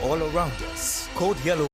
all around us. Code yellow.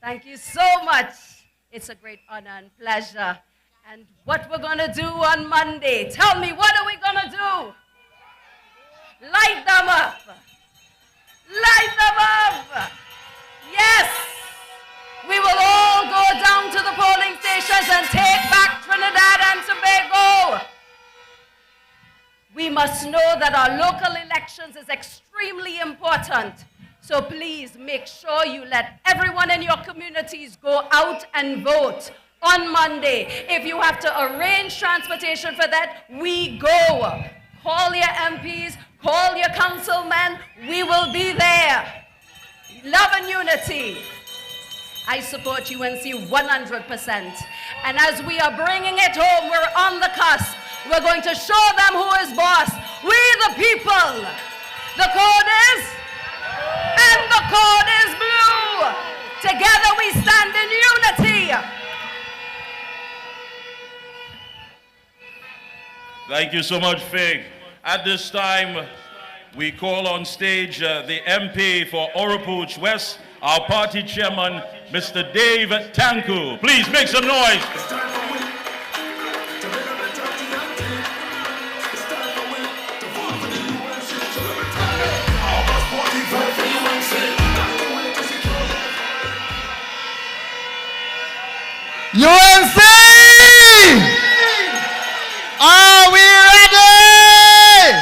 Thank you so much. It's a great honor and pleasure. And what we're going to do on Monday, tell me, what are we going to do? Light them up. Light them up. Yes. We will all go down to the polling stations and take back Trinidad and Tobago. We must know that our local elections is extremely important. So please make sure you let everyone in your communities go out and vote on Monday. If you have to arrange transportation for that, we go. Call your MPs, call your councilmen. We will be there. Love and unity. I support UNC 100%. And as we are bringing it home, we're on the cusp. We're going to show them who is boss. We the people. The code is, and the code is blue. Together we stand in unity. Thank you so much, Fig. At this time, we call on stage the MP for Oropouche West, our party chairman, Mr. Dave Tanku. Please make some noise. UNC! Are we ready?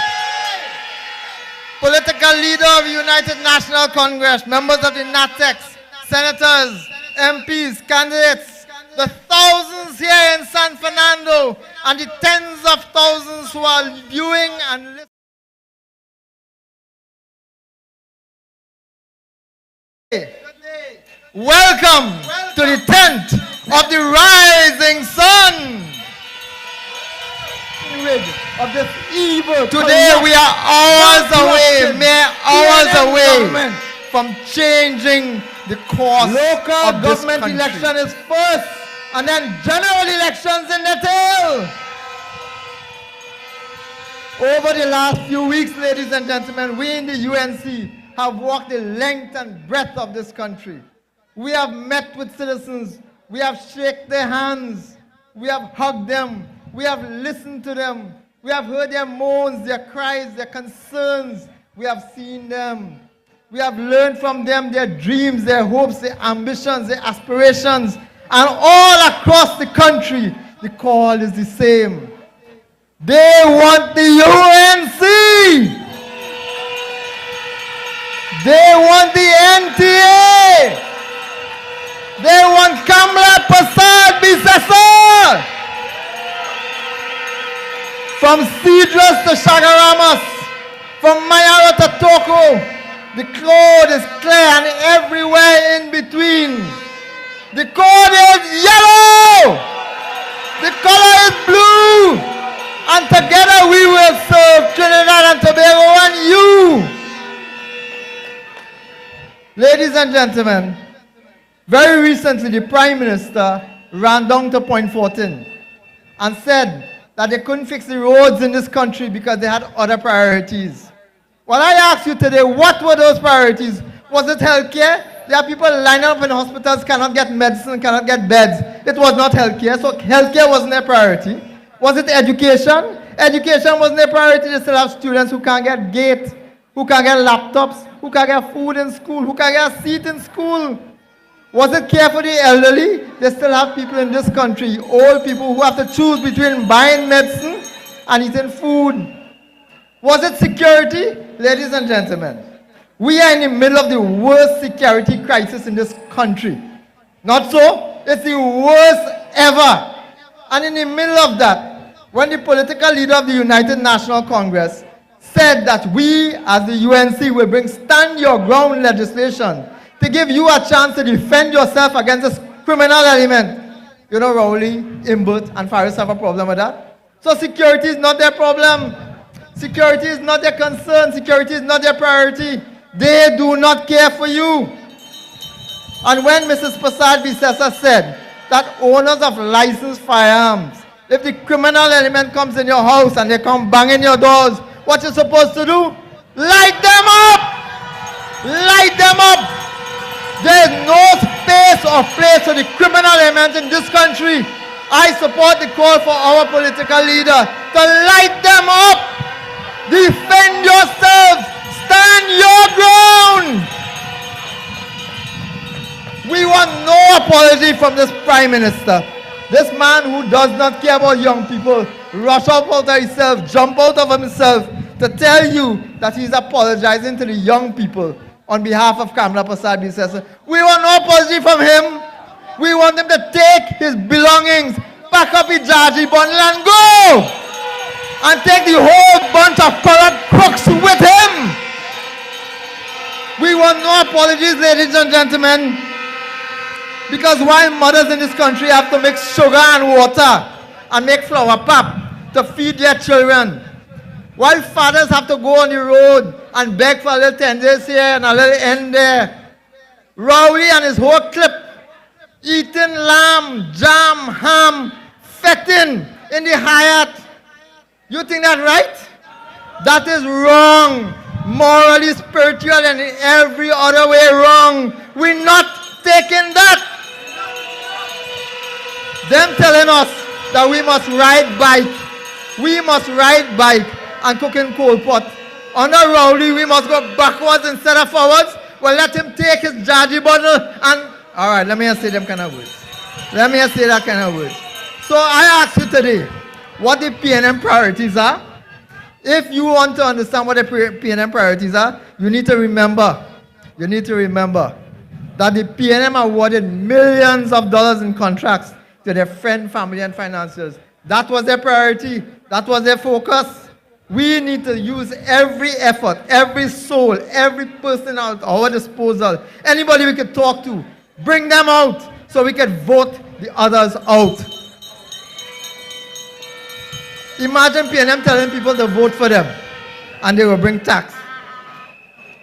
Political leader of United National Congress, members of the NATEX, senators, MPs, candidates, the thousands here in San Fernando, and the tens of thousands who are viewing and listening. Welcome to the tent of the rising sun. Of this evil. Today we are hours away, mere hours away from changing the course of this country. Local government election is first, and then general elections in the tail. Over the last few weeks, ladies and gentlemen, we in the UNC have walked the length and breadth of this country. We have met with citizens. We have shaken their hands. We have hugged them. We have listened to them. We have heard their moans, their cries, their concerns. We have seen them. We have learned from them their dreams, their hopes, their ambitions, their aspirations. And all across the country, the call is the same. They want the UNC. They want the NTA. They want Kamla Prasad Bisasa. From Cedros to Shagaramas, from Mayara to Toko, the code is clear and everywhere in between. The code is yellow. The color is blue. And together we will serve Trinidad and Tobago and you. Ladies and gentlemen, very recently the Prime Minister ran down to Point 14 and said that they couldn't fix the roads in this country because they had other priorities. Well, I ask you today, what were those priorities? Was it healthcare? There are people lining up in hospitals, cannot get medicine, cannot get beds. It was not healthcare, so healthcare wasn't their priority. Was it education? Education wasn't their priority. They still have students who can't get gate, who can't get laptops, who can't get food in school, who can't get a seat in school. Was it care for the elderly? They still have people in this country, old people who have to choose between buying medicine and eating food. Was it security? Ladies and gentlemen, we are in the middle of the worst security crisis in this country. Not so? It's the worst ever. And in the middle of that, when the political leader of the United National Congress said that we as the UNC will bring stand your ground legislation to give you a chance to defend yourself against this criminal element. You know, Rowley, Imbert, and Faris have a problem with that. So security is not their problem. Security is not their concern. Security is not their priority. They do not care for you. And when Mrs. Prasad Bisasa said that owners of licensed firearms, if the criminal element comes in your house and they come banging your doors, what you're supposed to do? Light them up! Light them up! There is no space of place to the criminal element in this country. I support the call for our political leader to light them up. Defend yourselves. Stand your ground. We want no apology from this Prime Minister. This man who does not care about young people, rush out of himself, jump out of himself to tell you that he's apologizing to the young people on behalf of Kamala Prasad Bisesa. We want no apology from him. We want him to take his belongings, pack up his jaji bundle and go! And take the whole bunch of corrupt crooks with him! We want no apologies, ladies and gentlemen. Because while mothers in this country have to mix sugar and water and make flour pap to feed their children, while fathers have to go on the road and beg for a little 10 days here and a little end there, Rowley and his whole clip eating lamb, jam, ham, fetting in the Hyatt. You think that's right? That is wrong. Morally, spiritual, and in every other way wrong. We're not taking that. Them telling us that we must ride bike. We must ride bike and cook in coal pot. Under Rowley, we must go backwards instead of forwards. Well, let him take his jaji bottle and... Alright, let me just say them kind of words. Let me just say that kind of words. So I ask you today, what the PNM priorities are. If you want to understand what the PNM priorities are, you need to remember that the PNM awarded millions of dollars in contracts to their friend, family, and financiers. That was their priority. That was their focus. We need to use every effort, every soul, every person at our disposal, anybody we could talk to, bring them out so we can vote the others out. Imagine PNM telling people to vote for them and they will bring tax.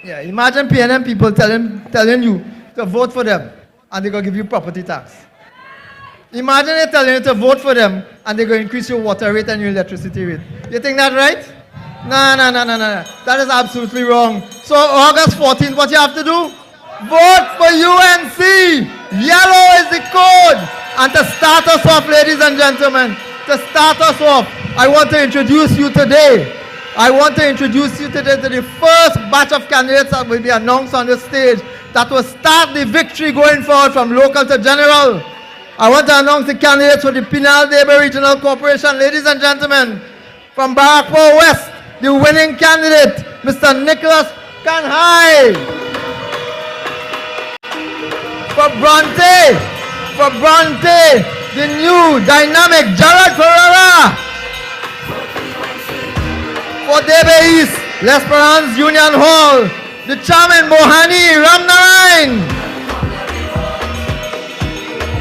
Yeah, imagine PNM people telling you to vote for them and they're going to give you property tax. Imagine they telling you to vote for them and they're going to increase your water rate and your electricity rate. You think that's right? No. That is absolutely wrong. So August 14th, what you have to do? Vote for UNC. Yellow is the code. And to start us off, ladies and gentlemen, to start us off, I want to introduce you today. To the first batch of candidates that will be announced on the stage that will start the victory going forward from local to general. I want to announce the candidates for the Pinal-Debe Regional Corporation. Ladies and gentlemen, from Barrackpore West, the winning candidate, Mr. Nicholas Kanhai. For Bronte, the new dynamic Jared Ferrara. For Debe East, L'Esperance Union Hall, the charming Mohani Ramnarain.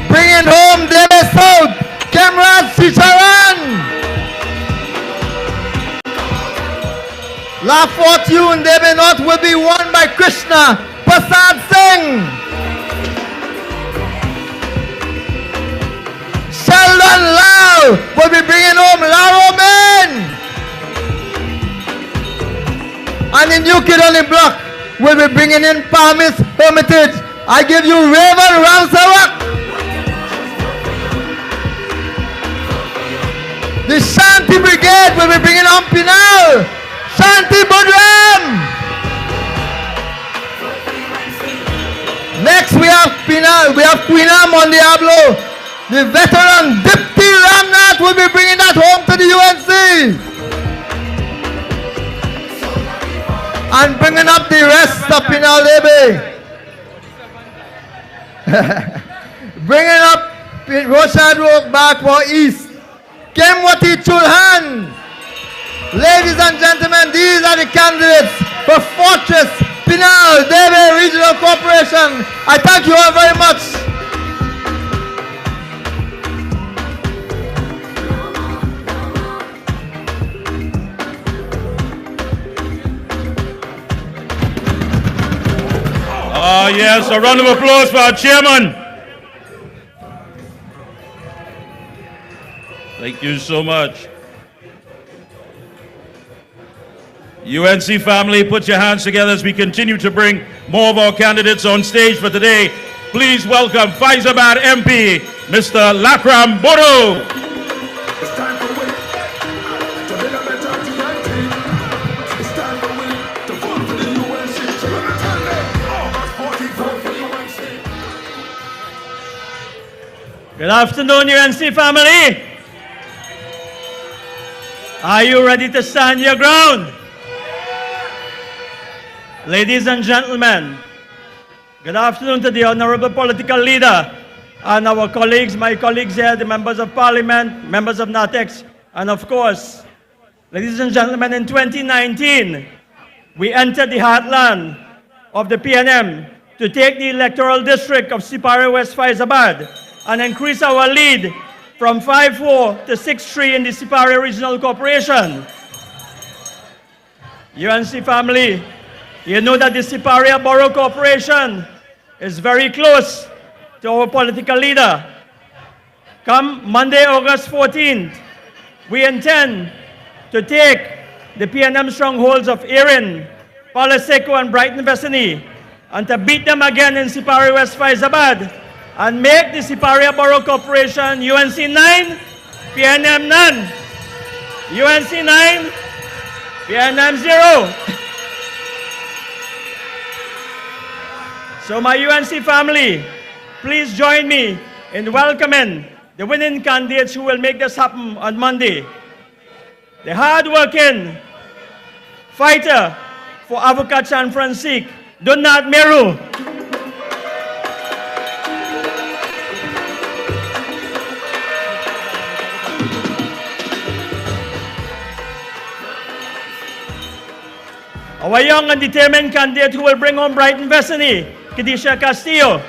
Bringing home Debe South, Kemraj Sicharan. La Fortune Debe North will be won by Krishna Prasad Singh. Sheldon Lau will be bringing home Laro Men. And the new kid on the block will be bringing in Palmis Hermitage. I give you Raven Ramsawak. The Shanti Brigade will be bringing on Pinal. Shanti Budram. Next we have Pinal. We have Quina Mondiablo. The veteran Dipti Ramnath will be bringing that home to the UNC. And bringing up the rest of Pinal-Debe. Bringing up Roshad Road back for East. Kemwati Chulhan. Ladies and gentlemen, these are the candidates for Fortress Pinal-Debe Regional Corporation. I thank you all very much. Yes, a round of applause for our chairman. Thank you so much. UNC family, put your hands together as we continue to bring more of our candidates on stage for today. Please welcome Faizabad MP, Mr. Lakram Bodo. It's time for we to build a better TNT. It's time for we to vote for the UNC. So let me tell you, August 14th, vote for UNC. Good afternoon, UNC family. Are you ready to stand your ground? Ladies and gentlemen, good afternoon to the honorable political leader and our colleagues, my colleagues here, the members of parliament, members of NATEX, and of course, ladies and gentlemen, in 2019, we entered the heartland of the PNM to take the electoral district of Sipari West Faizabad and increase our lead from 5-4 to 6-3 in the Sipari Regional Corporation. UNC family, you know that the Sipari Borough Corporation is very close to our political leader. Come Monday, August 14th, we intend to take the PNM strongholds of Erin, Palaseco, and Brighton Vicinity and to beat them again in Sipari West Faizabad and make the Sipari Borough Corporation UNC 9, PNM none. UNC 9, PNM 0. So my UNC family, please join me in welcoming the winning candidates who will make this happen on Monday. The hard-working fighter for advocacy and Francisque, Donat Meru. Our young and determined candidate who will bring home Brighton Vicinity, Kadisha Castillo.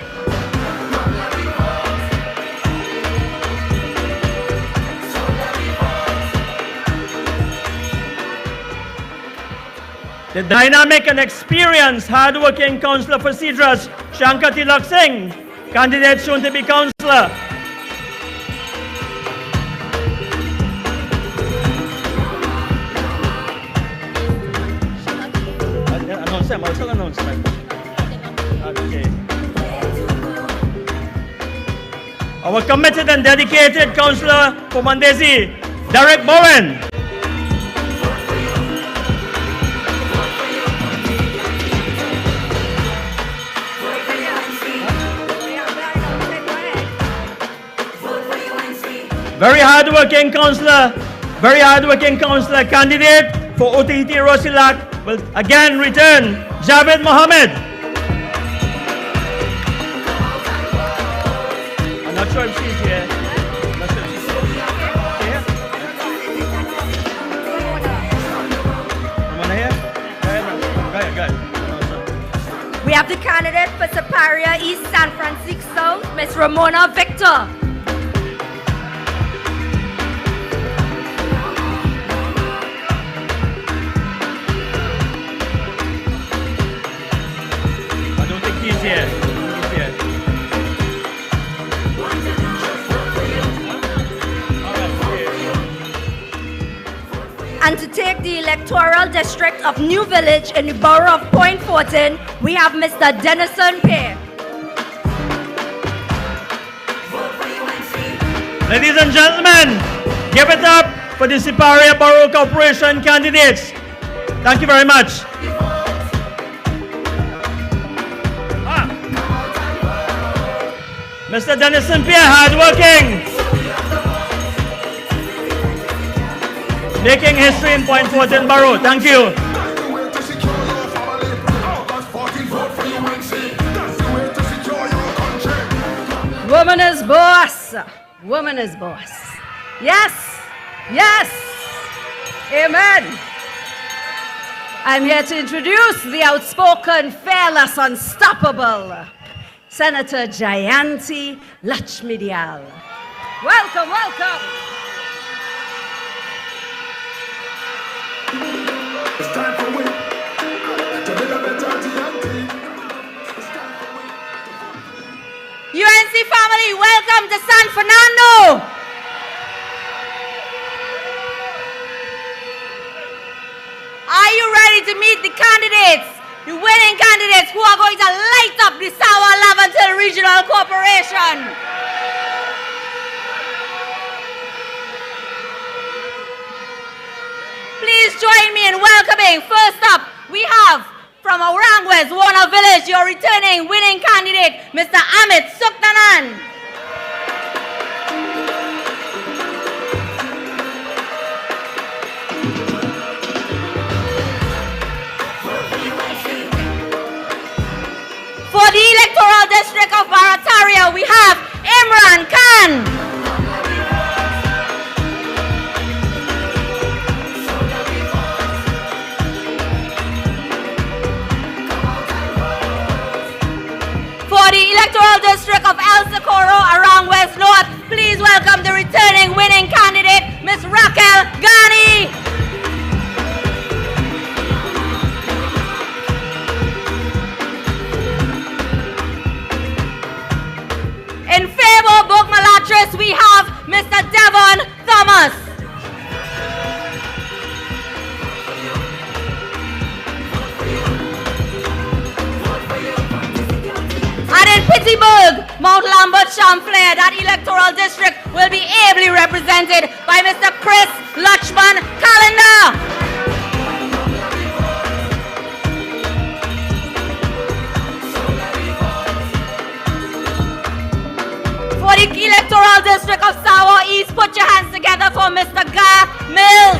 The dynamic and experienced hard-working councillor for Cedras, Shankar Tilak Singh, candidate soon to be councillor. Announcement. Okay. Our committed and dedicated councillor for Mandesi, Derek Bowen. Very hard-working councillor candidate for OTT Rosilak will again return, Javed Mohammed. I'm not sure if she's here. Ramona here? Go ahead. We have the candidate for Siparia East San Francisco, Ms. Ramona Victor. And to take the electoral district of New Village in the borough of Point Fortin, we have Mr. Denison Pear. Ladies and gentlemen, give it up for the Sipari Borough Corporation candidates. Thank you very much. Mr. Denison Pear, hardworking. Making history in Point Fortin Borough. Thank you. Woman is boss. Woman is boss. Yes. Yes. Amen. I'm here to introduce the outspoken, fearless, unstoppable Senator Jayanti Lachmidial. Welcome, welcome. It's time for we to build a better TNT. UNC family, welcome to San Fernando. Are you ready to meet the candidates, the winning candidates who are going to light up the Sour Laventille Regional Corporation. Please join me in welcoming, first up, we have from Orangwes, Warner Village, your returning winning candidate, Mr. Amit Suknanan. For the electoral district of Barataria, we have Imran Khan. For the electoral district of El Socorro, around West North, please welcome the returning winning candidate, Ms. Raquel Ghani. In favor of Bukmalatris, we have Mr. Devon Thomas. And in Pittsburgh, Mount Lambert Champlain, that electoral district will be ably represented by Mr. Chris Lachman Calendar. For the electoral district of Sawa East, put your hands together for Mr. Gar Mills.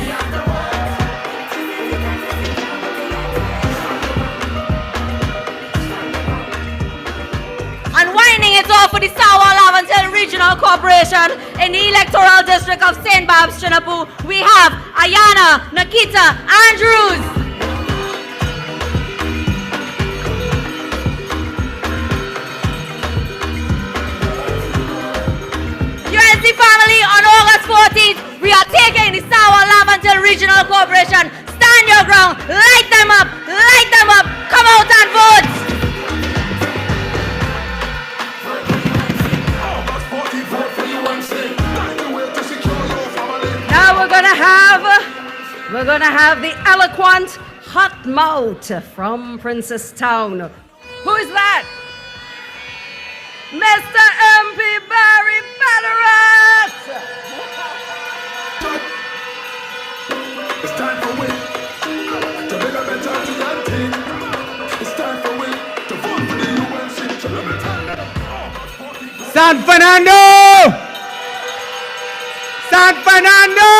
And winding it off for the Sawa Lavantel Regional Corporation in the electoral district of St. Barb's, Chinapu, we have Ayana Nikita Andrews. UNC family, on August 14th, we are taking the Sawa Lavantel Regional Corporation. Stand your ground, light them up, come out and vote. Now we're gonna have the eloquent hot mouth from Princestown. Who is that? Mr. MP Barry Ballarat! It's time for we to build a better TNT. It's time for we to vote for the UNC. San Fernando! San Fernando!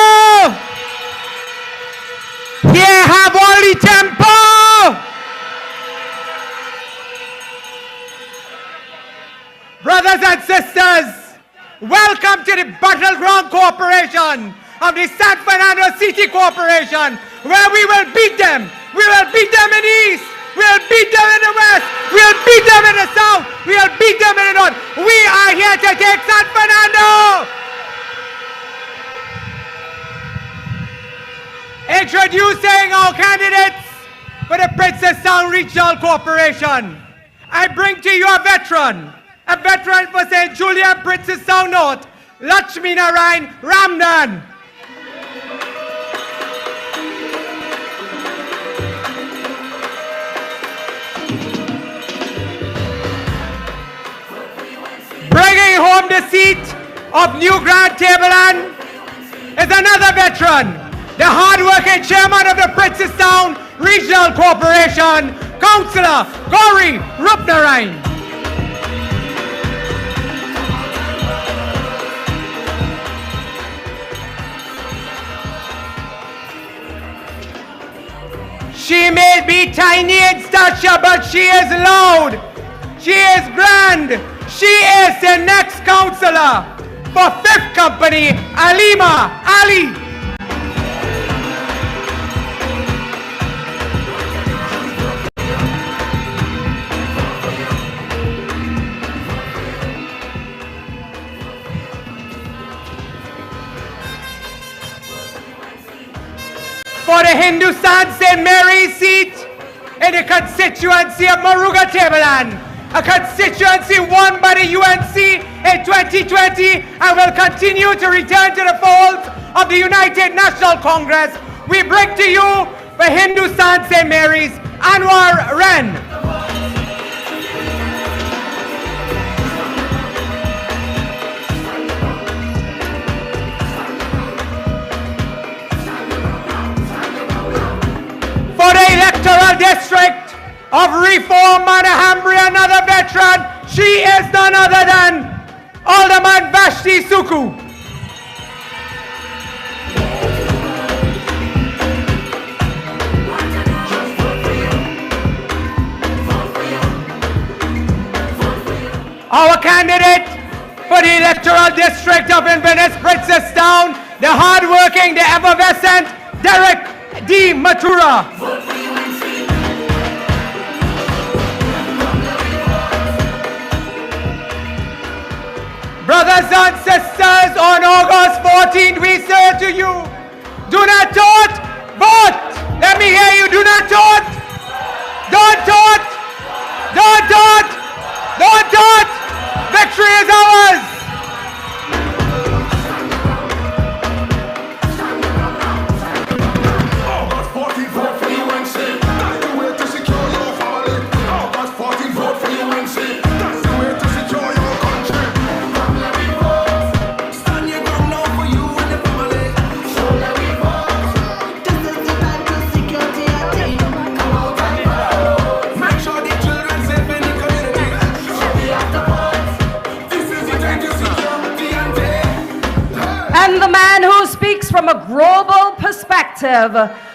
Here have all the tempo! Brothers and sisters, welcome to the Battleground Corporation of the San Fernando City Corporation, where we will beat them. We will beat them in the east. We'll beat them in the west. We'll beat them in the south. We'll beat them in the north. We are here to take San Fernando. Introducing our candidates for the Princestown Regional Corporation. I bring to you a veteran for St. Julian, Princestown North, Lakshmi Narayan Ramdan. Bringing home the seat of New Grand Tableland is another veteran, the hard-working chairman of the Princestown Regional Corporation, Councillor Gauri Rupnarayan. She may be tiny in stature, but she is loud. She is grand. She is the next councillor for Fifth Company, Alima Ali. For the Hindustan St. Mary's seat in the constituency of Maruga Tableland, a constituency won by the UNC in 2020 and will continue to return to the fold of the United National Congress. We bring to you for Hindustan St. Mary's, Anwar Ren. District of Reform Manahambri, another veteran. She is none other than Alderman Vashti Suku. Our candidate for the electoral district of Inverness Princestown, the hard-working, the effervescent Derek D. Matura. Brothers and sisters, on August 14th, we say to you, do not tote, vote. Let me hear you, do not tote. Don't tote. Don't tote. Don't tote. Victory is ours. August 14th, vote for UNC. That's the way to secure your family. August 14th, vote for UNC. That's the way to secure your country. Family vote. Stand your ground now for you and the family. So let me vote. This is the time to secure TNT. Come out and vote. Make sure the children safe in the community. So we have to vote. This is the time to secure TNT. And the man who speaks from a global perspective,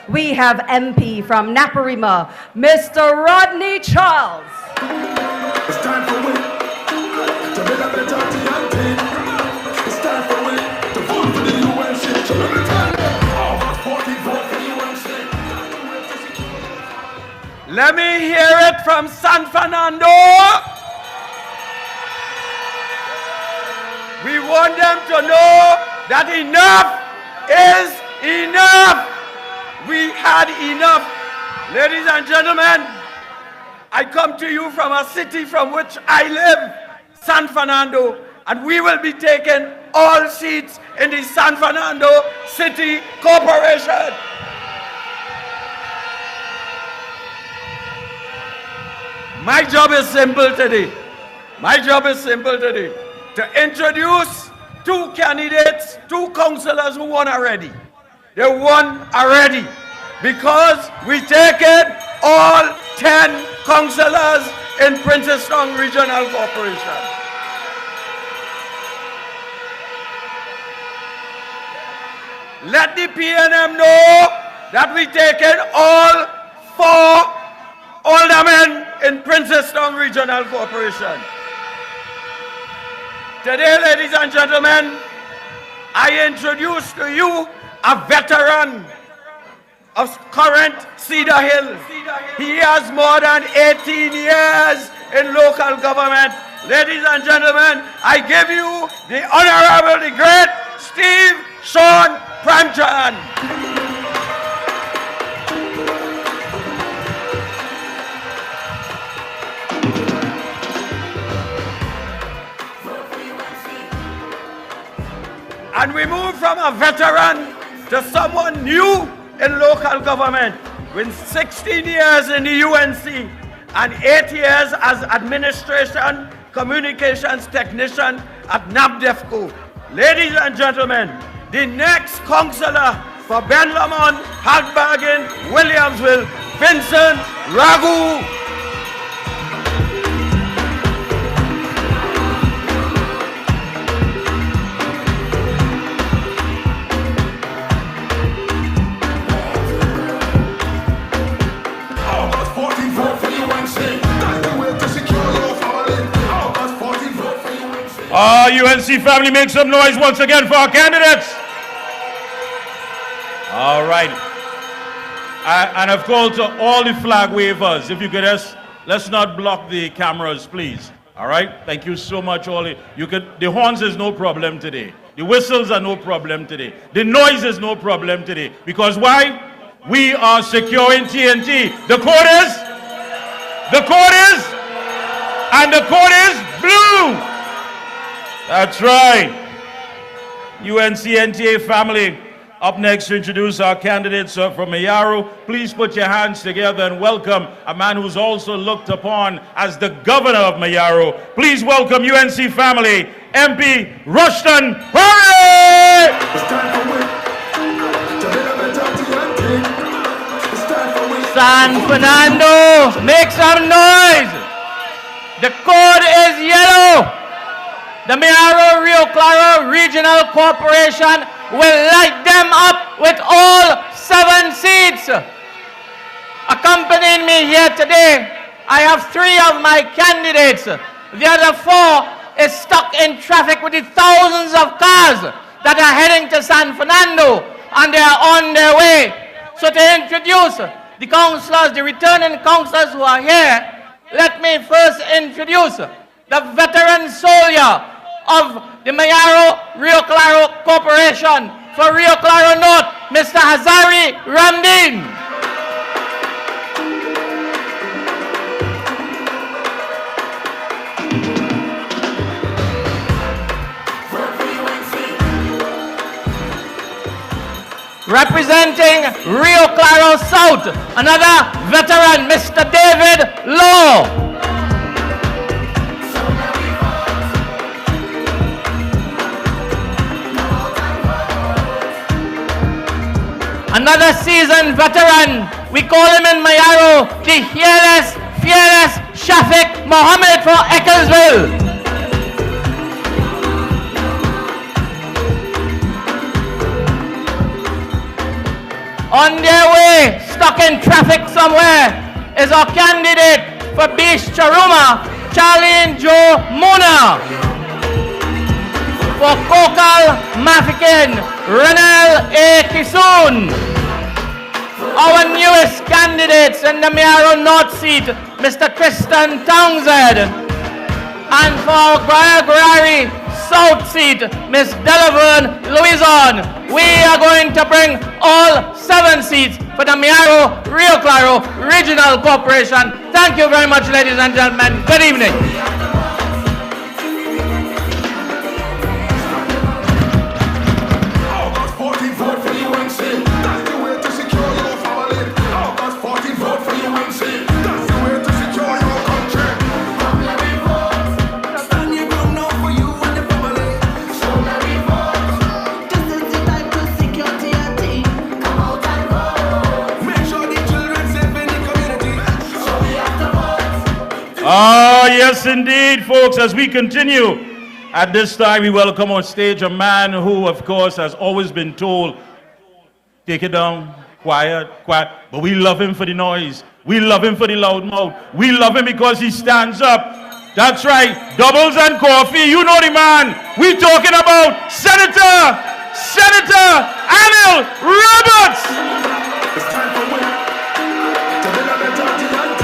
we have MP from Naparima, Mr. Rodney Charles. It's time for we to build a better TNT. It's time for we to vote for the UNC. So let me tell you, August 14th, vote for UNC. Let me hear it from San Fernando. We want them to know that enough is enough. We had enough. Ladies and gentlemen, I come to you from a city from which I live, San Fernando, and we will be taking all seats in the San Fernando City Corporation. My job is simple today. My job is simple today. To introduce two candidates, two councillors who won already. They won already because we taken all 10 councillors in Princestown Regional Corporation. Let the PNM know that we taken all 4 aldermen in Princestown Regional Corporation. Today, ladies and gentlemen, I introduce to you a veteran of current Cedar Hill. He has more than 18 years in local government. Ladies and gentlemen, I give you the Honorable, the great Steve Sean Pramchan. And we move from a veteran to someone new in local government with 16 years in the UNC and 8 years as administration communications technician at NABDEFCO. Ladies and gentlemen, the next councillor for Ben Lamont, Hagbagen, Williamsville, Vincent Ragu. UNC family, make some noise once again for our candidates. All right. And of course, to all the flag wavers, if you could let's not block the cameras, please. All right. Thank you so much, all. The horns is no problem today. The whistles are no problem today. The noise is no problem today. Because why? We are securing TNT. The code is, and the code is blue. That's right. UNC NTA family, up next to introduce our candidates from Mayaro. Please put your hands together and welcome a man who's also looked upon as the governor of Mayaro. Please welcome UNC family, MP Rushton Parry! It's time for we to build a better TNT. It's time for we San Fernando, make some noise. The code is yellow. The Mayaro Rio Claro Regional Corporation will light them up with all 7 seats. Accompanying me here today, I have 3 of my candidates. The other 4 is stuck in traffic with the thousands of cars that are heading to San Fernando, and they are on their way. So to introduce the councillors, the returning councillors who are here, let me first introduce the veteran soldier of the Mayaro Rio Claro Corporation for Rio Claro North, Mr. Hazari Ramdin. Representing Rio Claro South, another veteran, Mr. David Law. Another seasoned veteran, we call him in Mayaro, the fearless Shafiq Mohammed for Ecclesville. On their way, stuck in traffic somewhere, is our candidate for Beach Charuma, Charlie and Joe Mona. For Kokal Mafikin, Renel A. Kisoon. Our newest candidates in the Mayaro North seat, Mr. Tristan Townsend. And for Guayagurari South seat, Miss Delaverne Louison. We are going to bring all 7 seats for the Mayaro Rio Claro Regional Corporation. Thank you very much, ladies and gentlemen. Good evening. August 14th, vote for UNC. That's the way to secure your family. August 14th, vote for UNC. That's the way to secure your country. Come let me vote. Stand your ground now for you and the family. So let me vote. This is the time to secure TNT. Come out and vote. Make sure the children safe in the community. So we have to vote. Ah, yes, indeed, folks. As we continue, at this time, we welcome on stage a man who, of course, has always been told, take it down, quiet, quiet. But we love him for the noise. We love him for the loud mouth. We love him because he stands up. That's right. Doubles and coffee. You know the man. We talking about Senator Anil Roberts. It's time for women to build a better TNT.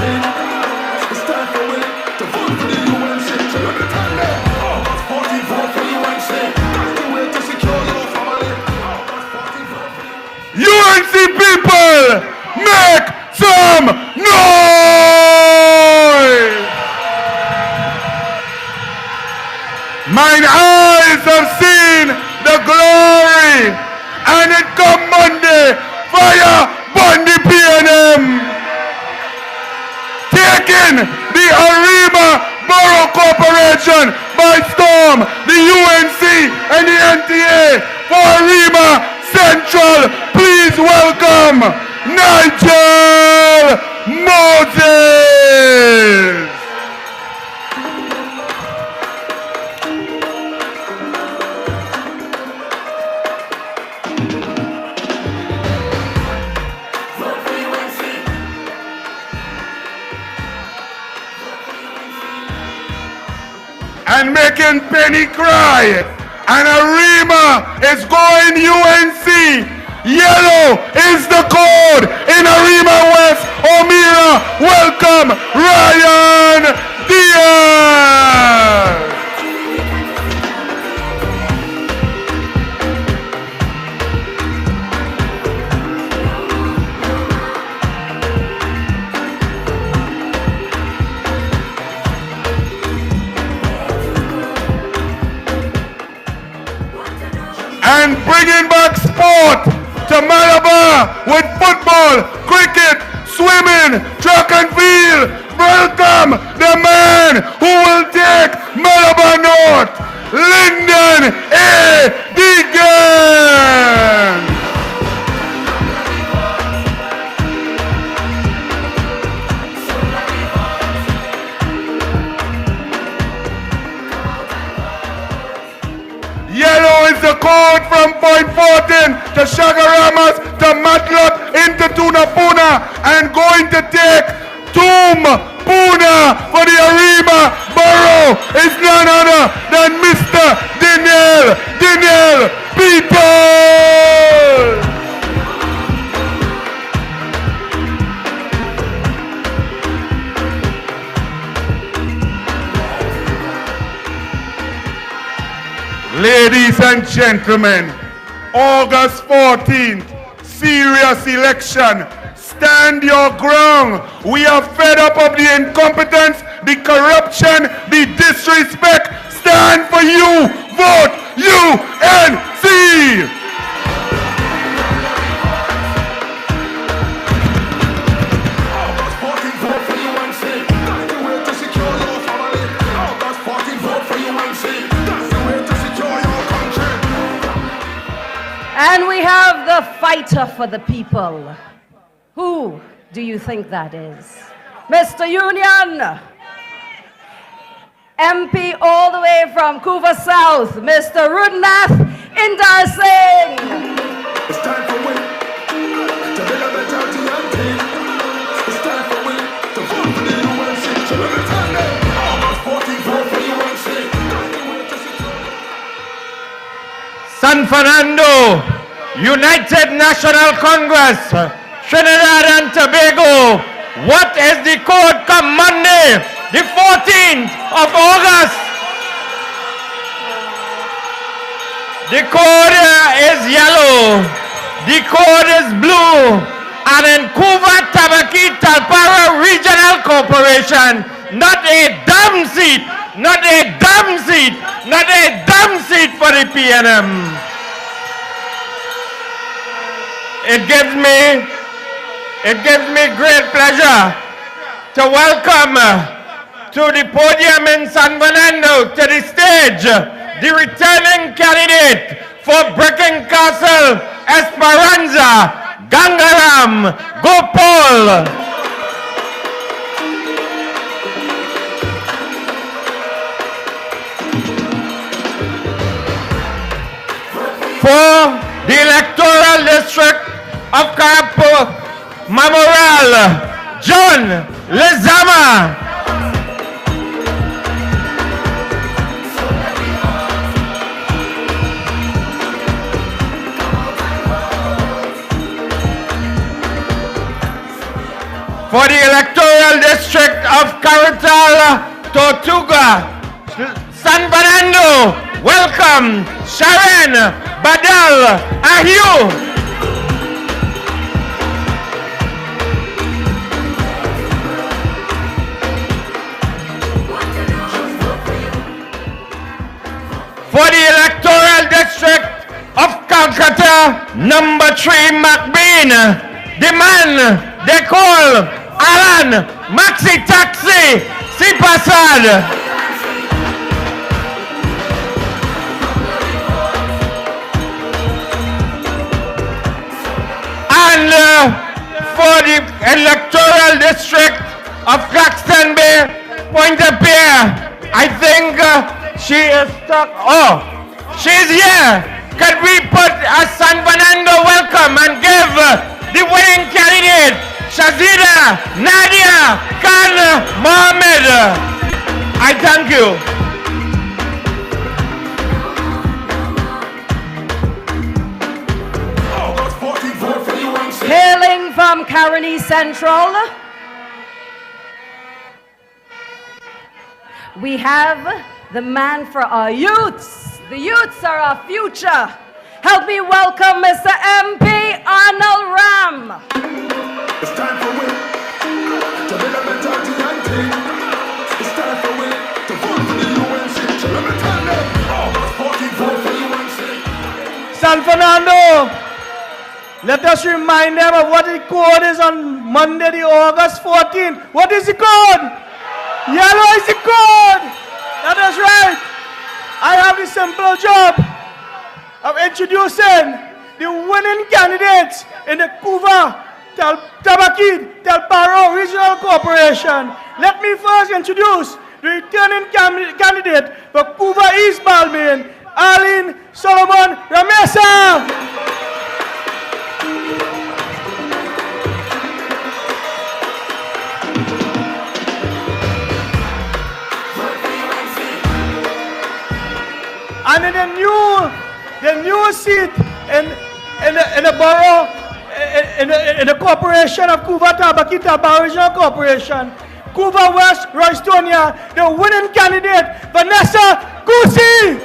It's time for women to vote for the UNC. So let me tell you, August 14th, vote for UNC. That's the way to secure your family. August 14th, vote for UNC. UNC people, make some noise! Mine eyes have seen the glory, and it come Monday, fire Bundy PNM. Taking the Arima Borough Corporation by storm, the UNC and the NTA for Arima Central. Please welcome Nigel Moses. And making Penny cry. And Arima is going UNC. Yellow is the code in Arima West. Omira, welcome Ryan Diaz. And bringing back sport to Malabar with football, cricket, swimming, track and field. Welcome the man who will take Malabar North, Lyndon A. Deegan. the code from Point 14 to Shagaramas to Matlock into Tunapuna and going to take Puna for the Arima Borough is none other than Mr. Daniel People! Ladies and gentlemen, August 14th, serious election. Stand your ground. We are fed up of the incompetence, the corruption, the disrespect. Stand for you. Vote UNC. August 14th, vote for UNC. That's the way to secure your family. August 14th, vote for UNC. That's the way to secure your country. And we have the fighter for the people. Who do you think that is? Mr. Union, MP all the way from Couva South, Mr. Rudnath Indar Singh. It's time for we to build a better TNT. It's time for we to vote for the UNC. So let me tell you, August 14th, vote for UNC. That's the way to secure. San Fernando, United National Congress, Trinidad and Tobago. What is the code come Monday, the 14th of August? The code is yellow. The code is blue. And in Couva Tabaki Talpara Regional Corporation, not a damn seat, not a damn seat, not a damn seat for the PNM. It gives me great pleasure to welcome to the podium in San Fernando, to the stage, the returning candidate for Breaking Castle, Esperanza, Gangaram, Gopal. For the electoral district of Karapo Memorial, John Lezama. For the electoral district of Caratal, Tortuga, San Fernando, welcome Sharon Badal Ahiu. For the electoral district of Calcutta, number 3 McBean, the man they call Alan Maxi Taxi Sipasad. And for the electoral district of Claxton Bay, Pointe-a-Pierre, I think she is stuck. Oh, she's here. Could we put a San Fernando welcome and give the winning candidate, Shazida Nadia Khan Mohammed. I thank you. August 14th, vote for UNC. Hailing from Caroni Central, we have the man for our youths. The youths are our future. Help me welcome Mr. MP Arnold Ram. It's time for we to build a better TNT. It's time for we to vote for the UNC. So let me tell you, August 14th, vote for UNC. San Fernando, let us remind them of what the code is on Monday, the August 14th. What is the code? Yellow is the code. That is right. I have the simple job of introducing the winning candidates in the Couva Tabaki Talparo Regional Corporation. Let me first introduce the returning candidate for Couva East Balmain, Arlene Solomon Ramesa. And in the new seat in the borough, in the corporation of Couva Tabakita Aboriginal Corporation, Couva West, Roystonia, the winning candidate, Vanessa Kusi.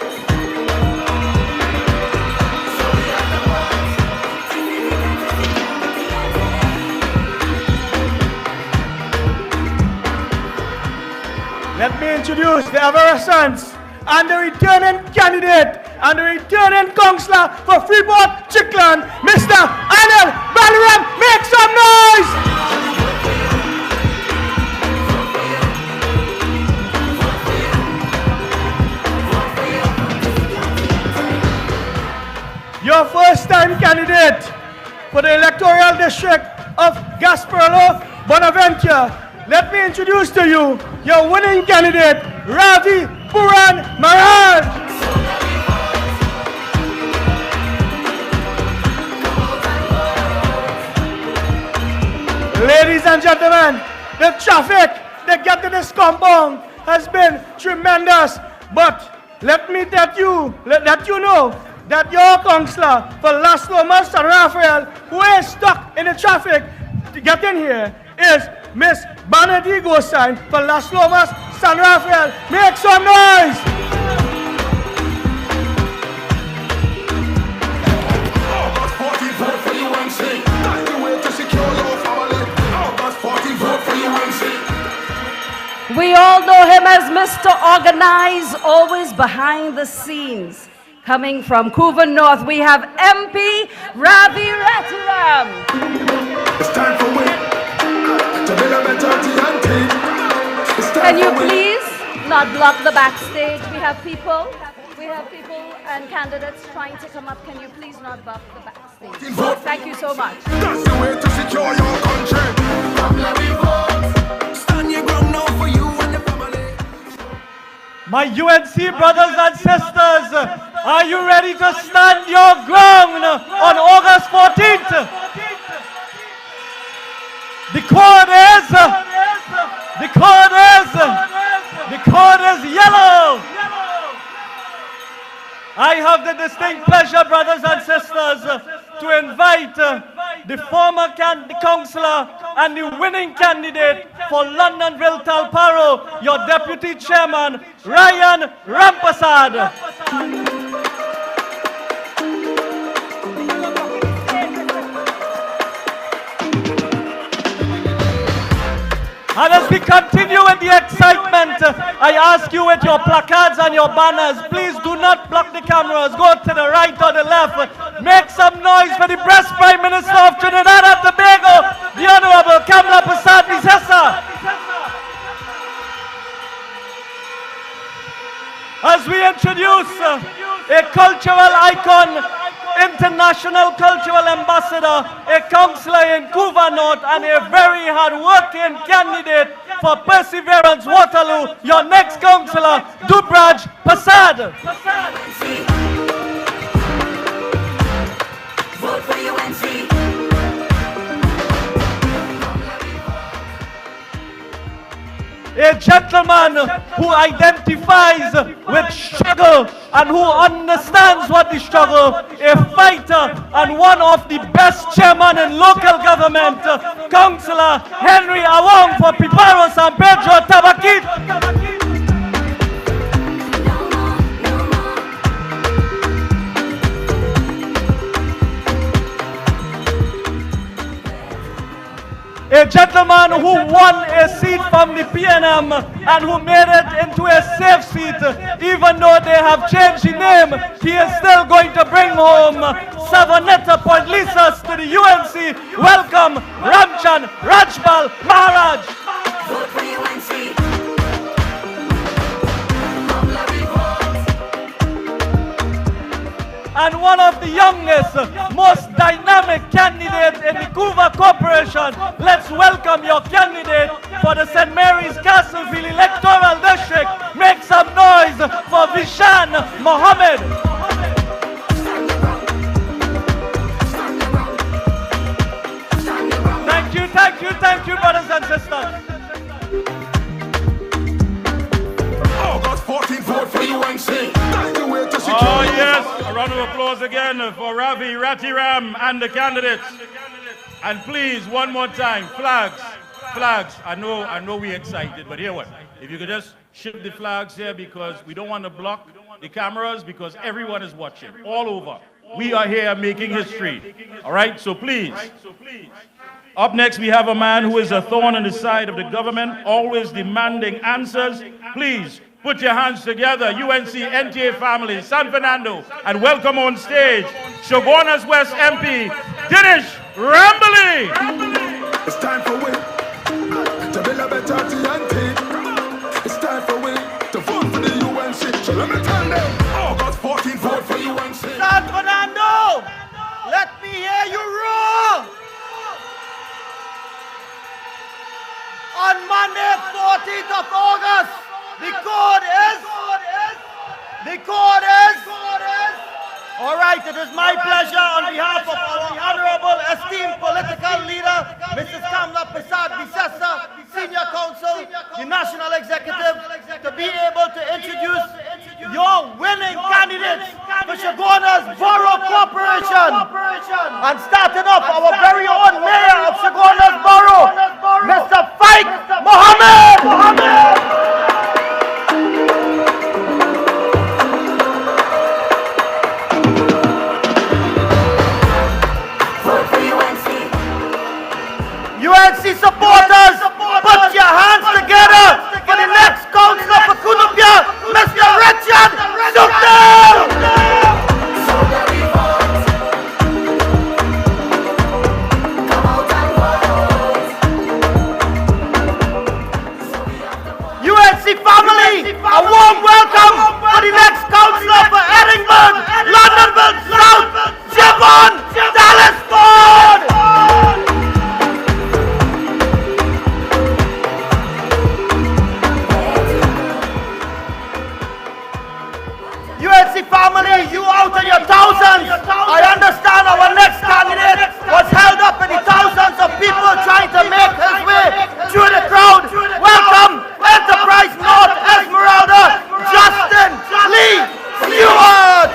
Let me introduce the Eversons and the returning candidate and the returning councillor for Freeport Chickland, Mr. Anil Balaram. Make some noise! Your first-time candidate for the electoral district of Gasparilla, Bonaventure. Let me introduce to you your winning candidate, Ravi Puran Maharaj. Ladies and gentlemen, the traffic that get to this compound has been tremendous. But let me let you know that your councillor for Las Lomas San Rafael, who is stuck in the traffic to get in here, is Miss Banadi Gosain for Las Lomas San Rafael. Make some noise! August 14, vote for UNC. That's the way to secure your family. August 14, vote for UNC. We all know him as Mr. Organize, always behind the scenes. Coming from Couva North, we have MP Ravi Ratiram. It's time for win. To build a better TNT. It's time Can you for win. please not block the backstage? We have people and candidates trying to come up. Can you please not block the backstage? Thank you so much. That's the way to secure your country. Come let me vote. Stand your ground now for you and the family. My UNC brothers and sisters, are you ready to stand your ground on August 14th? The code is yellow. I have the distinct pleasure, brothers and sisters, to invite the former councillor and the winning candidate for Londonville Talparo, your deputy chairman, Ryan Rampasad. And as we continue with the excitement, I ask you with your placards and your banners, please do not block the cameras. Go to the right or the left. Make some noise for the Breast Prime Minister of Trinidad and Tobago, the Honorable Kamla Persad-Bissessa. As we introduce a cultural icon, international cultural ambassador, a councillor in Couva North, and a very hard-working candidate for Perseverance Waterloo, your next councillor, Dubraj Persad. Vote for UNC. A gentleman who identifies with struggle and who understands what the struggle, a fighter and one of the best chairmen in local government, Councillor Henry Awong for Piparo San Pedro Tabakit. A gentleman who won a seat from the PNM and who made it into a safe seat. Even though they have changed the name, he is still going to bring home Savanetta Point Lisas to the UNC. Welcome, Ramchan Rajpal Maharaj. Vote for UNC. And one of the youngest, most dynamic candidates in the Couva Corporation. Let's welcome your candidate for the St. Mary's Castleville Electoral District. Make some noise for Vishan Mohammed. UNC. That's the way to secure Oh your yes, a round of applause again for Ravi Ratiram and the candidates. And please, one more time, flags, flags. I know we're excited, but here what? If you could just shift the flags here, because we don't want to block the cameras, because everyone is watching all over. We are here making history. All right, so please. Up next, we have a man who is a thorn in the side of the government, always demanding answers. Please put your hands together, UNC NTA family, San Fernando, and welcome on stage, Shogunas West MP, Dinesh Rambali. It's time for we to build a better TNT. It's time for we to vote for the UNC. So let me tell them, August 14th, vote for UNC. San Fernando, let me hear you roar. On Monday, 14th of August, the code is. All right, it is my pleasure on behalf of our honorable, esteemed political leader, Mrs. Kamla Prasad Bisesa, Senior Counsel, the National Executive, to be able to introduce your winning candidates for Shogunas Borough Corporation. And starting off, our very own mayor of Shogunas Borough, Mr. Faik Mohammed. UNC supporters, put your hands together for the next councillor for Kudupia, Mr. Richard Sukdal. UNC family, a warm welcome for the next councillor for Edinburgh, Londonville South, Javon Dallas Ford. UNC family, you out in your thousands. I understand our next candidate was held up in the thousands of people trying to make his way through the crowd. Welcome, Enterprise North Esmeralda, Justin Lee Stewart.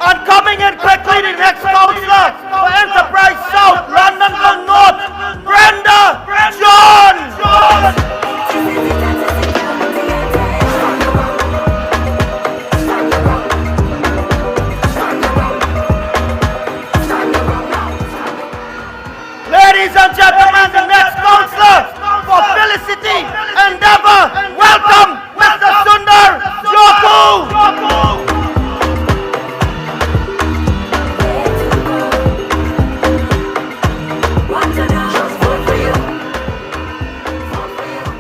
And coming in quickly, the next councillor for Enterprise South, Londonville North, Brenda John. Ladies and gentlemen, the next councillor for Felicity Endeavour, welcome Mr. Sundar Joku.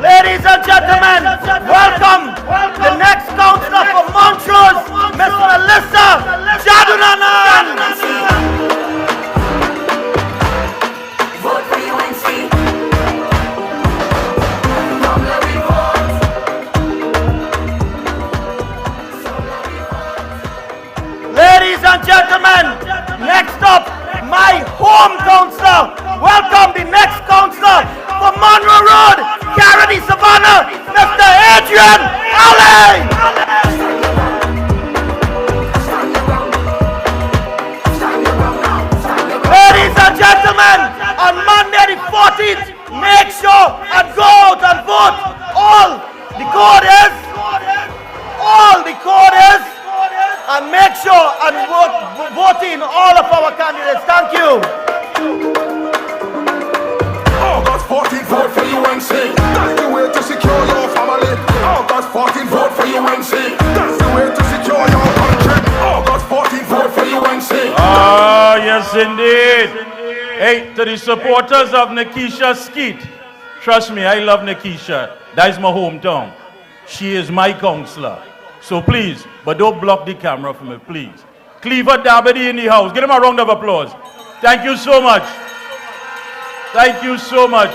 Ladies and gentlemen, welcome the next councillor for Montrose, Miss Melissa Jadunanan. Vote for UNC. Ladies and gentlemen, next up, my home councillor. Welcome the next councillor for Monroe Road, Carody Savannah, Mr. Adrian Alley. Ladies and gentlemen, on Monday the 14th, make sure and go out and vote. All the code is, and make sure and vote in all of our candidates. Thank you. August 14th, vote for UNC. That's the way to secure your family. August 14th, vote for UNC. That's the way to secure your country. August 14th, vote for UNC. Ah, yes indeed. Hey, to the supporters of Nikisha Skeet, trust me, I love Nikisha. That is my hometown. She is my counselor. So please, but don't block the camera for me, please. Cleaver Dabady in the house. Give him a round of applause. Thank you so much. Thank you so much.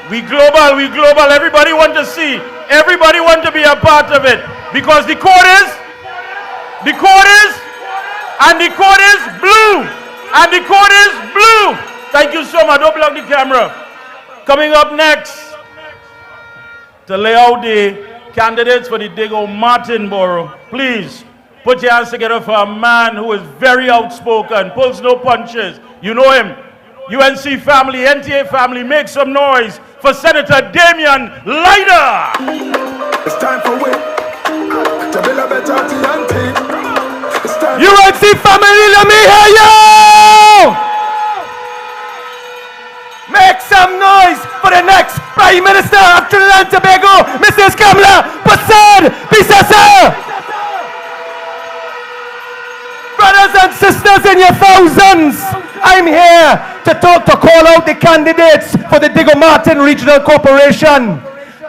We global. Everybody want to see. Everybody want to be a part of it. Because the code is, and the code is blue. And the code is blue. Thank you so much. Don't block the camera. Coming up next, to lay out the candidates for the Diego Martin Borough. Please, put your hands together for a man who is very outspoken, pulls no punches. You know him. UNC family, NTA family, make some noise for Senator Damian Leiter. It's time for we to build a better TNT. It's time UNC family, let me hear you! Make some noise for the next Prime Minister of Trinidad and Tobago, Mrs. Kamala Persad-Bissessar. Brothers and sisters in your thousands, I'm here to call out the candidates for the Diego Martin Regional Corporation.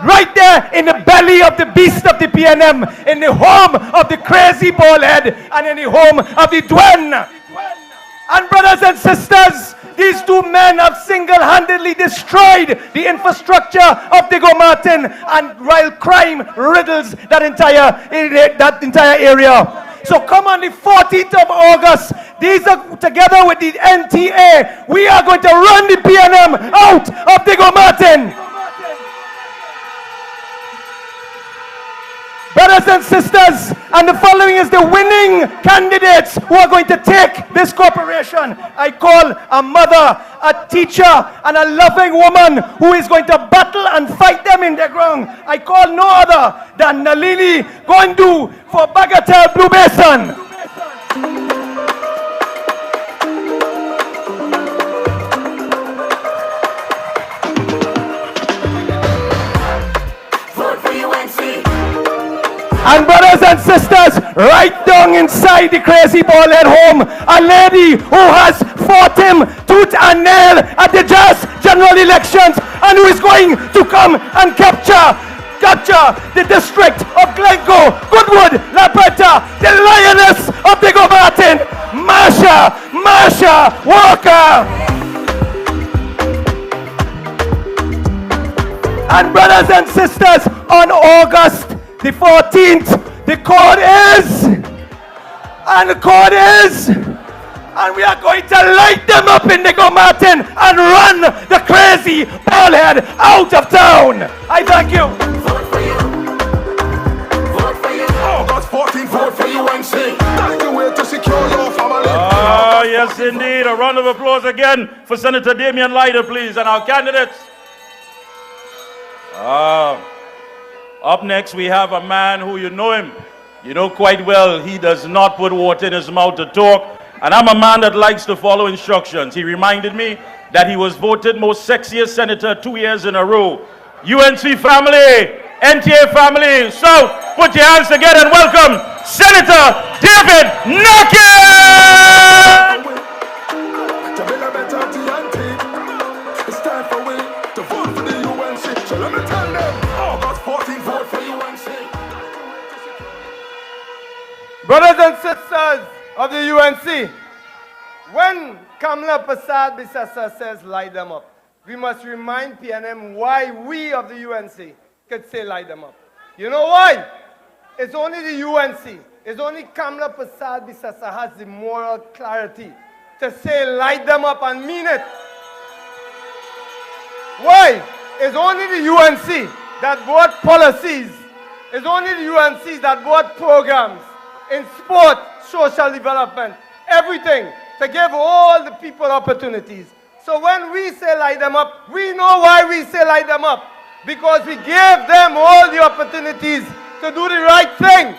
Right there in the belly of the beast of the PNM, in the home of the crazy ballhead, and in the home of the Dwen. And brothers and sisters, these two men have single-handedly destroyed the infrastructure of Diego Martin, and while crime riddles that entire area. So come on the 14th of August, these are together with the NTA, we are going to run the PNM out of Diego Martin. Brothers and sisters, and the following is the winning candidates who are going to take this corporation. I call a mother, a teacher, and a loving woman who is going to battle and fight them in the ground. I call no other than Nalini Gondu for Bagatelle Blue Basin. And brothers and sisters, right down inside the crazy ballhead home, a lady who has fought him tooth and nail at the just general elections, and who is going to come and capture the district of Glencoe, Goodwood, La Preta, the lioness of Diego Martin, Marsha Walker. And brothers and sisters, on August the 14th, the code is, and we are going to light them up in Diego Martin and run the crazy ballhead out of town. I thank you. vote for you. Vote for you. August 14th, vote for UNC. That's the way to secure your family. Ah, yes indeed. A round of applause again for Senator Damian Leiter, please, and our candidates. Up next, we have a man who you know him. You know quite well he does not put water in his mouth to talk. And I'm a man that likes to follow instructions. He reminded me that he was voted most sexiest senator 2 years in a row. UNC family, NTA family, so put your hands together and welcome Senator David Narkin! To build a better TNT. It's time for we to vote for the UNC. So let me tell them, August 14th, vote for UNC. Brothers and sisters of the UNC, when Kamala Persad-Bissessar says light them up, we must remind PNM why we of the UNC could say light them up. You know why? It's only the UNC, it's only Kamala Persad-Bissessar has the moral clarity to say light them up and mean it. Why? It's only the UNC that brought policies. It's only the UNC that brought programs in sport, social development, everything to give all the people opportunities. So when we say light them up, we know why we say light them up. Because we gave them all the opportunities to do the right thing.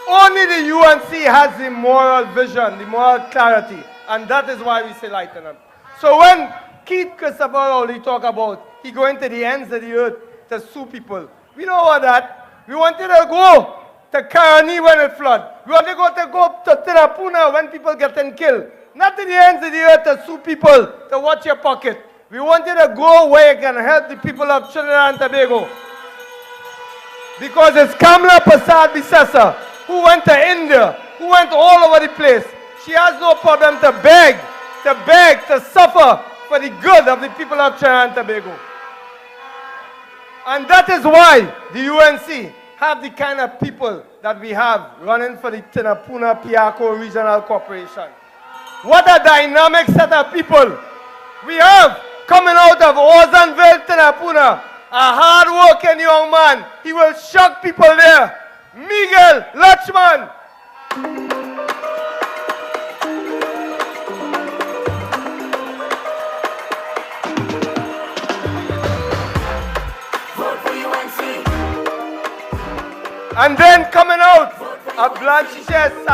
Only the UNC has the moral vision, the moral clarity, and that is why we say light them up. So when Keith Christopher Rowley talk about he going to the ends of the earth to sue people, we know what that. We wanted to go to Karani when it flood. We want to go to Tirapuna when people getting killed. Not to the ends of the earth to sue people to watch your pocket. We wanted to go where it can help the people of Trinidad and Tobago. Because it's Kamala Persad-Bissessar who went to India, who went all over the place. She has no problem to beg, to suffer for the good of the people of Trinidad and Tobago. And that is why the UNC have the kind of people that we have running for the Tinapuna Piarco Regional Corporation. What a dynamic set of people. We have coming out of Ozanville, Tenapuna, a hard-working young man. He will shock people there. Miguel Lachman. Vote for UNC. And then coming out of Blanchisseuse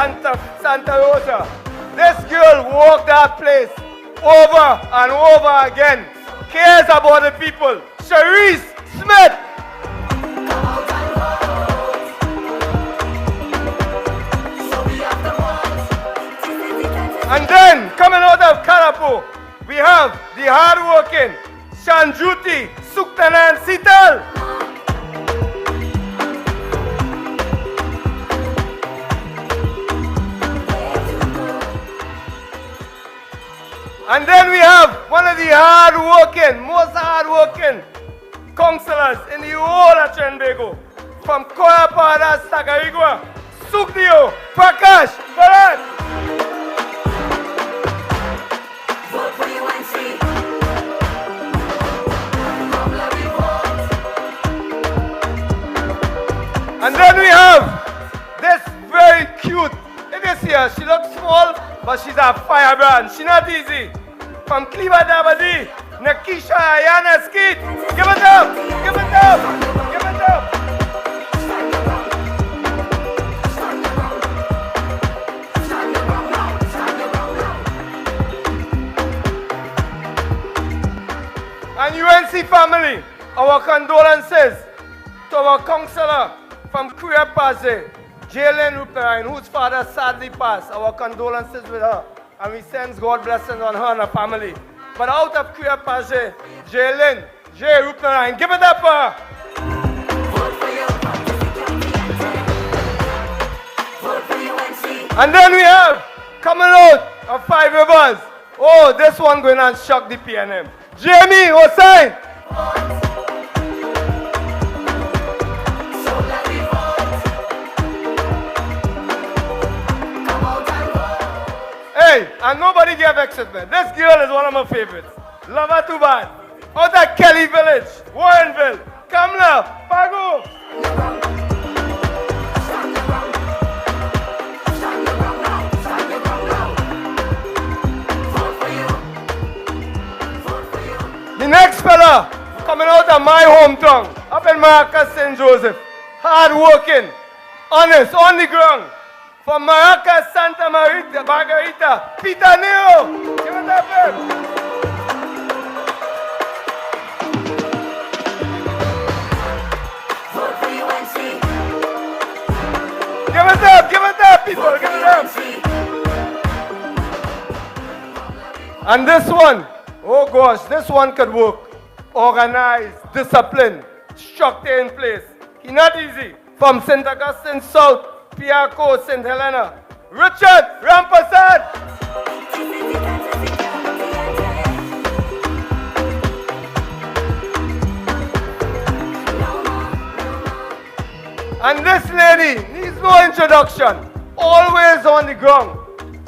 Santa Rosa. This girl walked that place over and over again. Cares about the people. Cherise Smith. Come out and vote. So we have to vote. And then coming out of Karapo, we have the hard-working Shanjuti Suktanan Sital. And then we have one of the most hard-working councillors in the whole of Trinbago, from Koyapada, Sagarigua, Sukdio, Prakash, Bharat. Vote for UNC. Come let me vote. And then we have this very cute, if you see her, she looks small, but she's a firebrand. She's not easy. From Kliva Dabadi, Nakisha Ayana Skeet. Give it up! Give it up! Give it up! Stand your ground. Stand your ground. Stand your ground now. Stand your ground now. And UNC family, our condolences to our councillor from Korea Paze, Jalen Rupnarayan, whose father sadly passed. Our condolences with her. And we send God blessings on her and her family. But out of Korea Paze, Jalen, J. Rupnarayan, give it up for her. Vote for your party security and tech. Vote for UNC. And then we have, coming out of Five Rivers, oh, this one going to shock the PNM. Jamie Hossain. So let me vote. Come out and vote. Hey, and nobody gave excitement. This girl is one of my favorites. Love her too bad. Out of Kelly Village, Warrenville, Kamla, Pago. Stand your ground. Stand your ground now. Stand your ground now. Vote for you. Vote for you. The next fella coming out of my hometown, up in Maracas, St. Joseph. Hard working, honest, on the ground. From Maracas, Santa Margarita, Peter Nero. Give it up, man. Vote for UNC. Give it up, people, give it up. And this one, oh gosh, this one could work. Organized, discipline, structure in place. It's not easy. From St. Augustine South, Piaco, St. Helena. Richard Rampasad. And this lady needs no introduction. Always on the ground.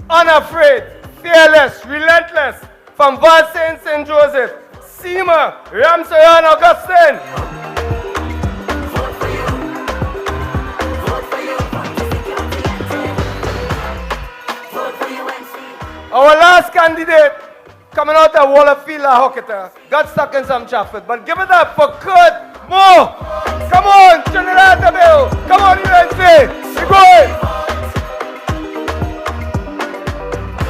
Unafraid, fearless, relentless. From Valsain, St. Joseph. Seema, Ramsayan, Augustine. Vote for you. Vote for you. Party security and tech. Vote for UNC. Our last candidate coming out of Wallafield, Hocketa, got stuck in some traffic. But give it up for Kurt Moore. Come on, Trinidad Tobago. Come on, UNC. We're going.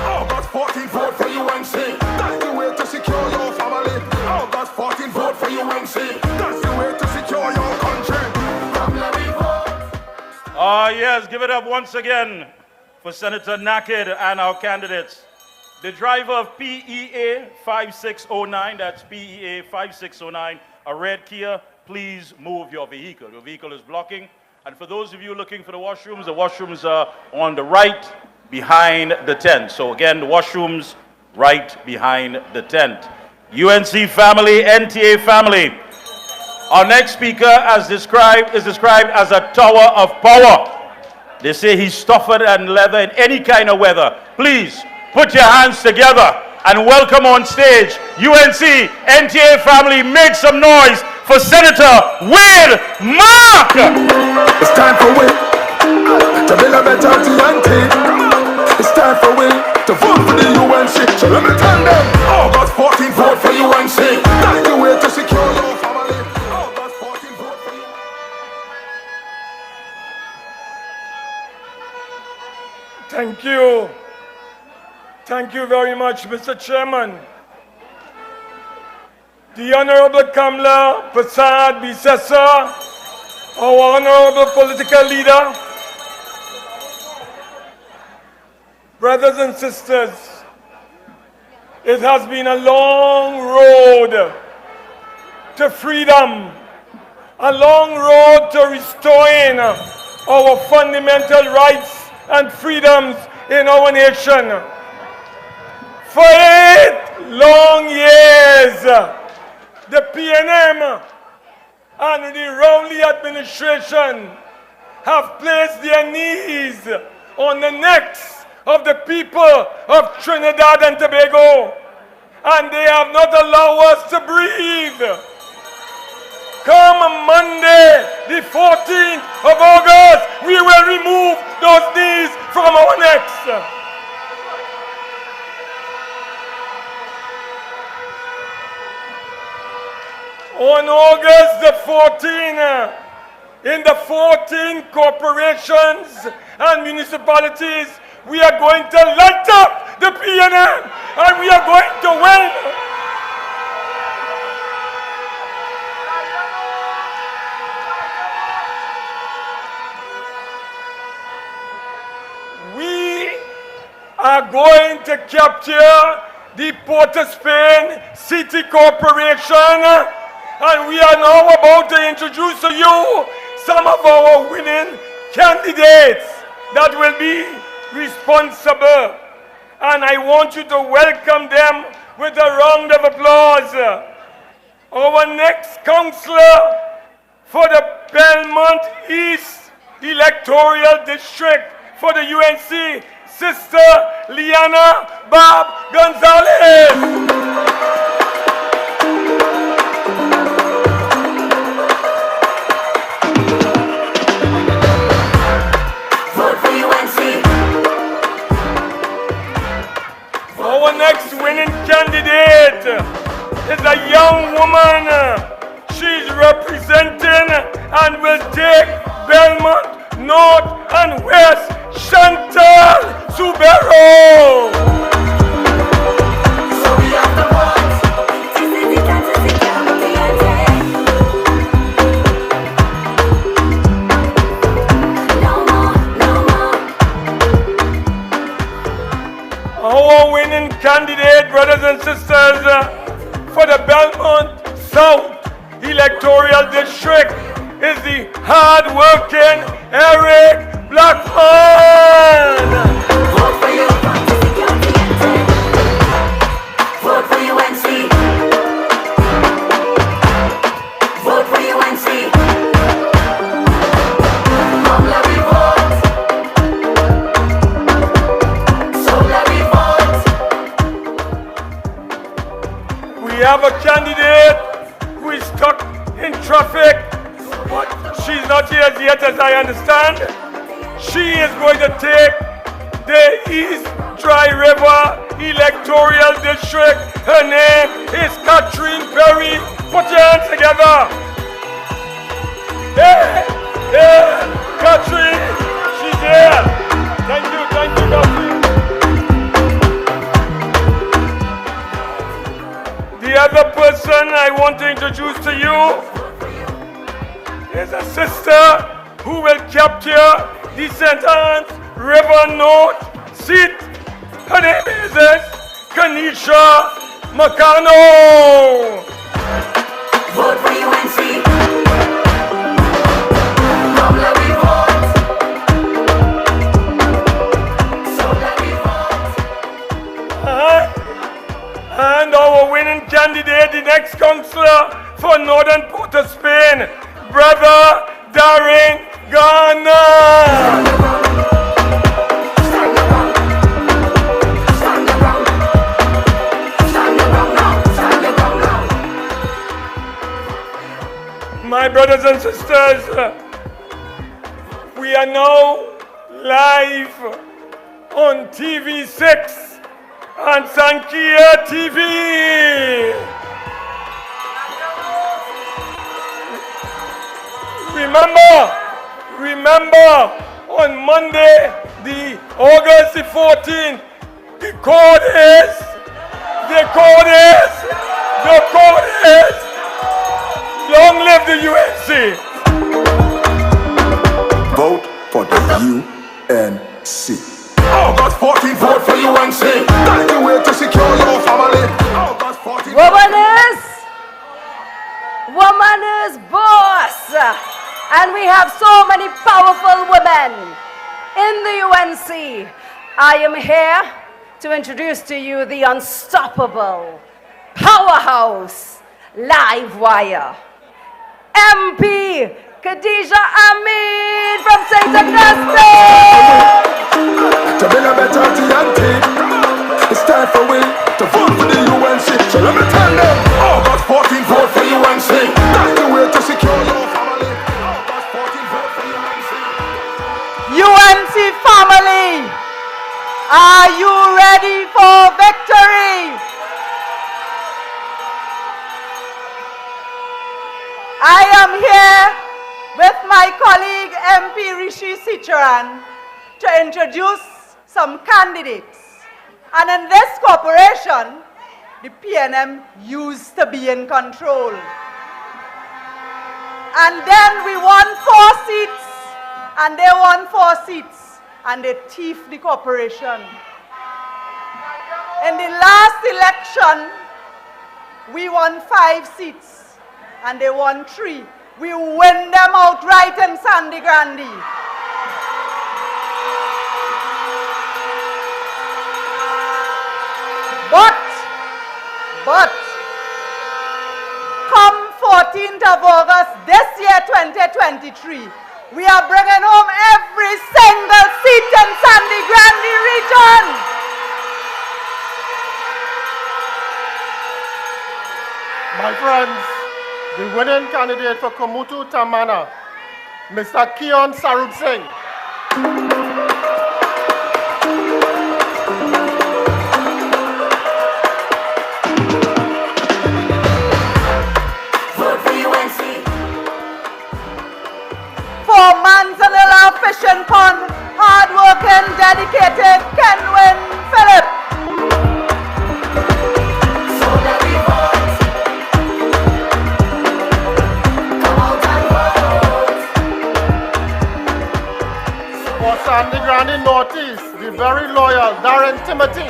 August 14, vote for UNC. That's the way to secure your family. August 14, vote for UNC. That's the way to secure your country. Come let me vote. Yes, give it up once again for Senator Naked and our candidates. The driver of PEA 5609, that's PEA 5609, a red Kia, please move your vehicle. Your vehicle is blocking. And for those of you looking for the washrooms are on the right behind the tent. So again, the washrooms right behind the tent. UNC family, NTA family. Our next speaker is described as a tower of power. They say he's tougher than leather in any kind of weather. Please put your hands together and welcome on stage UNC NTA family. Make some noise for Senator Wade Mark. It's time for we to build a better TNT. It's time for we to vote for the UNC. So let me tell them, August 14th, vote for UNC. That's the way to secure your family. August 14th, vote for UNC. Thank you. Thank you very much, Mr. Chairman. The Honorable Kamla Prasad Bisesa, our honorable political leader, brothers and sisters, it has been a long road to freedom, a long road to restoring our fundamental rights and freedoms in our nation. For 8 long years, the PNM and the Rowley administration have placed their knees on the necks of the people of Trinidad and Tobago, and they have not allowed us to breathe. Come Monday, the 14th of August, we will remove those knees from our necks. On August the 14th, in the 14 corporations and municipalities, we are going to light up the PNM and we are going to win. We are going to capture the Port of Spain City Corporation. And we are now about to introduce to you some of our winning candidates that will be responsible. And I want you to welcome them with a round of applause. Our next councillor for the Belmont East Electoral District for the UNC, Sister Liana Bob Gonzalez. Our next winning candidate is a young woman. She's representing and will take Belmont North and West, Chantal Subero. So we have the vote. To secure the no more. Our winning candidate, brothers and sisters, for the Belmont South Electoral District is the hard-working Eric Blackman. Vote for you, to secure the vote for UNC. Vote for UNC. Come let me vote. So let me vote. We have a candidate who is stuck in traffic, but she's not here yet, as I understand. She is going to take the East Dry River Electoral District. Her name is Catherine Perry. Put your hands together. Hey, Catherine, she's here. Thank you, Catherine. The other person I want to introduce to you is a sister who will capture the St. Anne's River North seat. Her name is Kanisha Makano. Vote for UNC. Come let me vote. So let me vote. And our winning candidate, the next councillor for Northern Port of Spain, Brother Darren Ghana. Stand brothers and sisters, we are now live on TV6 and Sankia TV. Remember, on Monday, the August the 14th, the code is, long live the UNC. Vote for the UNC. August 14th, vote for UNC. That's the way to secure your family. August 14th. Woman is boss. And we have so many powerful women in the UNC. I am here to introduce to you the unstoppable powerhouse live wire. MP Khadija Amin from St. Augustine. To build a better TNT. It's time for we to vote for the UNC. So let me tell them, August 14th, vote for UNC. That's the way to secure your family. August 14th, vote for UNC. UNC family, are you ready for victory? I am here with my colleague MP Rishi Sicharan to introduce some candidates. And in this corporation, the PNM used to be in control. And then we won 4 seats, and they won 4 seats, and they thieved the corporation. In the last election, we won 5 seats, and they won 3. We win them outright in Sandy Grande. But, come 14th of August this year, 2023, we are bringing home every single seat in Sandy Grande region. My friends, the winning candidate for Kamutu Tamana, Mr. Kion Sarup Singh. Manzanilla Fishing Pond, hard-working, dedicated Kenwin Philip. So let me vote. Come out and vote. For Sandy Grande Northeast, the very loyal Darren Timothy.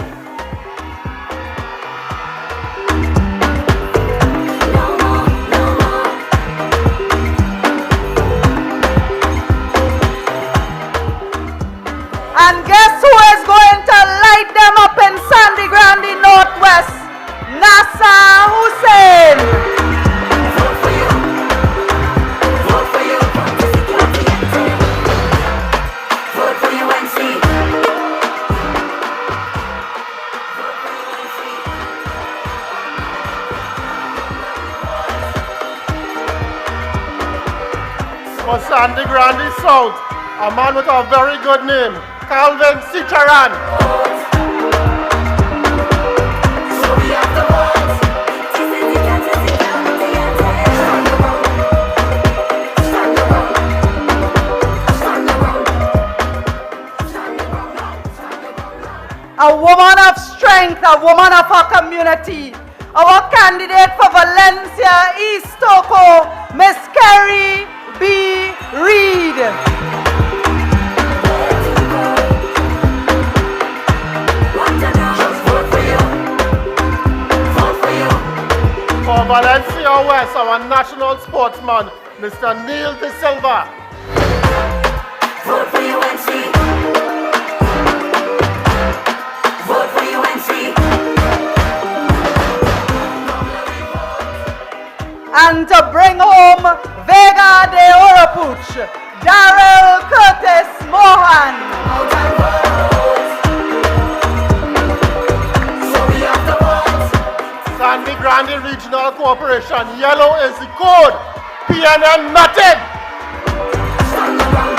And guess who is going to light them up in Sandy Grande Northwest? Nasser Hussain. Vote for you. Vote for you. Vote for UNC. For Sandy Grande South, a man with a very good name, Calvin Sicharan. So we have to vote. A woman of strength, a woman of our community. Our candidate for Valencia East Toko, Miss Carrie B. Reed. For Valencia West, our national sportsman, Mr. Neil De Silva. Vote for UNC. Vote for UNC. And to bring home Vega de Oropuch, Darrell Curtis Mohan. Out and vote. So we have to vote. Sandy Grande Regional Corporation, yellow is the code. PNM nothing. Stand your ground.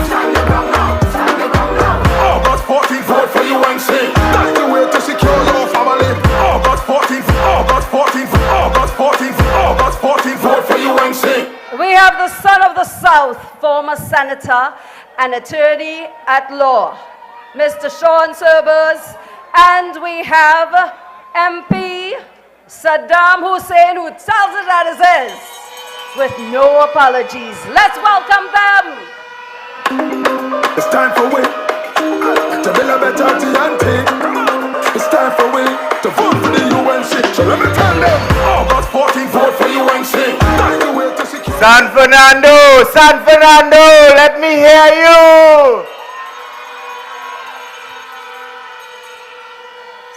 Stand your ground now. Stand your ground now. August 14th, vote for UNC. That's the way to secure your family. August 14th, August 14th, August 14th, August 14th, vote for UNC. We have the son of the South, former senator and attorney at law, Mr. Sean Serbers, and we have MP Saddam Hussein, who tells it as it is, with no apologies. Let's welcome them. It's time for we to build a better TNT. It's time for we to vote for the UNC. So let me tell them, August 14th, vote for UNC. That's the way to secure. San Fernando, let me hear you.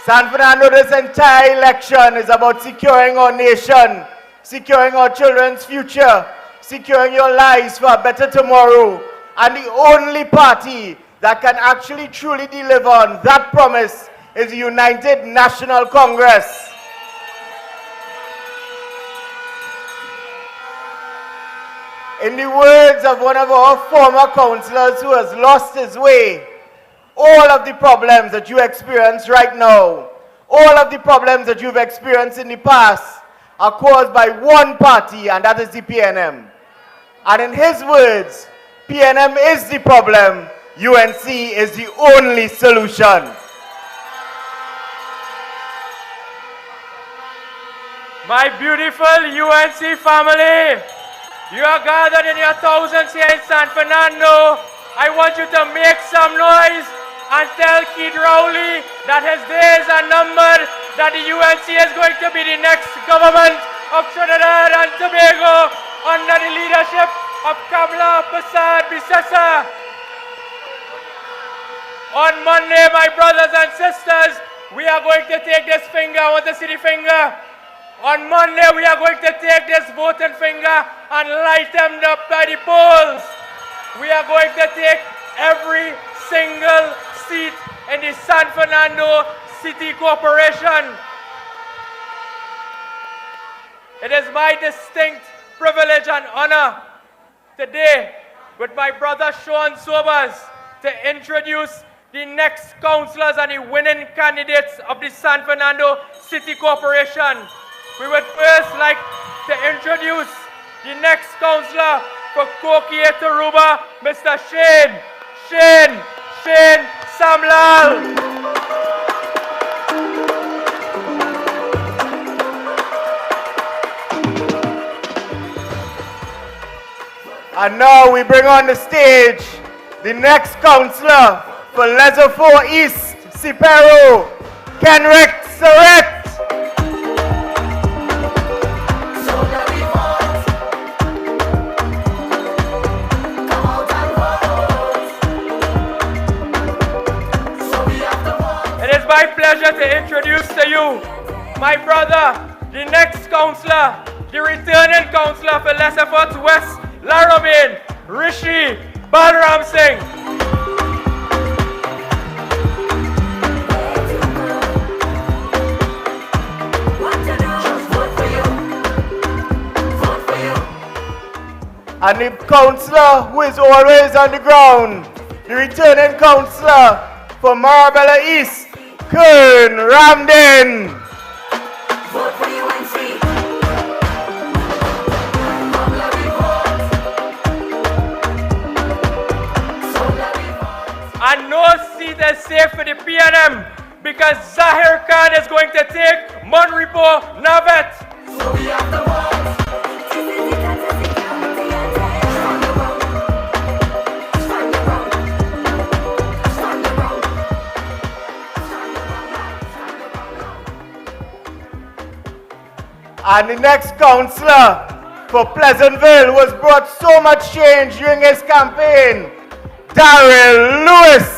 San Fernando, this entire election is about securing our nation, securing our children's future, securing your lives for a better tomorrow. And the only party that can actually truly deliver on that promise is the United National Congress. In the words of one of our former councillors who has lost his way, all of the problems that you experience right now, all of the problems that you've experienced in the past are caused by one party, and that is the PNM. And in his words, PNM is the problem, UNC is the only solution. My beautiful UNC family, you are gathered in your thousands here in San Fernando. I want you to make some noise and tell Keith Rowley that his days are numbered, that the UNC is going to be the next government of Trinidad and Tobago under the leadership of Kamla Persad-Bissessar. On Monday, my brothers and sisters, we are going to take this finger, I want to see the finger. On Monday, we are going to take this voting finger and light them up by the polls. We are going to take every single seat in the San Fernando City Corporation. It is my distinct privilege and honor today with my brother Sean Sobers to introduce the next councillors and the winning candidates of the San Fernando City Corporation. We would first like to introduce the next councillor for Kokia Taruba, Mr. Shane Samlal. And now we bring on the stage the next councillor for Leisure 4 East, Sipero, Kenrick Surrett. My pleasure to introduce to you my brother, the next councillor, the returning councillor for Lesser West, Laramine, Rishi Balram Singh. And the councillor who is always on the ground, the returning councillor for Marabella East, Kern Ramden. Vote for UNC. And no seat is safe for the PNM because Zahir Khan is going to take Monrepo Navet. So we have the vote. And the next councillor for Pleasantville was brought so much change during his campaign, Darrell Lewis.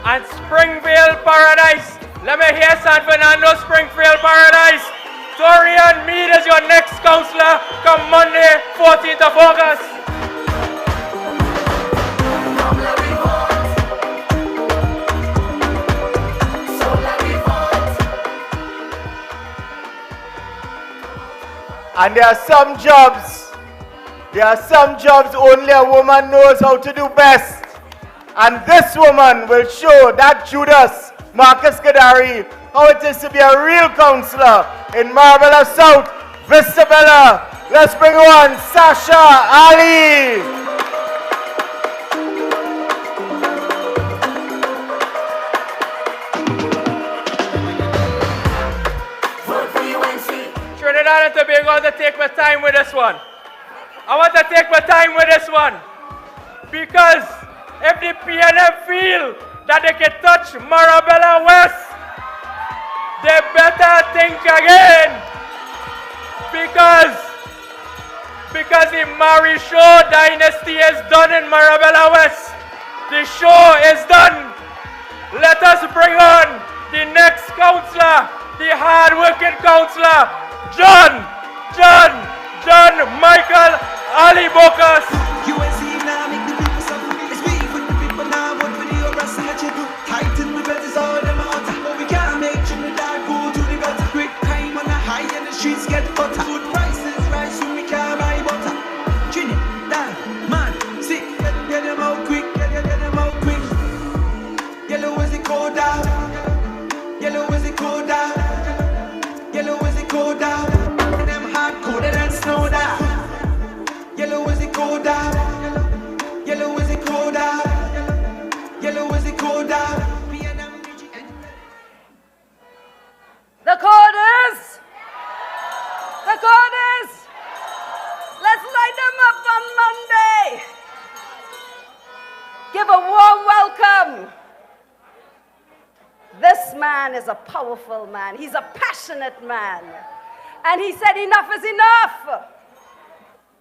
And Springvale Paradise. Let me hear San Fernando Springvale Paradise. Torian Mead is your next councillor come Monday, 14th of August. And there are some jobs only a woman knows how to do best. And this woman will show that Judas, Marcus Gadari, how it is to be a real councillor in Marbella South, Vista Bella. Let's bring on Sasha Ali. Vote for UNC. Trinidad and Tobago, I want to take my time with this one. I want to take my time with this one. Because if the PNM feel that they can touch Marabella West, they better think again. Because the Marishaw dynasty is done in Marabella West. The show is done. Let us bring on the next councillor, the hard-working councillor, John Michael Ali Bokas. UNC now make the people suffer. It's we for the people now, vote for the oppressor. Tighten the belt is all them out. But we can't make Trinidad go to the gutter. Quick crime on the high and the streets get hotter. Food prices rise so we can't buy butter. Trinidad, man, sick, get them out quick, get them out quick. Yellow is it cold out? Yellow is it cold out? Yellow is it cold out? Them hard colder than snow down. Yellow is it cold out? Yellow is it cold out? Yellow is it cold out? The code is? The code is? Let's light them up on Monday. Give a warm welcome. This man is a powerful man. He's a passionate man. And he said enough is enough.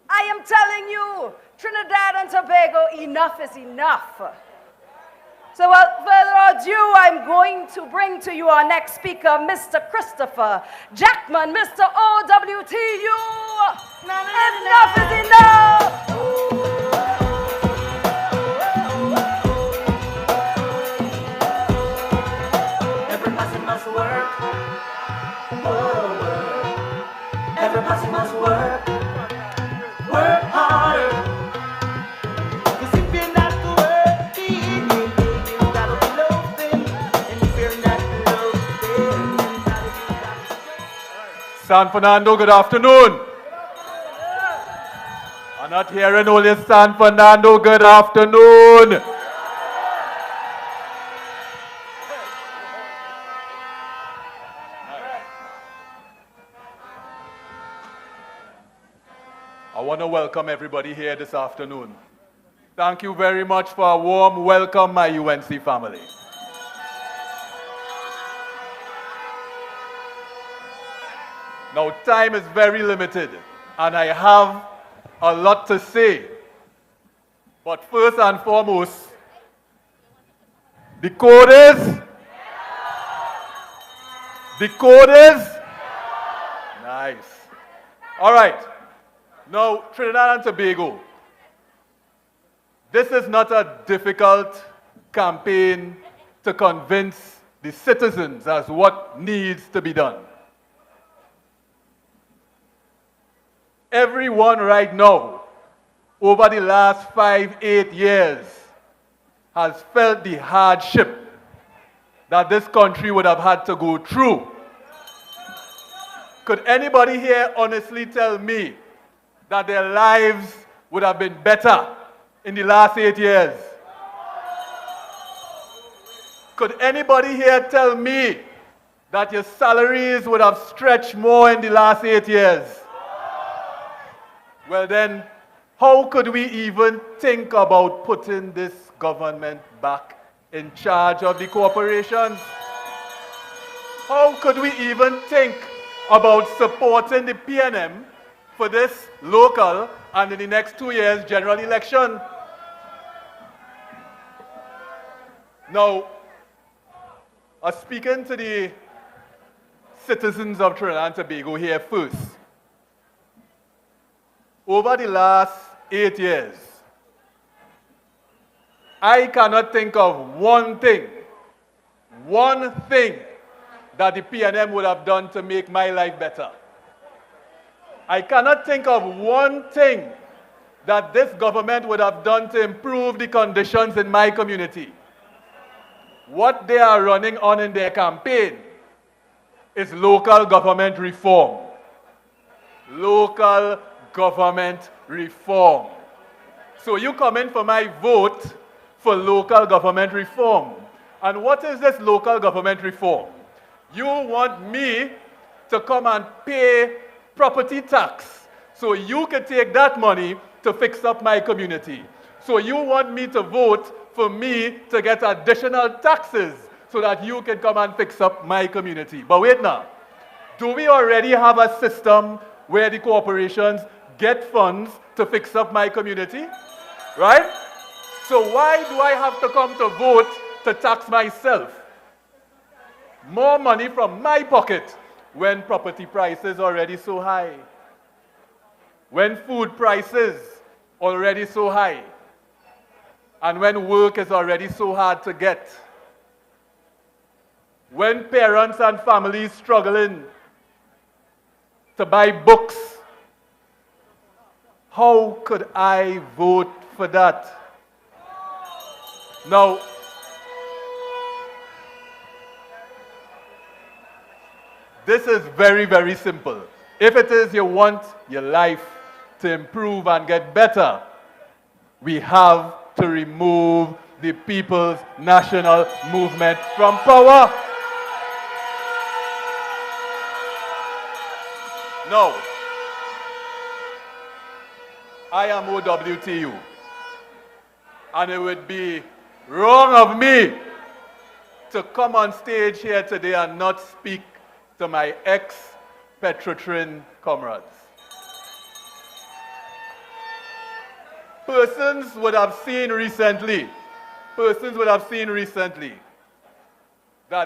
I am telling you, Trinidad and Tobago, enough is enough. So without further ado, I'm going to bring to you our next speaker, Mr. Christopher Jackman, Mr. OWTU. Enough is enough. Everybody must work. Oh, work. Everybody must work. Work harder. 'Cause if you're not working, you gotta be loafing. And if you're not loafing, you gotta be. San Fernando, good afternoon. I'm not hearing only San Fernando, good afternoon. I want to welcome everybody here this afternoon. Thank you very much for a warm welcome, my UNC family. Now, time is very limited, and I have a lot to say. But first and foremost, the code is? The code is? Nice. All right. Now, Trinidad and Tobago, this is not a difficult campaign to convince the citizens as what needs to be done. Everyone right now, over the last 5-8 years, has felt the hardship that this country would have had to go through. Could anybody here honestly tell me that their lives would have been better in the last 8 years? Could anybody here tell me that your salaries would have stretched more in the last 8 years? Well then, how could we even think about putting this government back in charge of the corporations? How could we even think about supporting the PNM for this local and in the next 2 years general election? Now, speaking to the citizens of Trinidad and Tobago here first, over the last 8 years, I cannot think of one thing that the PNM would have done to make my life better. I cannot think of one thing that this government would have done to improve the conditions in my community. What they are running on in their campaign is local government reform. Local government reform. So you come in for my vote for local government reform. And what is this local government reform? You want me to come and pay property tax so you can take that money to fix up my community. So you want me to vote for me to get additional taxes so that you can come and fix up my community. But wait now, do we already have a system where the corporations get funds to fix up my community? Right? So why do I have to come to vote to tax myself? More money from my pocket when property prices are already so high. When food prices already so high. And when work is already so hard to get. When parents and families struggling to buy books, how could I vote for that? Now, this is very, very simple. If it is you want your life to improve and get better, we have to remove the People's National Movement from power. No. I am OWTU. And it would be wrong of me to come on stage here today and not speak to my ex-Petrotrin comrades. Persons would have seen recently that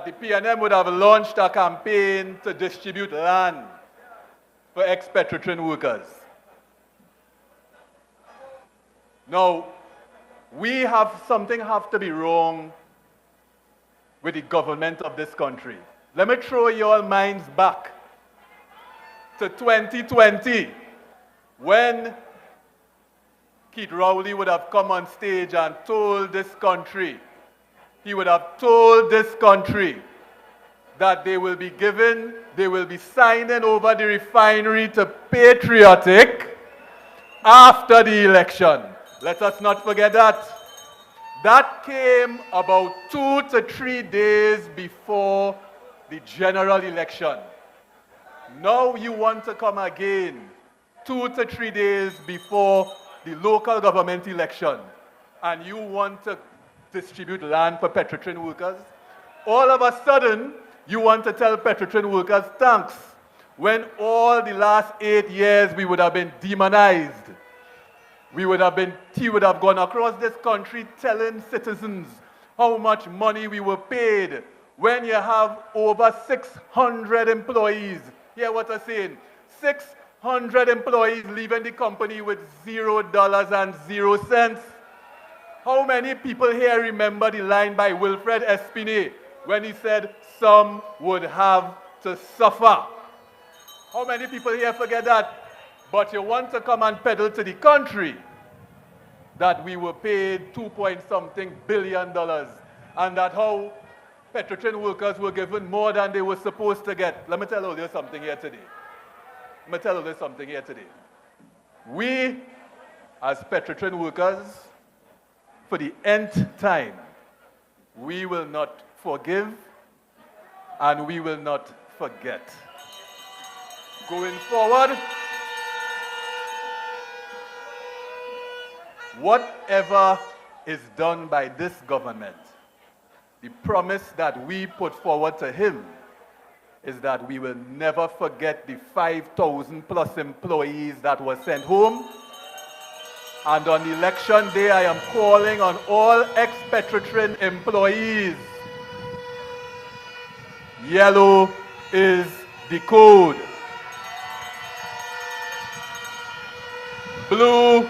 the PNM would have launched a campaign to distribute land for ex-Petrotrin workers. Now, something has to be wrong with the government of this country. Let me throw your minds back to 2020, when Keith Rowley would have come on stage and told this country, he would have told this country that they will be signing over the refinery to Patriotic after the election. Let us not forget that. That came about 2 to 3 days before the general election. Now you want to come again 2 to 3 days before the local government election, and you want to distribute land for Petrotrin workers. All of a sudden, you want to tell Petrotrin workers thanks, when all the last 8 years we would have been demonized. He would have gone across this country telling citizens how much money we were paid when you have over 600 employees. Hear what I'm saying? 600 employees leaving the company with $0 and 0 cents. How many people here remember the line by Wilfred Espinay when he said, "Some would have to suffer"? How many people here forget that? But you want to come and peddle to the country that we were paid $2-point-something billion, and that how Petrotrin workers were given more than they were supposed to get. Let me tell you something here today. We, as Petrotrin workers, for the nth time, we will not forgive and we will not forget. Going forward, whatever is done by this government, the promise that we put forward to him is that we will never forget the 5,000 plus employees that were sent home. And on election day, I am calling on all ex-Petrotrin employees. Yellow is the code. Blue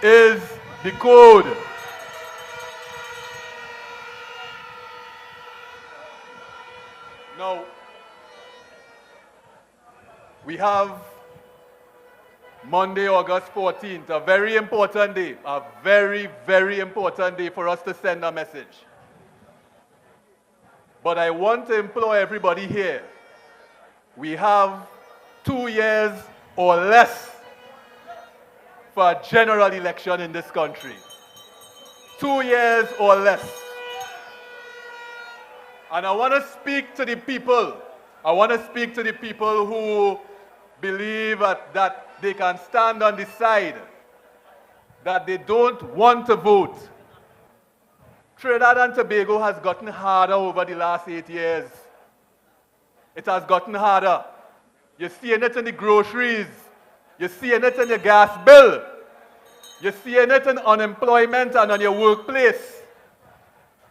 is the code. Now, we have Monday, August 14th, a very important day, a very, very important day for us to send a message. But I want to implore everybody here, we have 2 years or less for a general election in this country. 2 years or less. And I want to speak to the people. I want to speak to the people who believe that they can stand on the side, that they don't want to vote. Trinidad and Tobago has gotten harder over the last 8 years. It has gotten harder. You're seeing it in the groceries. You're seeing it in your gas bill. You're seeing it in unemployment and on your workplace.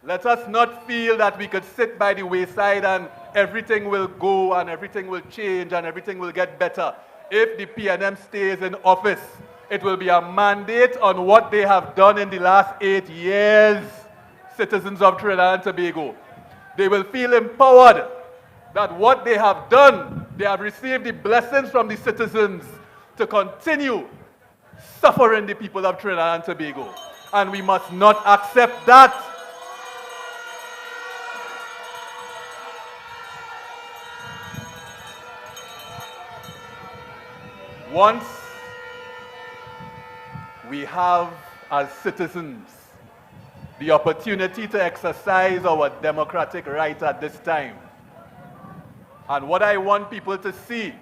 Let us not feel that we could sit by the wayside and everything will go and everything will change and everything will get better. If the PNM stays in office, it will be a mandate on what they have done in the last 8 years, citizens of Trinidad and Tobago. They will feel empowered that what they have done, they have received the blessings from the citizens to continue suffering the people of Trinidad and Tobago. And we must not accept that. Once we have, as citizens, the opportunity to exercise our democratic right at this time, and what I want people to see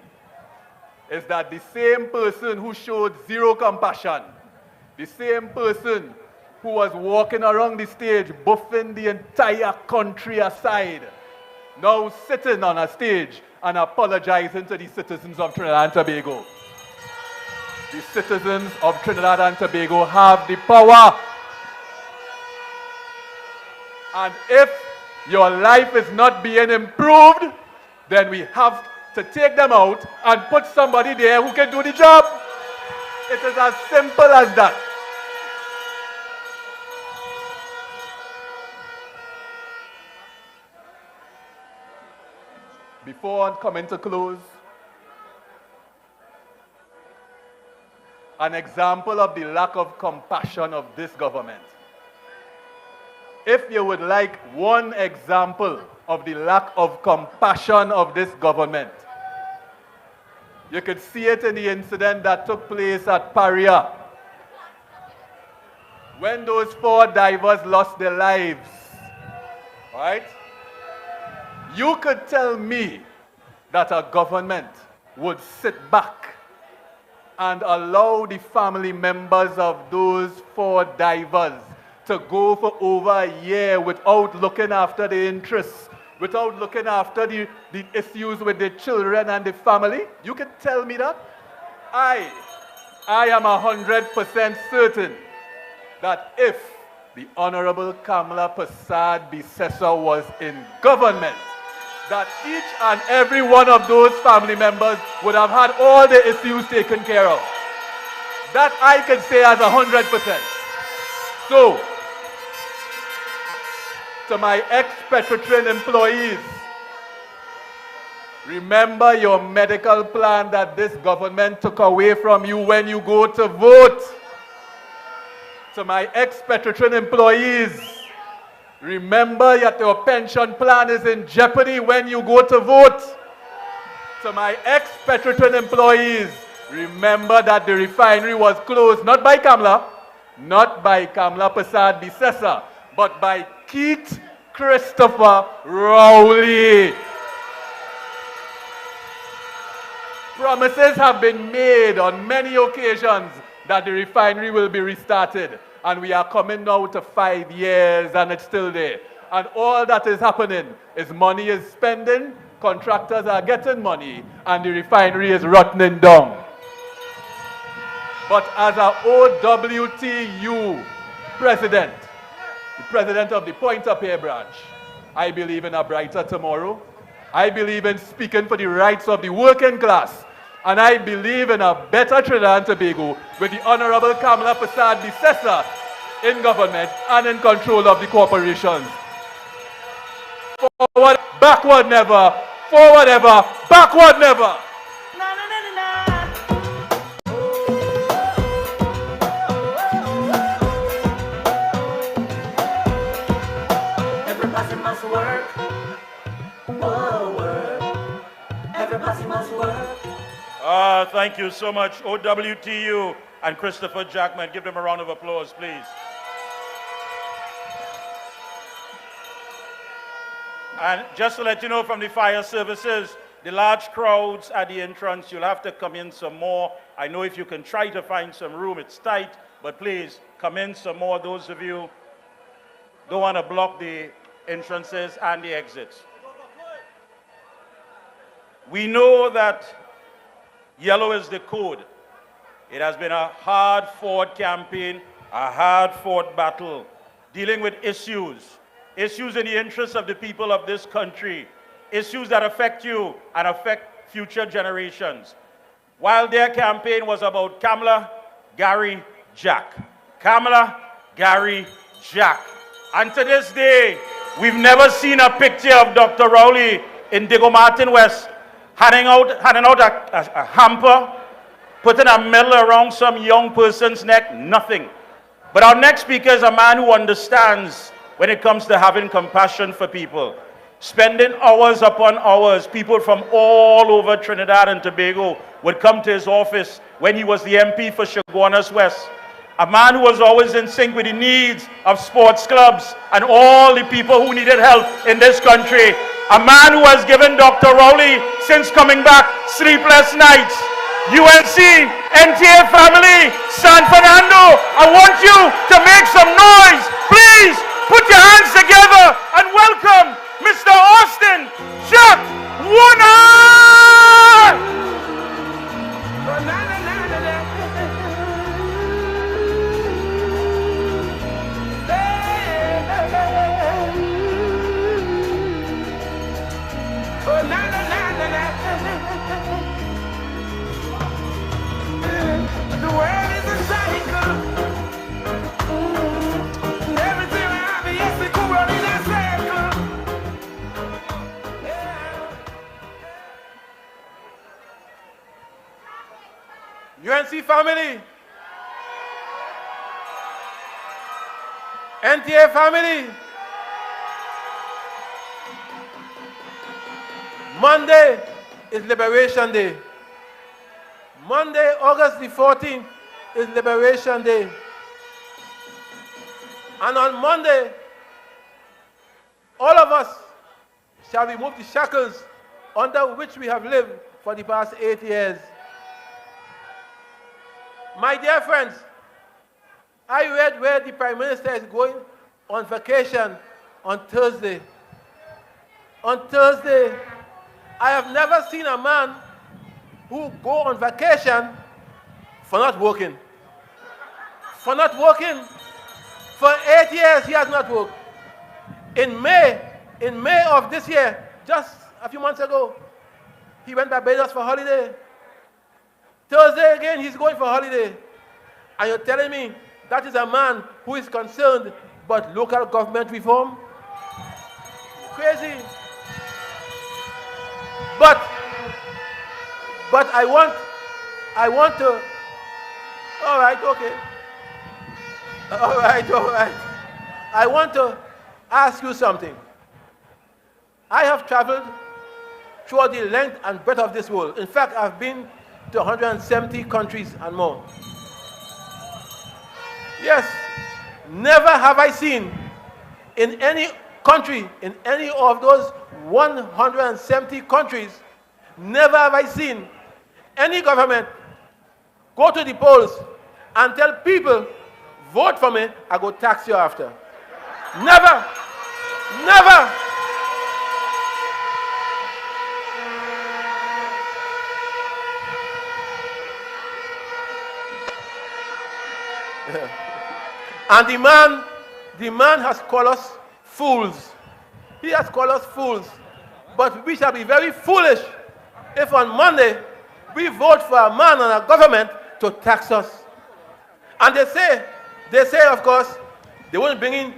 is that the same person who showed zero compassion, the same person who was walking around the stage, buffing the entire country aside, now sitting on a stage and apologizing to the citizens of Trinidad and Tobago. The citizens of Trinidad and Tobago have the power. And if your life is not being improved, then we have to take them out and put somebody there who can do the job. It is as simple as that. Before coming to close, an example of the lack of compassion of this government. If you would like one example of the lack of compassion of this government, you could see it in the incident that took place at Paria, when those 4 divers lost their lives, right? You could tell me that a government would sit back and allow the family members of those 4 divers to go for over a year without looking after the interests, without looking after the issues with the children and the family? You can tell me that? I am 100% certain that if the Honorable Kamala Prasad Bisesa was in government, that each and every one of those family members would have had all the issues taken care of. That I can say as 100%. So, to my ex-Petrotrin employees, remember your medical plan that this government took away from you when you go to vote. To my ex-Petrotrin employees, remember that your pension plan is in jeopardy when you go to vote. To my ex-Petrotrin employees, remember that the refinery was closed not by Kamala Prasad Bisesa, but by Keith Christopher Rowley. Promises have been made on many occasions that the refinery will be restarted. And we are coming now to 5 years and it's still there. And all that is happening is money is spending, contractors are getting money, and the refinery is rotting down. But as a OWTU president, the president of the Point of Air branch, I believe in a brighter tomorrow. I believe in speaking for the rights of the working class. And I believe in a better Trinidad and Tobago with the Honorable Kamala Prasad Bisesa in government and in control of the corporations. Forward, backward never. Forward ever, backward never. Thank you so much, OWTU and Christopher Jackman. Give them a round of applause, please. And just to let you know from the fire services, the large crowds at the entrance, you'll have to come in some more. I know if you can try to find some room, it's tight, but please come in some more. Those of you don't want to block the entrances and the exits. We know that yellow is the code. It has been a hard-fought campaign, a hard-fought battle, dealing with issues in the interest of the people of this country, issues that affect you and affect future generations. While their campaign was about Kamala, Gary, Jack. Kamala, Gary, Jack. And to this day, we've never seen a picture of Dr. Rowley in Diego Martin West handing out a hamper, putting a medal around some young person's neck, nothing. But our next speaker is a man who understands when it comes to having compassion for people. Spending hours upon hours, people from all over Trinidad and Tobago would come to his office when he was the MP for Chaguanas West. A man who was always in sync with the needs of sports clubs and all the people who needed help in this country. A man who has given Dr. Rowley, since coming back, sleepless nights. UNC, NTA family, San Fernando, I want you to make some noise. Please put your hands together and welcome Mr. Austin Jack Warner! The world is a cycle. Everything I have is the world in a cycle. UNC family, NTA family, Monday is Liberation Day. Monday, August the 14th is Liberation Day. And on Monday, all of us shall remove the shackles under which we have lived for the past 8 years. My dear friends, I read where the Prime Minister is going on vacation on Thursday. On Thursday, I have never seen a man who go on vacation for not working. For not working. For 8 years he has not worked. In May of this year, just a few months ago, he went to Barbados for holiday. Thursday again, he's going for holiday. And you're telling me that is a man who is concerned about local government reform? Crazy. But I want to, all right, okay. All right. I want to ask you something. I have traveled throughout the length and breadth of this world. In fact, I've been to 170 countries and more. Yes, never have I seen in any country, in any of those 170 countries, never have I seen any government go to the polls and tell people, vote for me, I go tax you after. Never. Never. And the man has called us fools. He has called us fools. But we shall be very foolish if on Monday we vote for a man and a government to tax us. And they say of course, they won't bring in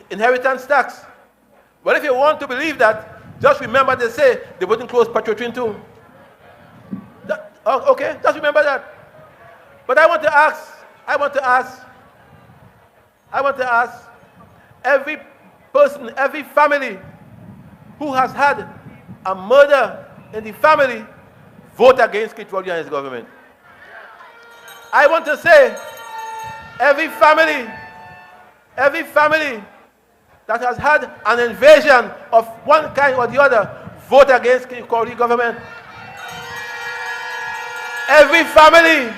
inheritance tax. Well, if you want to believe that, just remember they say they wouldn't close Patriotin too. Okay, just remember that. But I want to ask every person, every family who has had a murder in the family, vote against Kit Rowley and his government. I want to say, every family that has had an invasion of one kind or the other, vote against Kit Rowley government. Every family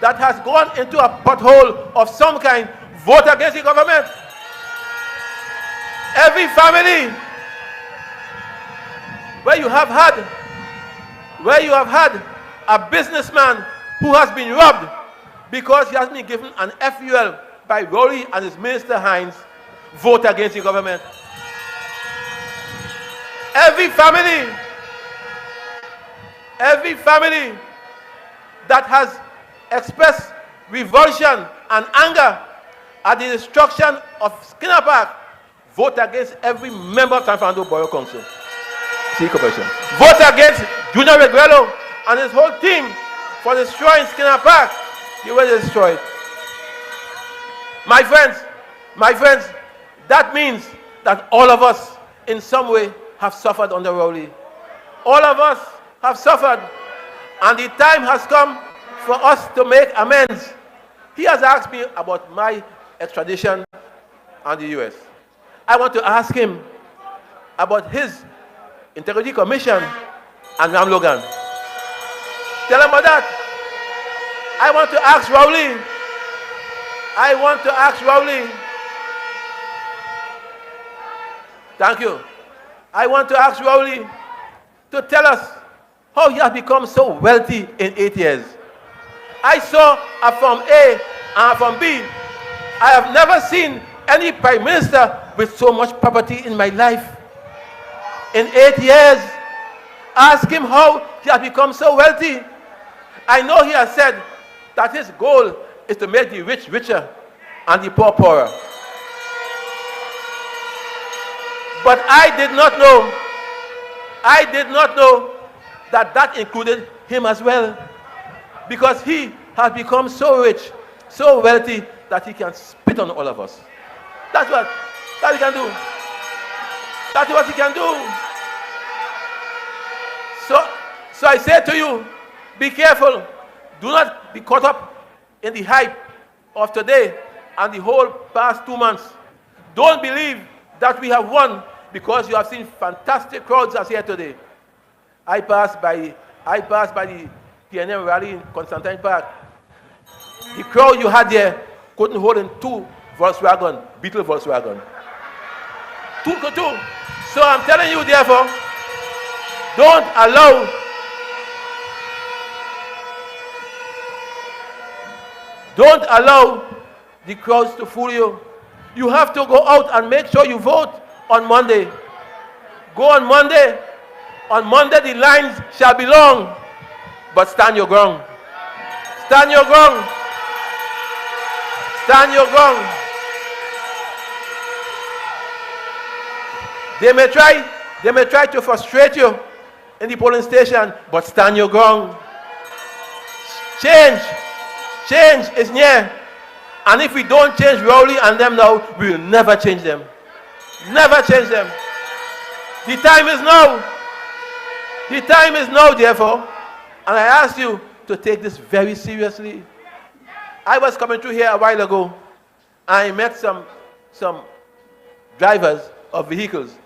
that has gone into a pothole of some kind, vote against the government. Every family where you have had a businessman who has been robbed because he has been given an FUL by Rowley and his minister Hines, vote against the government. Every family that has expressed revulsion and anger at the destruction of Skinner Park, vote against every member of San Fernando Borough Council. City Corporation. Vote against Junior Reguero and his whole team for destroying Skinner Park. You will destroy it. My friends, that means that all of us in some way have suffered under Rowley. All of us have suffered, and the time has come for us to make amends. He has asked me about my extradition and the US. I want to ask him about his Integrity Commission and Ram Logan. Tell him about that. I want to ask Rowley. Thank you. I want to ask Rowley to tell us how he has become so wealthy in 8 years. I saw a Form A and a Form B. I have never seen any prime minister with so much property in my life. In 8 years, ask him how he has become so wealthy. I know he has said that his goal is to make the rich richer and the poor poorer. But I did not know that that included him as well. Because he has become so rich, so wealthy, that he can spit on all of us. That's what he can do. That's what he can do. So I say to you, be careful. Do not be caught up in the hype of today and the whole past 2 months. Don't believe that we have won because you have seen fantastic crowds as here today. I passed by the PNM rally in Constantine Park. The crowd you had there couldn't hold in 2 Volkswagen, Beetle Volkswagen. Two. So I'm telling you, therefore, don't allow the crowds to fool you. You have to go out and make sure you vote on Monday. Go on Monday. On Monday the lines shall be long, but stand your ground. Stand your ground. Stand your ground. They may try to frustrate you in the polling station, but stand your ground. Change is near. And if we don't change Rowley and them now, we will never change them. Never change them. The time is now. The time is now, therefore. And I ask you to take this very seriously. I was coming through here a while ago, and I met some drivers of vehicles,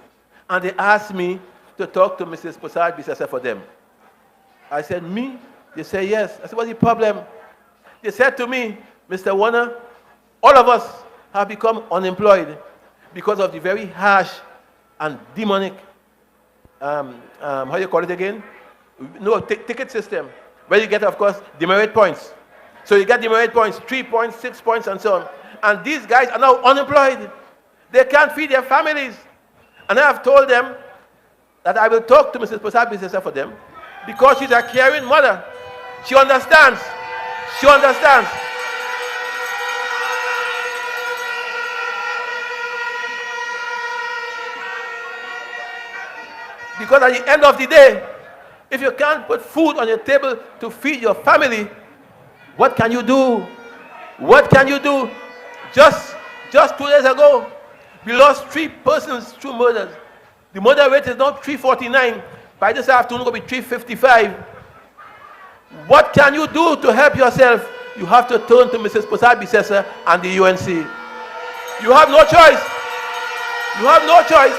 and they asked me to talk to Mrs. Posad Bisasa for them. I said, me? They said, yes. I said, what's the problem? They said to me, Mr. Warner, all of us have become unemployed because of the very harsh and demonic, how do you call it again? No, ticket system, where you get, of course, demerit points. So you get demerit points, 3 points, 6 points, and so on. And these guys are now unemployed. They can't feed their families. And I have told them that I will talk to Mrs. Posad Bisasa for them because she's a caring mother. She understands. She understands. Because at the end of the day, if you can't put food on your table to feed your family, what can you do? What can you do? Just 2 days ago, we lost 3 persons through murders. The murder rate is now 349. By this afternoon, it will be 355. What can you do to help yourself? You have to turn to Mrs. Posad Bisesa and the UNC. You have no choice. You have no choice.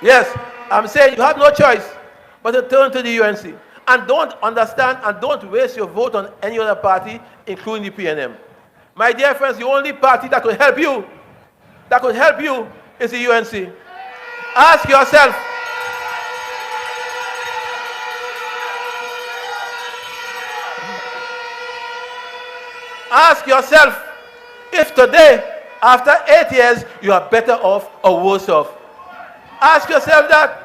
Yes, I'm saying you have no choice but to turn to the UNC. And don't understand and don't waste your vote on any other party, including the PNM. My dear friends, the only party that could help you, is the UNC. Ask yourself, if today, after 8 years, you are better off or worse off. Ask yourself that.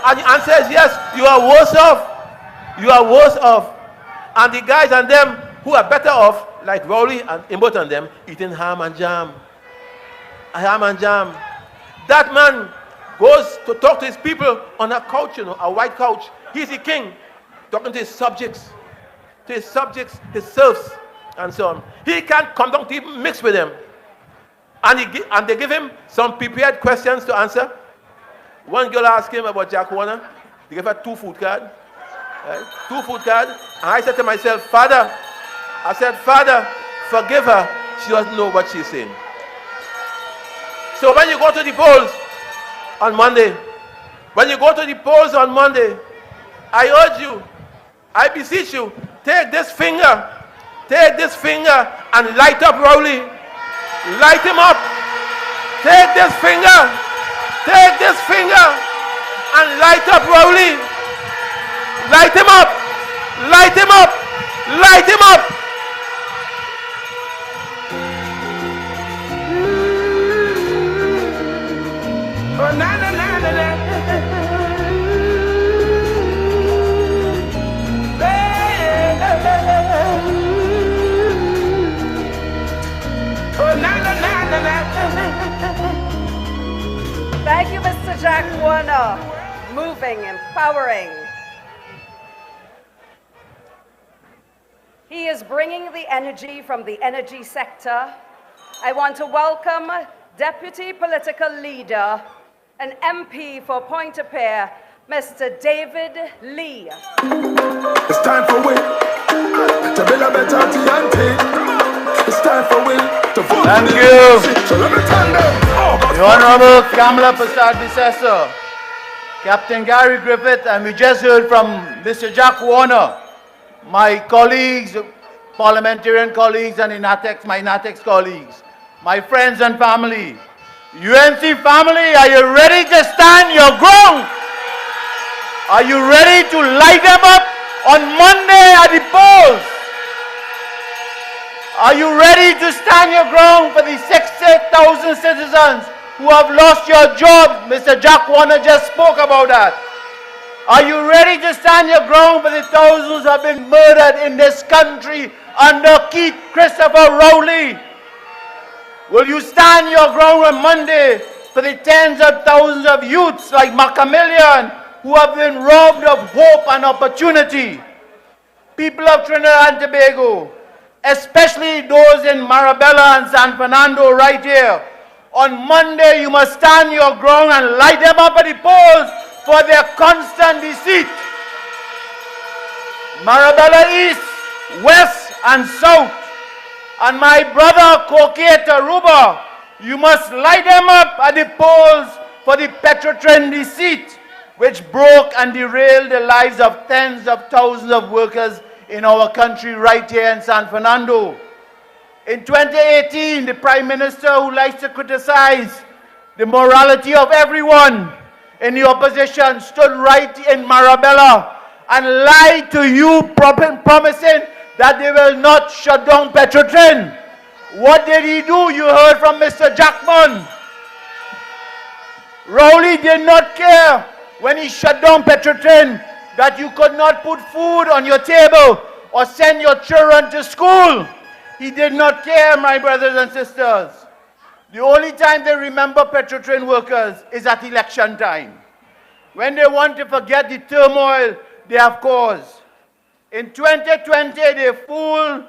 And the answer is yes, you are worse off. You are worse off. And the guys and them who are better off, like Rowley and Imbot and them, eating ham and jam. Ham and jam. That man goes to talk to his people on a couch, a white couch. He's the king, talking to his subjects, his serfs, and so on. He can't come down to even mix with them. And they give him some prepared questions to answer. One girl asked him about Jack Warner. They gave her 2 food cards. Right? 2 food cards. And I said to myself, Father, forgive her. She doesn't know what she's saying. So when you go to the polls on Monday, I urge you, I beseech you, take this finger and light up Rowley. Light him up. Take this finger and light up Rowley. Light him up. Light him up. Light him up. Oh, na na na na na. Oh, na na na na na. Thank you, Mr. Jack Warner. Moving, empowering. He is bringing the energy from the energy sector. I want to welcome Deputy Political Leader and MP for Pointe-a-Pierre, Mr. David Lee. It's time for we to build a better TNT. It's time for we to vote. Thank you. So let me tell them. The Honorable Kamala Prasad Bisesa, Captain Gary Griffith, and we just heard from Mr. Jack Warner, my colleagues, parliamentarian colleagues, and my NATEX colleagues, my friends and family. UNC family, are you ready to stand your ground? Are you ready to light them up on Monday at the polls? Are you ready to stand your ground for the 60,000 citizens who have lost your job? Mr. Jack Warner just spoke about that. Are you ready to stand your ground for the thousands who have been murdered in this country under Keith Christopher Rowley? Will you stand your ground on Monday for the tens of thousands of youths like Macamillion who have been robbed of hope and opportunity? People of Trinidad and Tobago, especially those in Marabella and San Fernando right here, on Monday you must stand your ground and light them up at the polls for their constant deceit. Marabella East, West and South, and my brother Koke Taruba, you must light them up at the polls for the Petrotrin deceit, which broke and derailed the lives of tens of thousands of workers in our country right here in San Fernando. In 2018, the Prime Minister, who likes to criticize the morality of everyone in the opposition, stood right in Marabella and lied to you, promising that they will not shut down Petrotrin. What did he do? You heard from Mr. Jackman. Rowley did not care when he shut down Petrotrin that you could not put food on your table or send your children to school. He did not care, my brothers and sisters. The only time they remember Petrotrin workers is at election time, when they want to forget the turmoil they have caused. In 2020, they fooled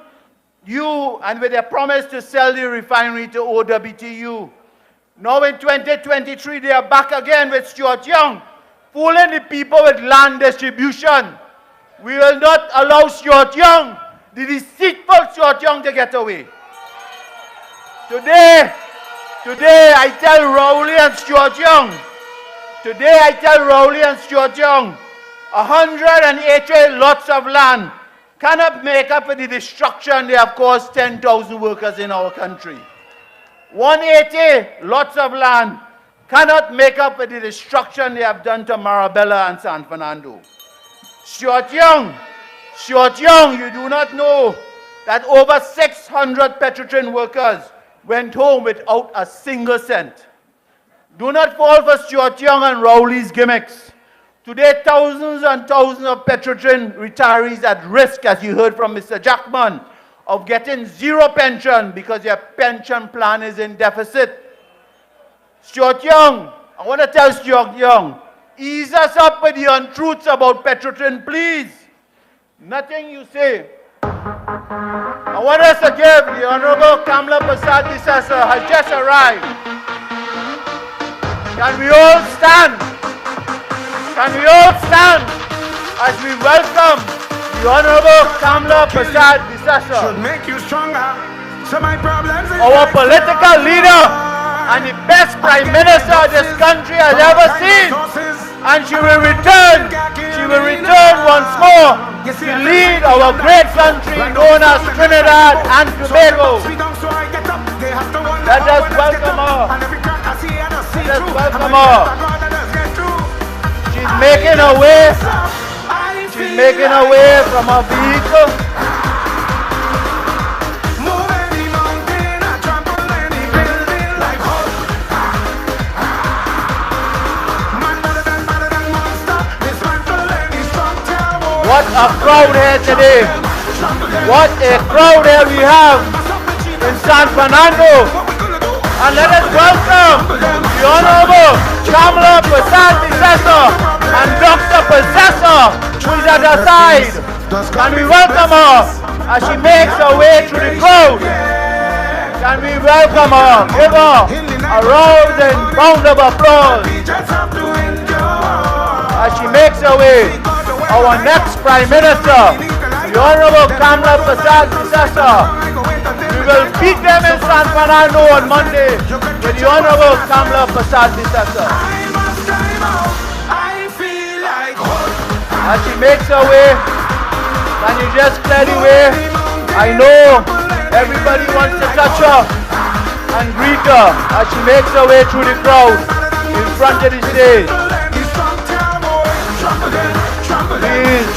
you and with their promise to sell the refinery to OWTU. Now in 2023, they are back again with Stuart Young, fooling the people with land distribution. We will not allow Stuart Young, the deceitful Stuart Young, to get away. Today I tell Rowley and Stuart Young, 180 lots of land cannot make up for the destruction they have caused 10,000 workers in our country. 180 lots of land cannot make up for the destruction they have done to Marabella and San Fernando. Stuart Young, you do not know that over 600 Petrotrin workers went home without a single cent. Do not fall for Stuart Young and Rowley's gimmicks. Today, thousands and thousands of Petrotrin retirees at risk, as you heard from Mr. Jackman, of getting zero pension because their pension plan is in deficit. Stuart Young, I want to tell Stuart Young, ease us up with the untruths about Petrotrin, please. Nothing you say. I want us to give the Honorable Kamla Prasad Disasa has just arrived. Can we all stand? Can we all stand as we welcome the Honorable Kamla Prasad Disasa? Should make you stronger. So my problems is Our like political leader and the best Prime Minister this country has ever seen. And she will return once more to lead our great country known as Trinidad and Tobago. Let us welcome her. Let us welcome her. She's making her way. She's making her way from her vehicle. What a crowd here today. What a crowd here we have in San Fernando. And let us welcome the Honorable Kamla Prasad Disasa and Dr. Possessor, who is at her side. Can we welcome her as she makes her way through the crowd? Can we welcome her? Give her a rousing round of applause as she makes her way. Our next Prime Minister, the Honorable Kamla Prasad Disasa. We will beat them in San Fernando on Monday with the Honorable Kamla Prasad Disasa. As she makes her way, can you just clear the way? I know everybody wants to touch her and greet her as she makes her way through the crowd in front of the stage. Please,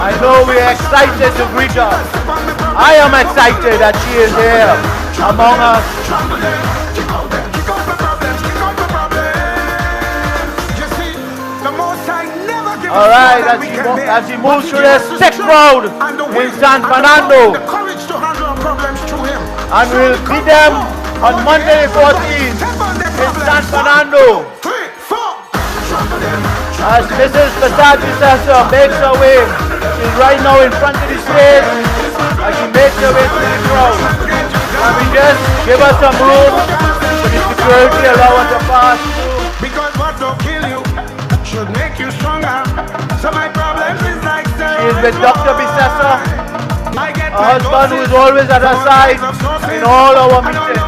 I know we are excited to greet her. I am excited that she is here among us. All right, as she moves through this thick crowd in San Fernando, and we'll meet them on Monday the 14th in San Fernando. As Mrs. Prasad Disasa makes her way, she's right now in front of the stage as she makes her way through the crowd. And we just give her some room for the security, allow her to pass through. Because what don't kill you should make you stronger. So my problems is like she is with Dr. Bisasa, her husband who is always at her side in all our meetings.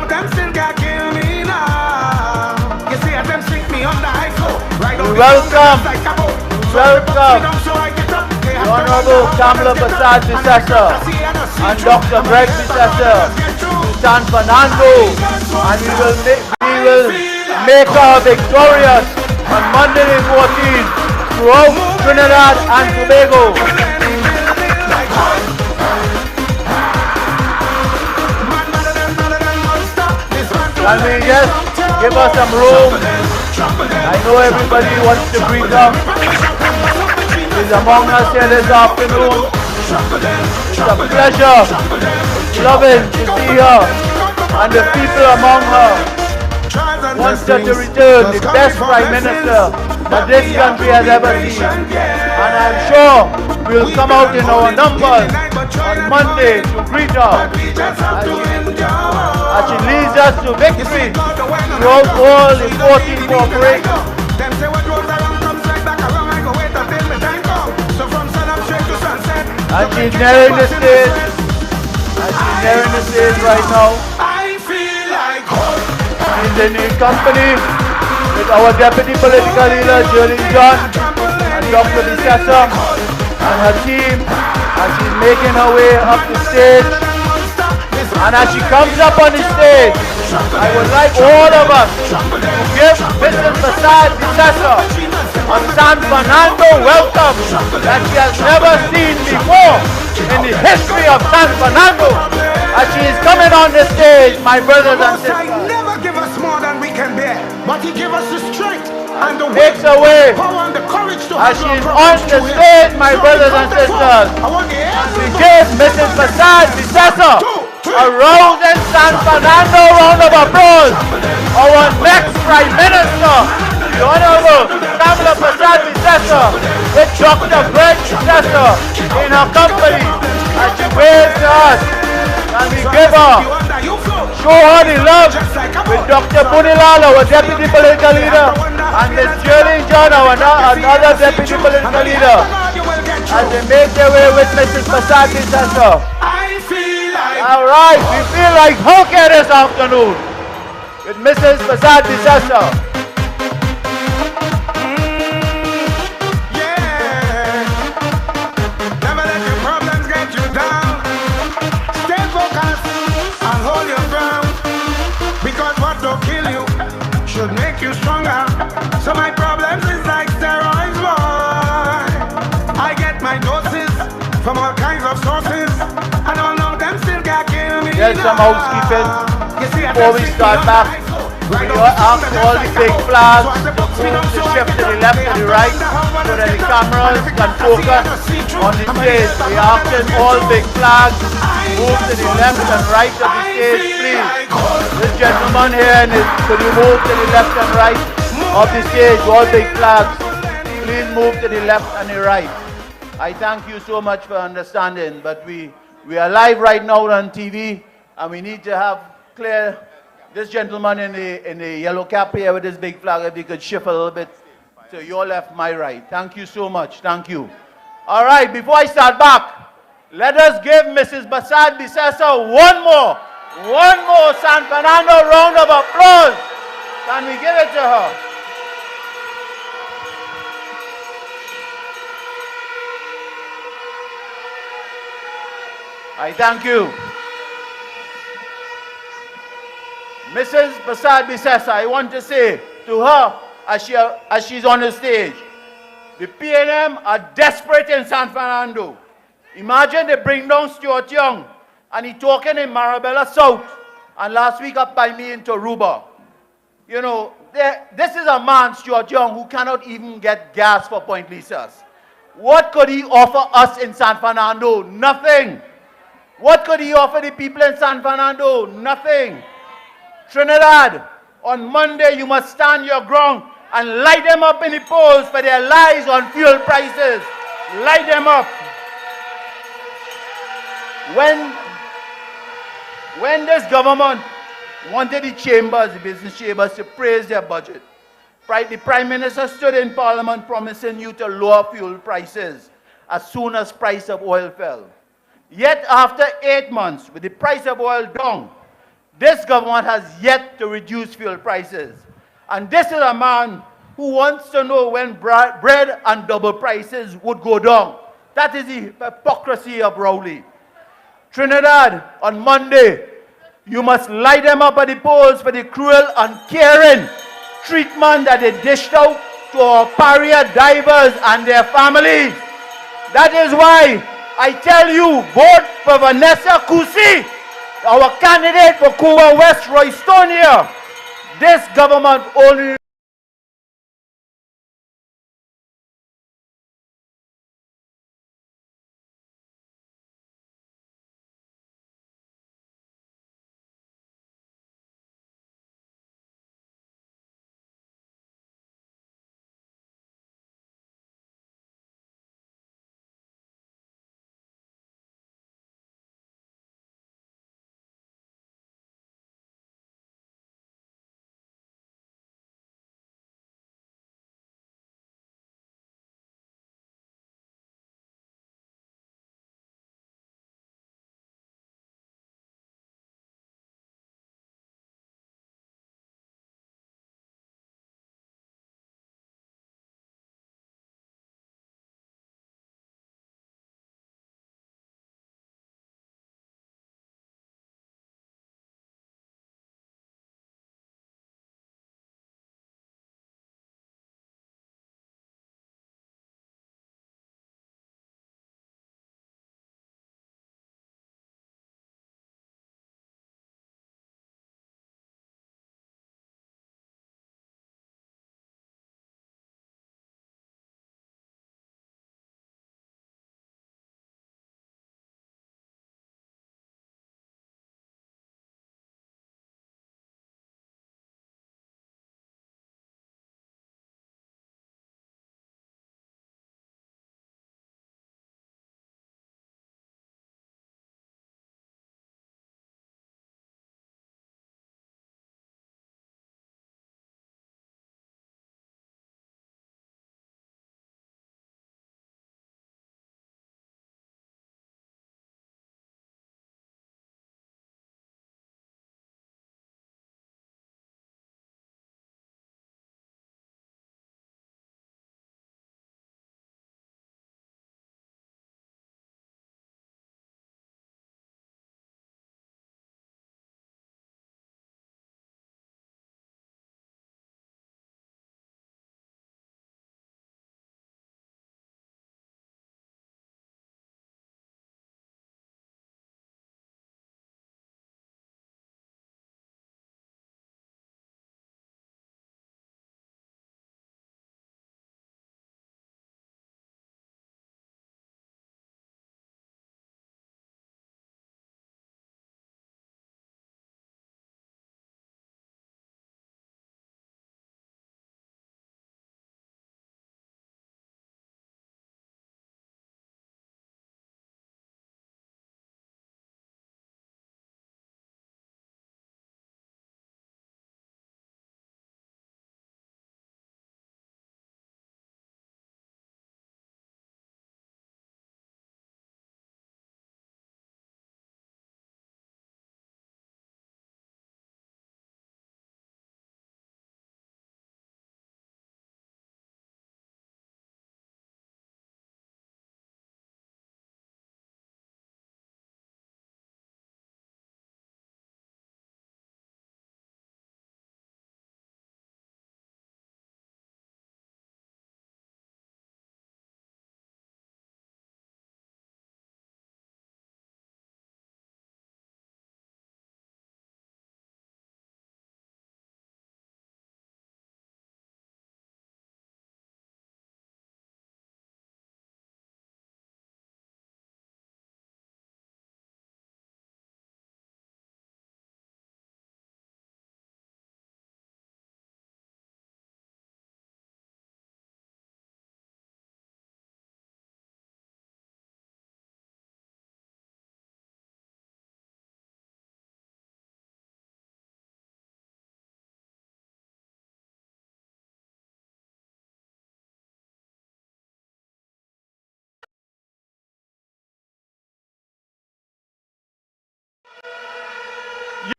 We welcome the Honorable Kamla Prasad Disasa and Dr. Greg Disasa to San Fernando, and we will make her victorious on Monday the 14th throughout Trinidad and Tobago. Can we just give her some room? I know everybody wants to greet her. She's among us here this afternoon. It's a pleasure, loving to see her and the people among her. Wants her to return the best Prime Minister that this country has ever seen. And And I'm sure we'll come out in our numbers on Monday to greet her as she leads us to victory throughout all the 14 corporations. And she's nearing the stage. And she's nearing the stage right now. She's in the company with our deputy political leader, Julie John, and Dr. Bissessa, and her team, as she's making her way up the stage. And as she comes up on the stage, I would like all of us to give Mrs. Basad Bissessa a San Fernando welcome that she has never seen before in the history of San Fernando. As she is coming on the stage, my brothers and sisters. Never give us more than we can bear, but He give us the strength and the makes a way power and the courage to as she is on the stage, my brothers and sisters. And we give Mrs. Basad Bissessa a rousing San Fernando round of applause. Our next Prime Minister, the Honorable Pamela Basad Bissessa, with Dr. Greg Bissessa in her company, as she waves to us. And we give her, show her the love with Dr. Punilal, our deputy political leader, and Ms. Julie John, another deputy political leader, as they make their way with Mrs. Basad Bissessa. All right, we feel like hooking this afternoon with Mrs. Basad Bissessa. Make you stronger. So my problems is like steroids, boy. I get my doses from all kinds of sources, and all of them still can't kill me. There's some housekeeping before we start back. We ask all the big flags to shift to the left and the right so that the cameras can focus on the stage. We ask all big flags move to the left and right of the stage, please. This gentleman here, could you move to the left and right of the stage, all big flags. Please move to the left and the right. I thank you so much for understanding, but we are live right now on TV, and we need to have clear. This gentleman in the yellow cap here with this big flag, if you could shift a little bit to your left, my right. Thank you so much. Thank you. All right, before I start back, let us give Mrs. Basad Bissessa one more San Fernando round of applause. Can we give it to her? I thank you. Mrs. Basad Bissessa, I want to say to her as she's on the stage, the PNM are desperate in San Fernando. Imagine they bring down Stuart Young and he talking in Marabella South and last week up by me in Taruba. You know, this is a man, Stuart Young, who cannot even get gas for Point Lisas. What could he offer us in San Fernando? Nothing. What could he offer the people in San Fernando? Nothing. Trinidad, on Monday you must stand your ground and light them up in the polls for their lies on fuel prices. Light them up. When this government wanted the chambers, the business chambers, to praise their budget, the Prime Minister stood in Parliament promising you to lower fuel prices as soon as price of oil fell. Yet after 8 months, with the price of oil down, this government has yet to reduce fuel prices. And this is a man who wants to know when bread and double prices would go down. That is the hypocrisy of Rowley. Trinidad, on Monday, you must light them up at the polls for the cruel, uncaring treatment that they dished out to our pariah divers and their families. That is why I tell you, vote for Vanessa Kusi, our candidate for Cuba West Roystonia. This government only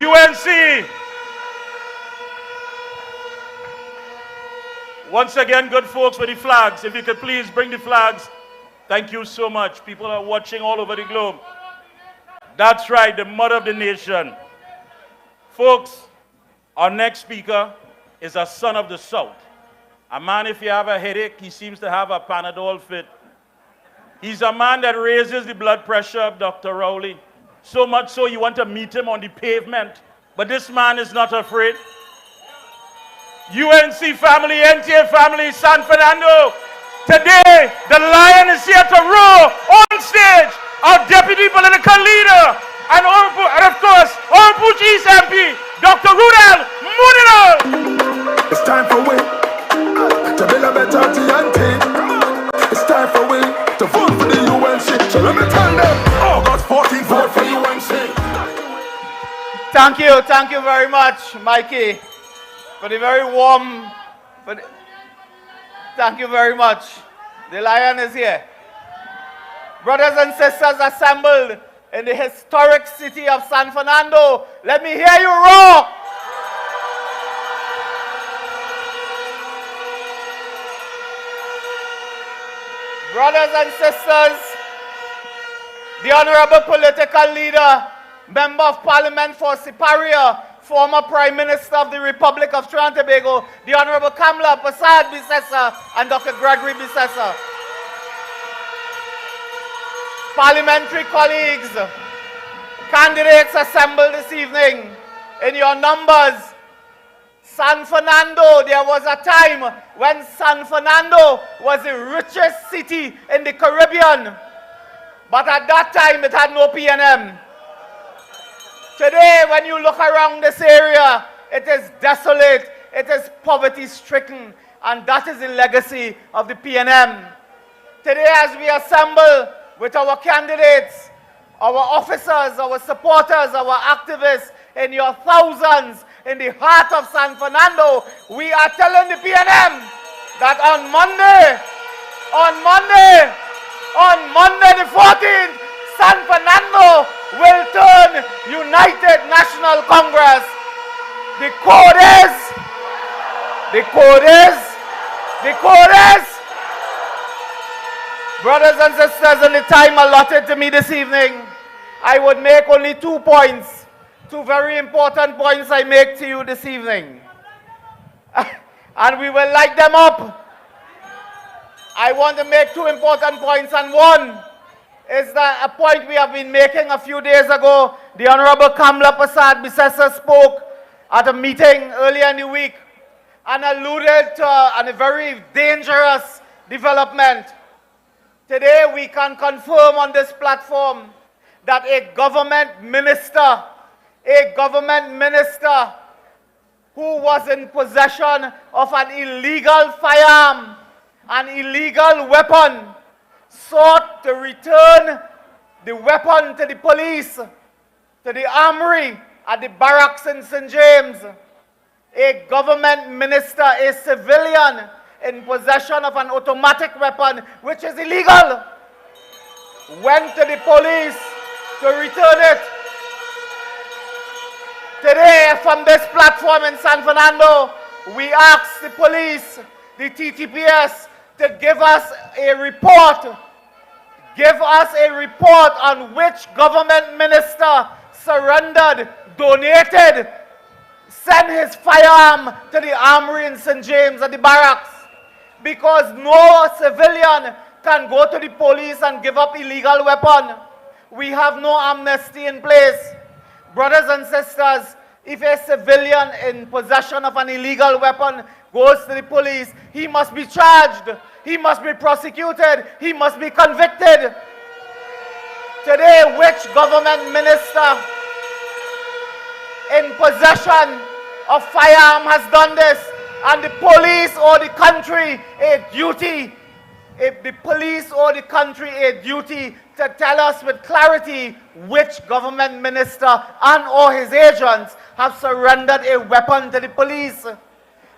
UNC. Once again, good folks, with the flags. If you could please bring the flags. Thank you so much. People are watching all over the globe. That's right, the mother of the nation. Folks, our next speaker is a son of the South. A man, if you have a headache, he seems to have a Panadol fit. He's a man that raises the blood pressure of Dr. Rowley. So much so you want to meet him on the pavement. But this man is not afraid. UNC family, NTA family, San Fernando. Today, the lion is here to roar on stage. Our deputy political leader and of course, Orange East MP, Dr. Rudel Munino. It's time for we to build a better TNT. It's time for we to vote for the UNC. So let me tell them, August 14th, vote for UNC. Thank you very much, Mikey, for the very warm. Thank you very much. The lion is here. Brothers and sisters assembled in the historic city of San Fernando, let me hear you roar. Brothers and sisters, the honorable political leader, Member of Parliament for Siparia, former Prime Minister of the Republic of Trinidad and Tobago, the Honorable Kamla Prasad Bisesa and Dr. Gregory Bisesa. Parliamentary colleagues, candidates assembled this evening, in your numbers, San Fernando, there was a time when San Fernando was the richest city in the Caribbean, but at that time it had no PNM. Today, when you look around this area, it is desolate, it is poverty-stricken, and that is the legacy of the PNM. Today, as we assemble with our candidates, our officers, our supporters, our activists, in your thousands, in the heart of San Fernando, we are telling the PNM that on Monday the 14th, San Fernando will turn United National Congress. The code is, brothers and sisters, in the time allotted to me this evening, I would make only 2 points, 2 very important points I make to you this evening. And we will light them up. I want to make 2 important points, and one is that a point we have been making a few days ago. The Honorable Kamla Prasad Bisesa spoke at a meeting earlier in the week and alluded to a very dangerous development. Today we can confirm on this platform that a government minister who was in possession of an illegal firearm, an illegal weapon, sought to return the weapon to the police, to the armory at the barracks in St. James. A government minister, a civilian in possession of an automatic weapon, which is illegal, went to the police to return it. Today, from this platform in San Fernando, we ask the police, the TTPS, to give us a report. Give us a report on which government minister surrendered, donated, sent his firearm to the armory in St. James at the barracks. Because no civilian can go to the police and give up illegal weapon. We have no amnesty in place. Brothers and sisters, if a civilian in possession of an illegal weapon goes to the police, he must be charged, he must be prosecuted, he must be convicted. Today, which government minister in possession of firearm has done this? And the police or the country a duty, if the police or the country a duty to tell us with clarity which government minister and or his agents have surrendered a weapon to the police,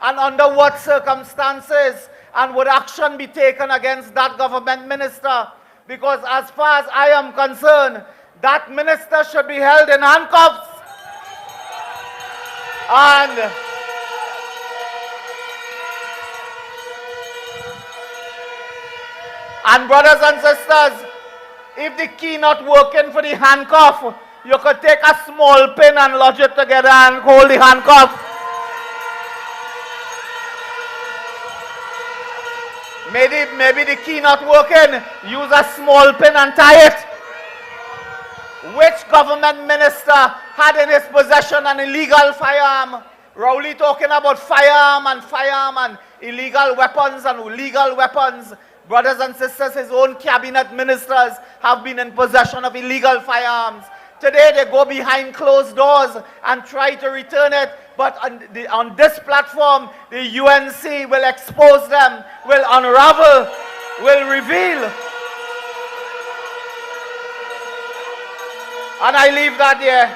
and under what circumstances, and would action be taken against that government minister? Because as far as I am concerned, that minister should be held in handcuffs. And brothers and sisters, if the key not working for the handcuff, you could take a small pin and lodge it together and hold the handcuff. Maybe the key not working, use a small pin and tie it. Which government minister had in his possession an illegal firearm? Rowley talking about firearm and illegal weapons and legal weapons. Brothers and sisters, his own cabinet ministers have been in possession of illegal firearms. Today they go behind closed doors and try to return it, but on this platform, the UNC will expose them, will unravel, will reveal. And I leave that there.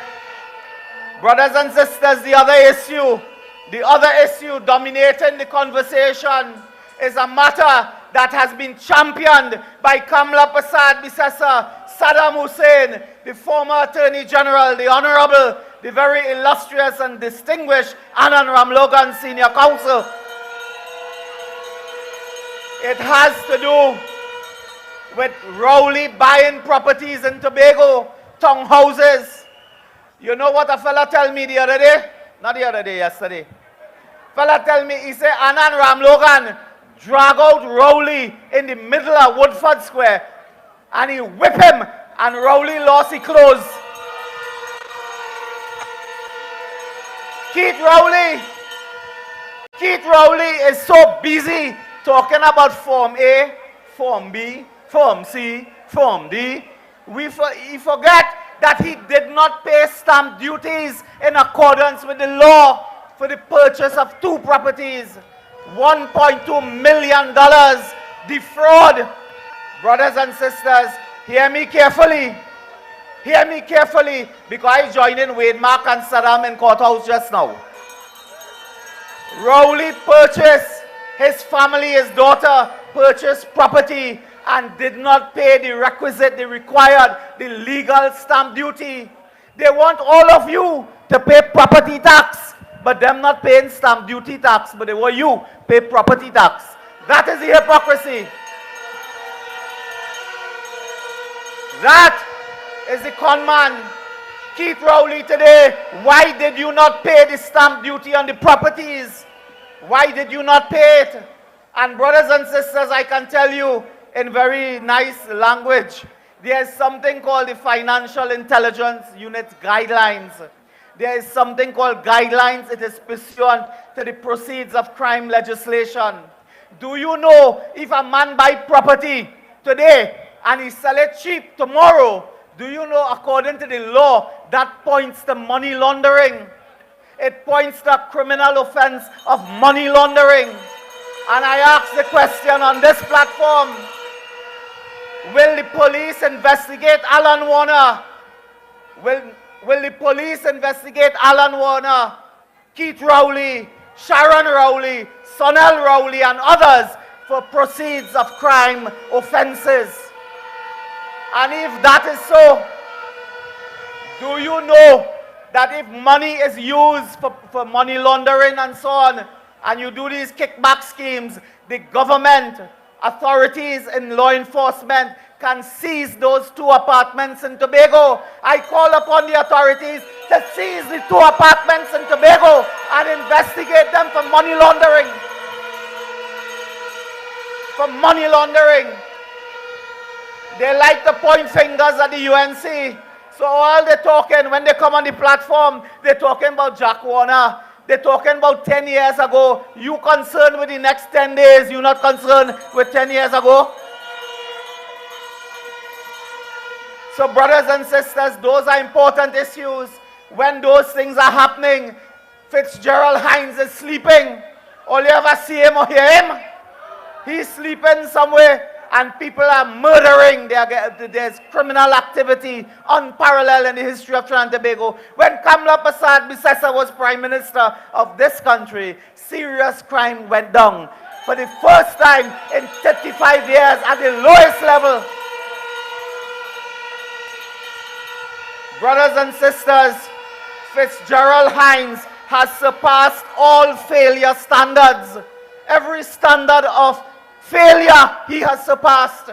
Brothers and sisters, the other issue dominating the conversation is a matter that has been championed by Kamla Prasad Bissessa, Saddam Hussein, the former Attorney General, the Honorable, the very illustrious and distinguished Anand Ramlogan Senior Counsel. It has to do with Rowley buying properties in Tobago, townhouses. You know what a fella tell me the other day? Not the other day, yesterday. Fella tell me, he said, Anand Ramlogan drag out Rowley in the middle of Woodford Square and he whip him and Rowley lost his clothes. Keith Rowley is so busy talking about Form A, Form B, Form C, Form D. He forget that he did not pay stamp duties in accordance with the law for the purchase of 2 properties. $1.2 million defraud. Brothers and sisters, hear me carefully. Hear me carefully, because I joined in Wade Mark and Saddam in courthouse just now. Rowley purchased, his family, his daughter purchased property and did not pay the requisite, the required, the legal stamp duty. They want all of you to pay property tax, but them not paying stamp duty tax, but they want you pay property tax. That is the hypocrisy. That is the con man. Keith Rowley today, why did you not pay the stamp duty on the properties? Why did you not pay it? And brothers and sisters, I can tell you in very nice language, there is something called the Financial Intelligence Unit Guidelines. There is something called guidelines. It is pursuant to the proceeds of crime legislation. Do you know if a man buy property today and he sell it cheap tomorrow, do you know according to the law that points to money laundering? It points to a criminal offense of money laundering. And I ask the question on this platform, will the police investigate Alan Warner? Will the police investigate Alan Warner, Keith Rowley, Sharon Rowley, Sonel Rowley, and others for proceeds of crime offenses? And if that is so, do you know that if money is used for money laundering and so on, and you do these kickback schemes, the government, authorities in law enforcement can seize those 2 apartments in Tobago. I call upon the authorities to seize the 2 apartments in Tobago and investigate them for money laundering. For money laundering. They like to point fingers at the UNC. So all they're talking, when they come on the platform, they're talking about Jack Warner. They're talking about 10 years ago. You concerned with the next 10 days. You're not concerned with 10 years ago. So brothers and sisters, those are important issues. When those things are happening, Fitzgerald Hines is sleeping. All you ever see him or hear him, he's sleeping somewhere. And people are murdering. There's criminal activity unparalleled in the history of Trinidad and Tobago. When Kamla Prasad Bissessa was Prime Minister of this country, serious crime went down. For the first time in 35 years at the lowest level. Brothers and sisters, Fitzgerald Hines has surpassed all failure standards. Every standard of failure he has surpassed.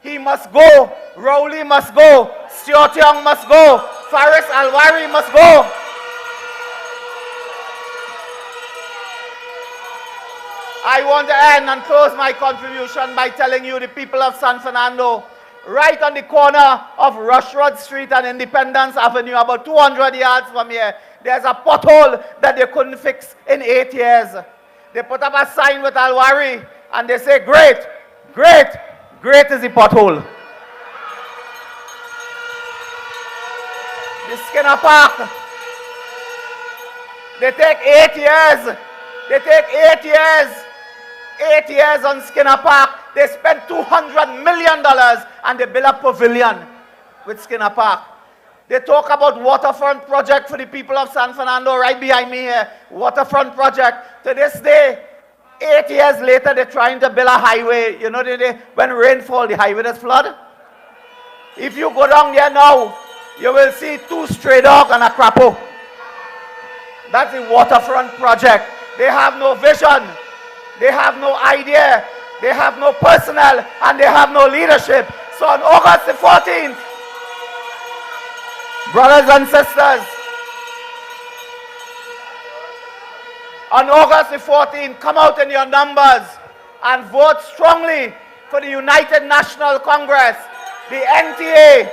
He must go. Rowley must go. Stuart Young must go. Faris Alwari must go. I want to end and close my contribution by telling you, the people of San Fernando, right on the corner of Rushroad Street and Independence Avenue, about 200 yards from here, there's a pothole that they couldn't fix in 8 years. They put up a sign with Alwari and they say, great, great, great is the pothole. The Skinner Park, they take 8 years. They take 8 years. 8 years on Skinner Park. They spent $200 million and they built a pavilion with Skinner Park. They talk about waterfront project for the people of San Fernando right behind me here. Waterfront project. To this day, 8 years later, they're trying to build a highway. You know, when rainfall, the highway does flood. If you go down there now, you will see 2 stray dogs and a crapo. That's the waterfront project. They have no vision. They have no idea. They have no personnel and they have no leadership. So on August the 14th, brothers and sisters, on August the 14th, come out in your numbers and vote strongly for the United National Congress, the NTA.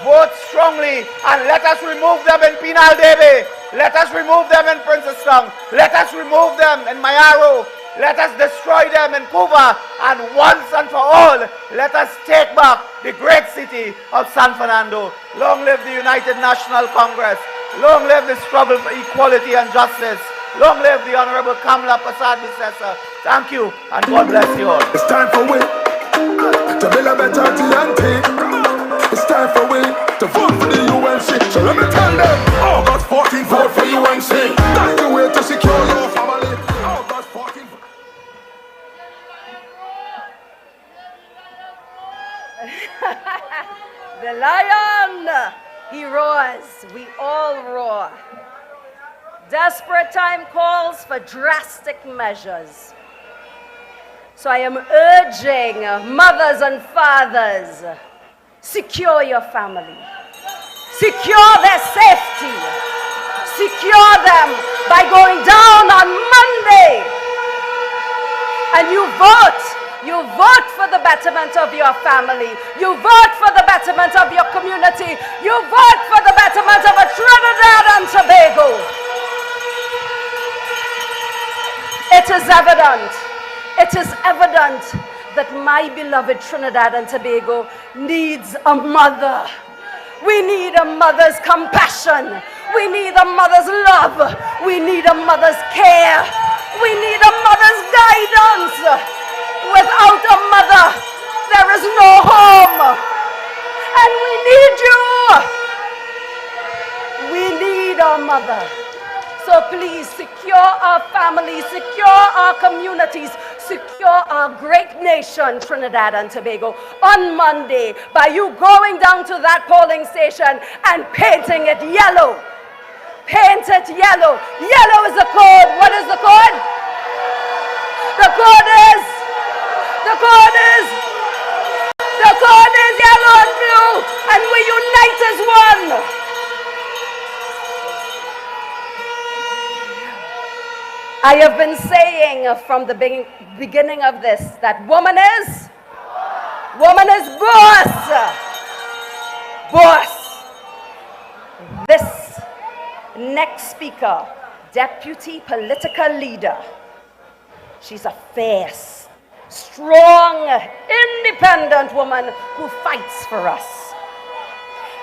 Vote strongly and let us remove them in Penal Debe. Let us remove them in Princestown. Let us remove them in Mayaro. Let us destroy them in Cuba. And once and for all, let us take back the great city of San Fernando. Long live the United National Congress. Long live the struggle for equality and justice. Long live the Honorable Kamla Prasad Bissessa. Thank you and God bless you all. It's time for we to build a better TNT. It's time for we to vote for the UNC. So let me tell them, August 14th, vote for UNC. That's the way to secure your family. August 14th. The lion, he roars. We all roar. Desperate time calls for drastic measures. So I am urging mothers and fathers, secure your family. Secure their safety. Secure them by going down on Monday. And you vote. You vote for the betterment of your family. You vote for the betterment of your community. You vote for the betterment of a Trinidad and Tobago. It is evident. It is evident that my beloved Trinidad and Tobago needs a mother. We need a mother's compassion. We need a mother's love. We need a mother's care. We need a mother's guidance. Without a mother, there is no home. And we need you. We need our mother. So please secure our families, secure our communities, secure our great nation, Trinidad and Tobago, on Monday by you going down to that polling station and painting it yellow. Paint it yellow. Yellow is the code. What is the code? The code is yellow and blue, and we unite as one. I have been saying from the beginning of this that woman is boss. This next speaker, deputy political leader, she's a fierce, strong, independent woman who fights for us.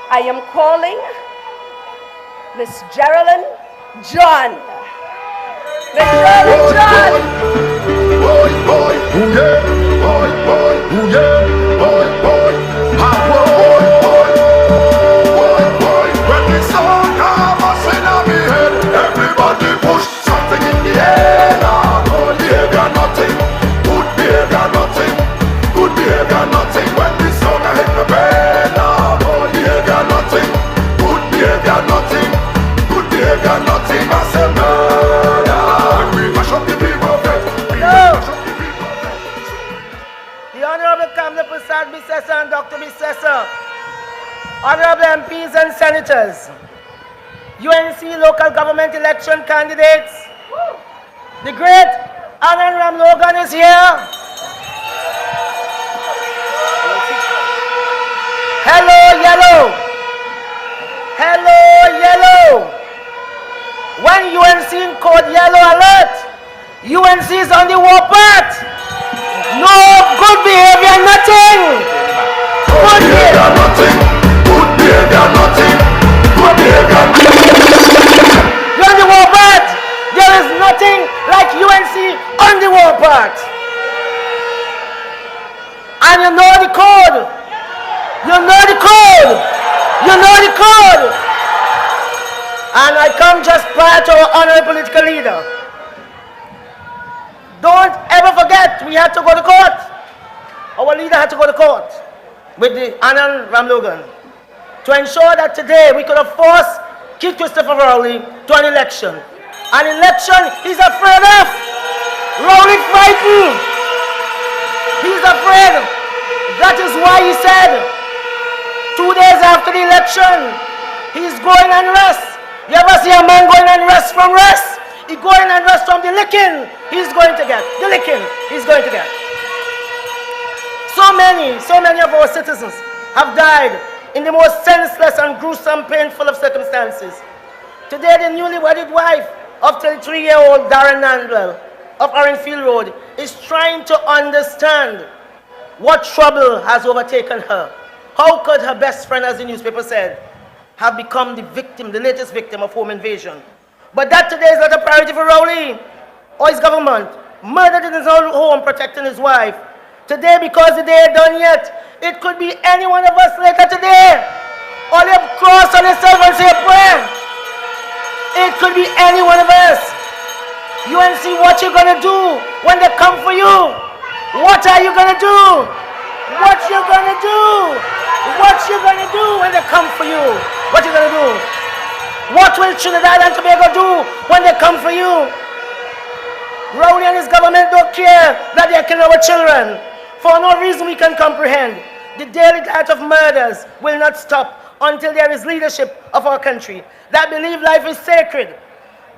I am calling Miss Geraldine John. Miss Geraldine John. Boy, boy, ooh yeah, boy, boy, ooh yeah, boy, boy, boy, boy. When the sun comes in on me head, everybody push something in the air. Good behavior, nothing. Good behavior, nothing. Good behavior, nothing. When the sun hit the bed, good behavior, nothing. Samna Prasad Bisesa and Dr. Bisesa, Honorable MPs and Senators, UNC local government election candidates, the great Anand Ramlogan is here. Hello, yellow. Hello, yellow. When UNC code yellow alert, UNC is on the war path. No good behavior, nothing. Good behavior, nothing. Good behavior, nothing. Good behavior, nothing. You're on the war path. There is nothing like UNC on the war path. And you know the code. You know the code. You know the code. And I come just prior to our honorable political leader. Don't ever forget, we had to go to court. Our leader had to go to court with the Anand Ramlogan to ensure that today we could have forced Keith Christopher Rowley to an election. An election he's afraid of. Rowley frightened. He's afraid. That is why he said 2 days after the election, he's going on rest. You ever see a man going on rest from rest? He going and rest from the licking he's going to get. The licking he's going to get. So many of our citizens have died in the most senseless and gruesome, painful of circumstances. Today, the newly wedded wife of 33-year-old Darren Nandwell of Orangefield Road is trying to understand what trouble has overtaken her. How could her best friend, as the newspaper said, have become the victim, the latest victim of home invasion? But that today is not a priority for Rowley or his government. Murdered in his own home, protecting his wife. Today, because the day ain't done yet, it could be any one of us later today. All you cross on yourself and say a prayer. It could be any one of us. UNC, what you gonna do when they come for you? What are you gonna do? What you gonna do? What you gonna do when they come for you? What you gonna do? What will Trinidad and Tobago do when they come for you? Rowley and his government don't care that they are killing our children. For no reason we can comprehend. The daily diet of murders will not stop until there is leadership of our country that believe life is sacred,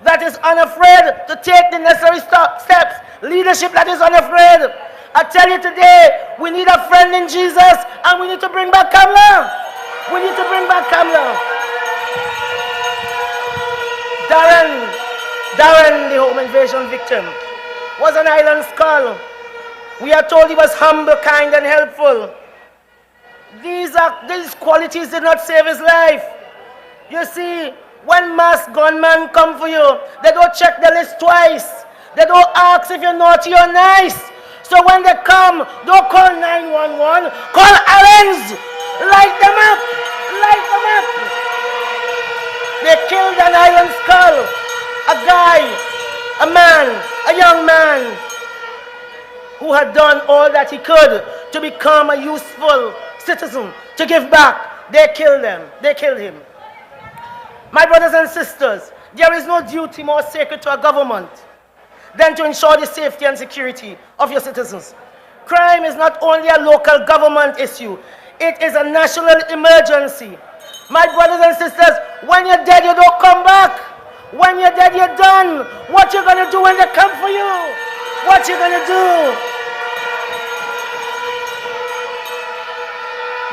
that is unafraid to take the necessary steps, leadership that is unafraid. I tell you today, we need a friend in Jesus and we need to bring back Kamla. We need to bring back Kamla. Darren, the home invasion victim, was an island skull. We are told he was humble, kind, and helpful. These qualities did not save his life. You see, when mass gunmen come for you, they don't check the list twice. They don't ask if you're naughty or nice. So when they come, don't call 911, call Allens. Light them up, light them up. They killed an island skull, a guy, a man, a young man who had done all that he could to become a useful citizen, to give back. They killed them, they killed him. My brothers and sisters, there is no duty more sacred to a government than to ensure the safety and security of your citizens. Crime is not only a local government issue, it is a national emergency. My brothers and sisters, when you're dead, you don't come back. When you're dead, you're done. What you gonna do when they come for you? What you gonna do?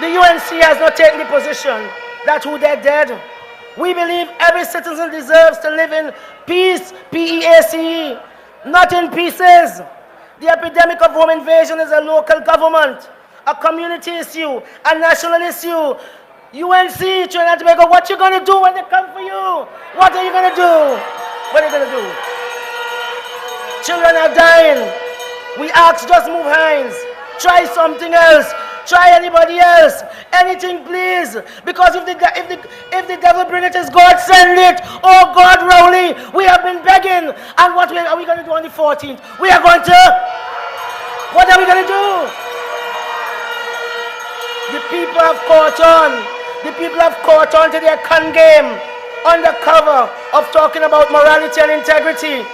The UNC has not taken the position that who they're dead. We believe every citizen deserves to live in peace, P-E-A-C-E, not in pieces. The epidemic of home invasion is a local government, a community issue, a national issue. UNC, Trinidad and Tobago, what you gonna do when they come for you? What are you gonna do? What are you gonna do? Children are dying. We ask, just move hands. Try something else. Try anybody else. Anything, please. Because if the devil bring it, is God send it. Oh God, Rowley, we have been begging. And what are we gonna do on the 14th? We are going to. What are we gonna do? The people have caught on. The people have caught on to their con game under cover of talking about morality and integrity.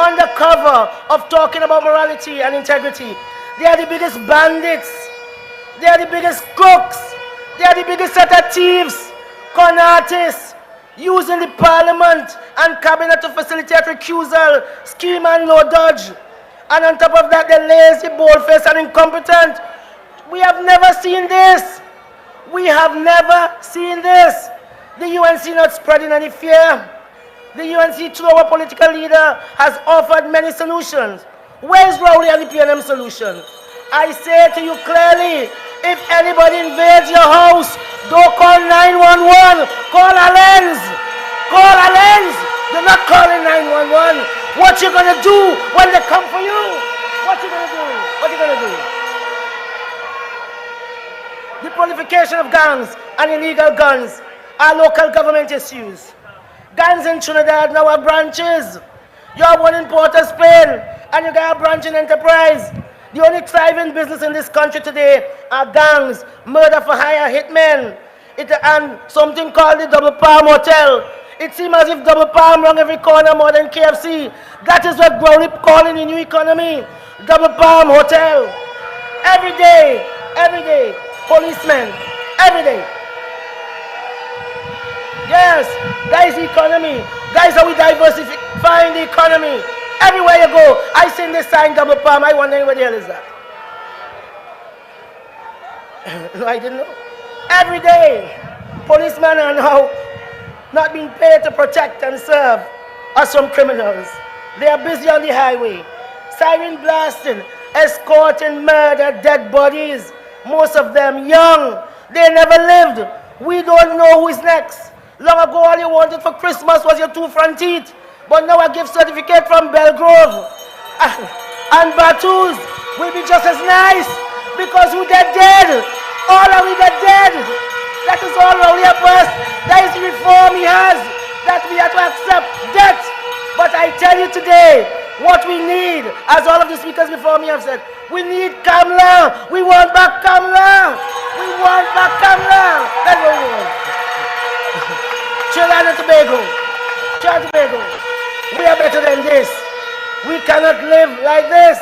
Under cover of talking about morality and integrity. They are the biggest bandits They are the biggest crooks. They are the biggest set of thieves, con artists, using the parliament and cabinet to facilitate recusal, scheme and no dodge. And on top of that, they're lazy, bold-faced and incompetent. We have never seen this. We have never seen this. The UNC not spreading any fear. The UNC, through our political leader, has offered many solutions. Where is Rowley and the PNM solution? I say to you clearly, if anybody invades your house, don't call 911, call Alens. Call Alens. You're not calling 911. What you gonna do when they come for you? What you gonna do? What you gonna do? The proliferation of gangs and illegal guns are local government issues. Gangs in Trinidad now have branches. You have one in Port of Spain, and you got a branch in Enterprise. The only thriving business in this country today are gangs, murder for hire, hitmen, and something called the Double Palm Hotel. It seems as if Double Palm run every corner more than KFC. That is what Growley calling the new economy. Double Palm Hotel. Every day, policemen, every day. Yes, that is the economy. That is how we diversify the economy. Everywhere you go, I seen this sign Double Palm. I wonder what the hell is that? No, I didn't know. Every day, policemen are now not being paid to protect and serve us from criminals. They are busy on the highway, siren blasting, escorting murdered dead bodies. Most of them young. They never lived. We don't know who is next. Long ago, all you wanted for Christmas was your 2 front teeth. But now a gift certificate from Belgrove and Batus will be just as nice because who they're dead. All of we got dead. That is all Rowley up us. That is the reform he has, that we have to accept death. But I tell you today, what we need, as all of the speakers before me have said, we need Kamla. We want back Kamla. We want back Kamla. That's what we want. Trinidad and Tobago. Trinidad and Tobago. We are better than this. We cannot live like this.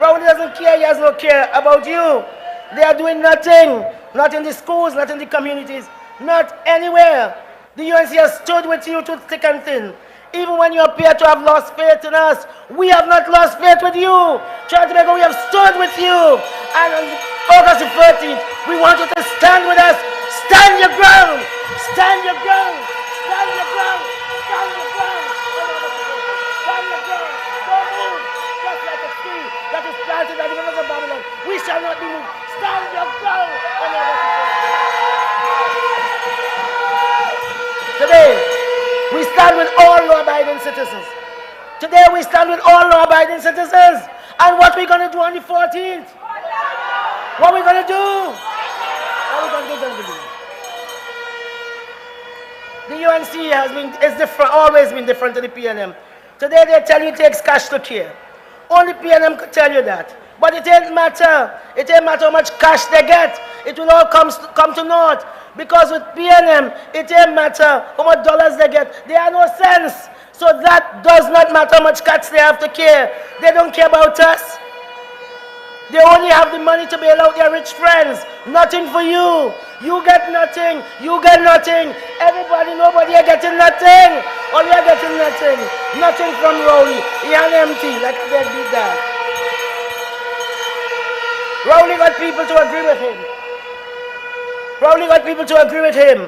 Rowley doesn't care, he has no care about you. They are doing nothing. Not in the schools, not in the communities, not anywhere. The UNC has stood with you to thick and thin. Even when you appear to have lost faith in us, we have not lost faith with you. Trinidad and Tobago, we have stood with you. And on August the 13th, we want you to stand with us. Stand your ground. Stand your ground. Stand your ground. Stand your ground. Stand your ground. Don't move. Just like a tree that is planted by the rivers of Babylon. We shall not be moved. Stand your ground. Today, we stand with all law-abiding citizens. Today, we stand with all law-abiding citizens. And what we're going to do on the 14th? What we're going to do? What we're going to do? The UNC is different, always been different to the PNM. Today, they tell you it takes cash to care. Only PNM could tell you that. But it ain't matter. It ain't matter how much cash they get. It will all come to naught. Because with PNM, it ain't matter how much dollars they get. They have no sense. So that does not matter how much cuts they have to care. They don't care about us. They only have the money to bail out their rich friends. Nothing for you. You get nothing. You get nothing. Everybody, nobody are getting nothing. All you are getting nothing. Nothing from Rowley. He is empty, like a deadbeat dog. Rowley got people to agree with him. Rowley got people to agree with him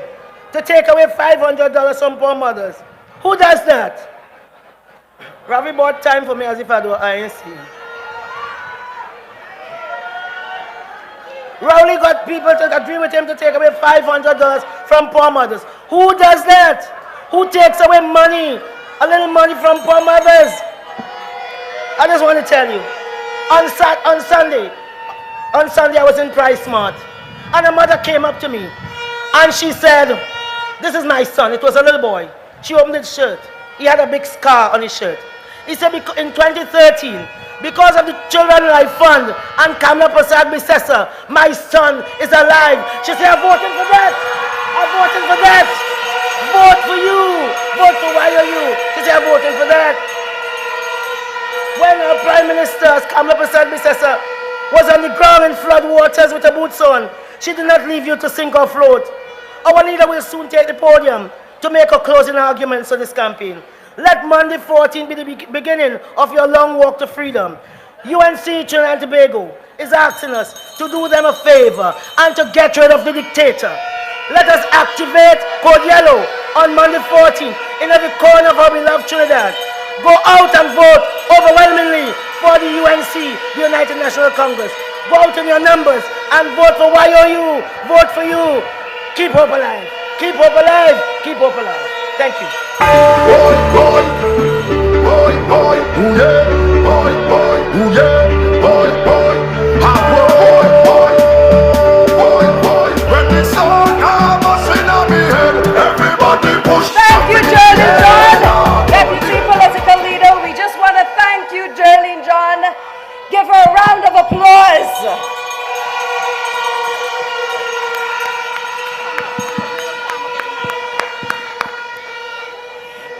to take away $500 from poor mothers. Who does that? Ravi bought time for me as if I do INC. Rowley got people to agree with him to take away $500 from poor mothers. Who does that? Who takes away money, a little money from poor mothers? I just want to tell you, on Sunday I was in Price Smart, and a mother came up to me, and she said, "This is my son." It was a little boy. She opened his shirt. He had a big scar on his shirt. He said, in 2013, because of the Children Life Fund and Kamla Prasad Bissessa, my son is alive. She said, "I'm voting for that. I'm voting for that. Vote for you. Vote for YOU." She said, "I'm voting for that." When our Prime Minister, Kamla Prasad Bissessa, was on the ground in flood waters with her boots on. She did not leave you to sink or float. Our leader will soon take the podium to make her closing arguments on this campaign. Let Monday 14 be the beginning of your long walk to freedom. UNC Trinidad and Tobago is asking us to do them a favor and to get rid of the dictator. Let us activate Code Yellow on Monday 14 in every corner of our beloved Trinidad. Go out and vote overwhelmingly for the UNC, the United National Congress. Go out in your numbers and vote for YOU. Vote for you. Keep hope alive. Keep hope alive. Keep hope alive. Thank you. Boy, boy, boy, boy, ooh yeah, boy, boy, ooh yeah, boy, boy, ah, boy, boy, boy, boy. When the sun comes in on me head, everybody push. Thank you, Jerlyn John. Deputy Political Leader, we just want to thank you, Jerlyn John. Give her a round of applause.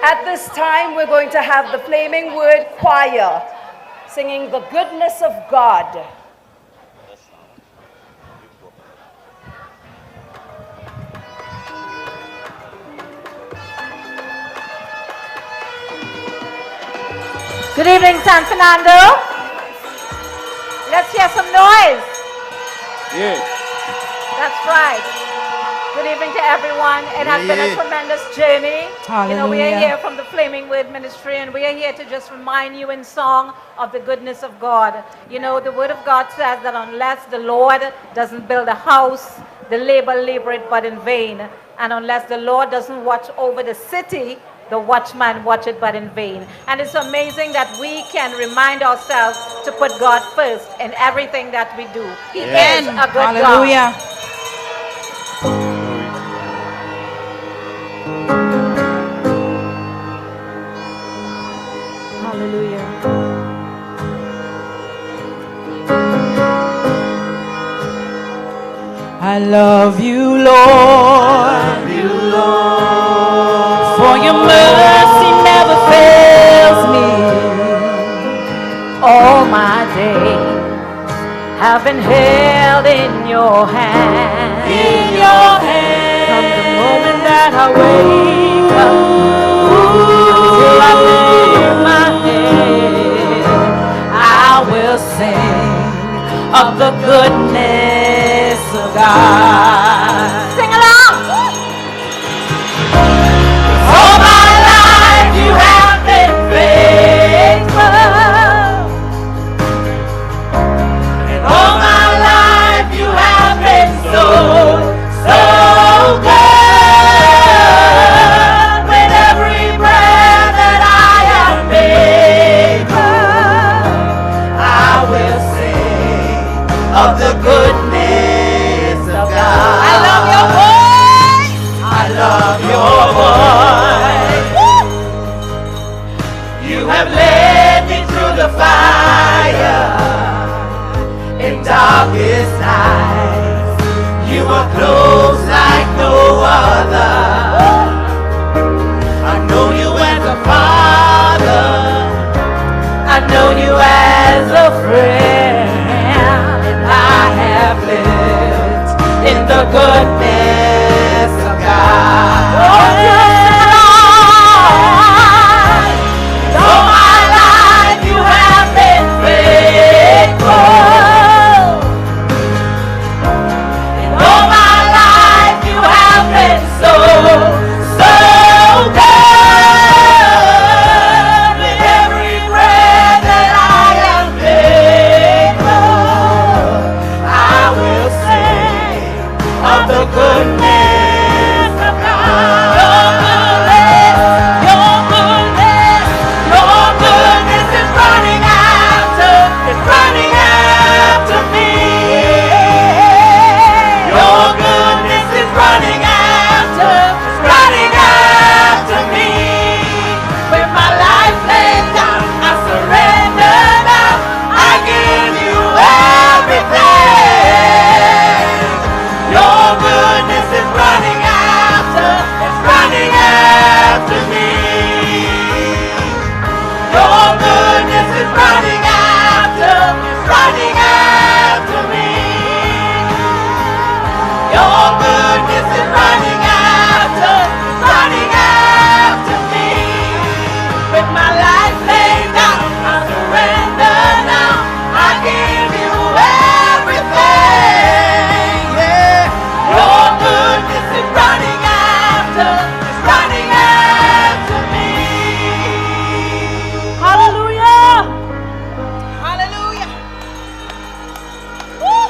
At this time, we're going to have the Flaming Word Choir singing The Goodness of God. Good evening, San Fernando. Let's hear some noise. Yeah. That's right. Good evening to everyone. It has been a tremendous journey. You know, we are here from the Flaming Word Ministry, and we are here to just remind you in song of the goodness of God. You know, the Word of God says that unless the Lord doesn't build a house, the labor it but in vain. And unless the Lord doesn't watch over the city, the watchman watch it but in vain. And it's amazing that we can remind ourselves to put God first in everything that we do. He is a good God. Hallelujah. I love you, Lord. For your mercy never fails me. All my days have been held in your hand. In your hand. From the moment that I wake up till I lay my head, I will sing of the goodness of God. Sing along. All my life you have been faithful, and all my life you have been so good. With every breath that I am able, I will sing of the goodness of God. I love your voice. I love your voice. You have led me through the fire in darkest nights. You are close like no other. I know you as a father. I know you as a friend. And I have lived in the goodness of God. Oh, yes, Lord. All my life you have been faithful. goodness is running after me. With my life laid down, I surrender now. I give you everything. Yeah. Your goodness is running after me. Hallelujah. Hallelujah. Woo.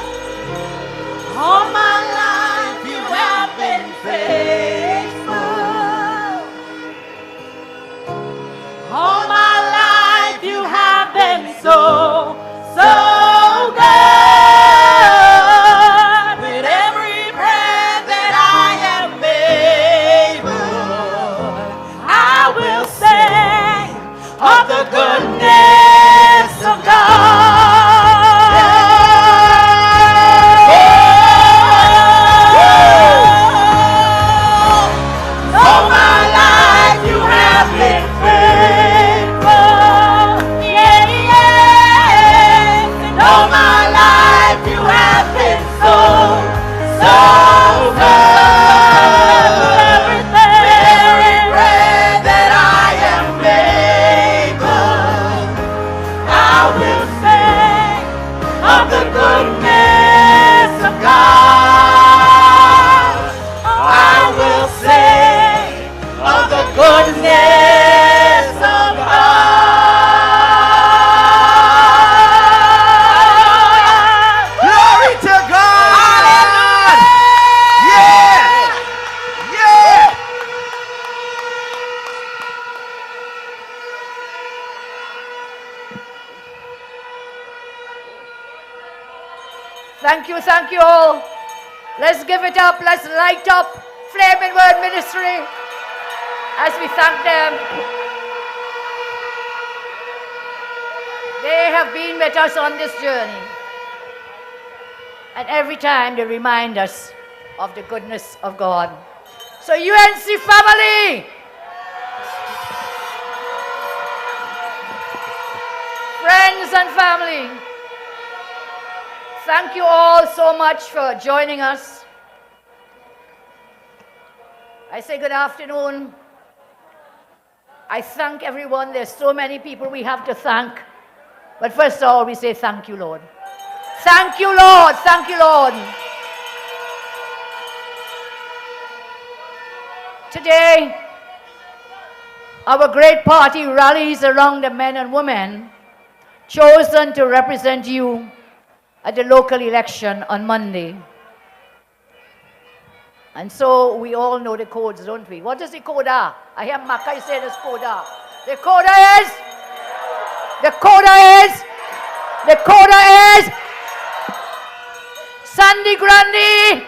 All my life you have been faithful. All my life you have been so good. With every breath that I am able, I will sing of the goodness of God. All my life you have been faithful. Yeah, yeah. And all my life you have been so good. Every breath that I am able, I will sing of the goodness of God. I will sing of the goodness of God. Glory to God! Yeah! Yeah! Thank you all. Let's give it up. Let's light up Flaming Word Ministry as we thank them. They have been with us on this journey. And every time they remind us of the goodness of God. So UNC family, friends and family, thank you all so much for joining us. I say good afternoon. I thank everyone. There's so many people we have to thank. But first of all, we say thank you, Lord. Thank you, Lord. Thank you, Lord. Today, our great party rallies around the men and women chosen to represent you at the local election on Monday. And so we all know the codes, don't we? What is the coda? I hear Makai say this coda. The coda is Sandy Grundy.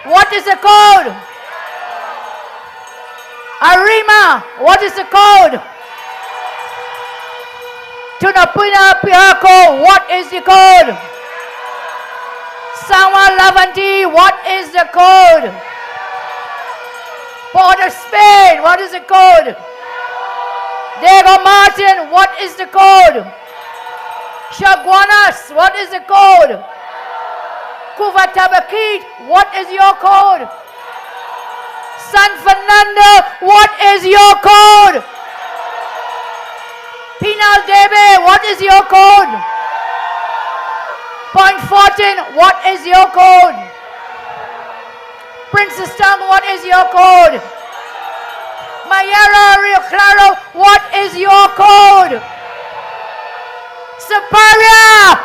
What is the code? Arima, what is the code? Tunapuna Piako, what is the code? Sawa Lavanti, what is the code? Port of Spain, what is the code? Diego Martin, what is the code? Chaguanas, what is the code? Cuvatabakit, what is your code? San Fernando, what is your code? Pinal Debe, what is your code? Point Fortin, what is your code? Princess Town, what is your code? Mayera, Rio Claro, what is your code? Superior,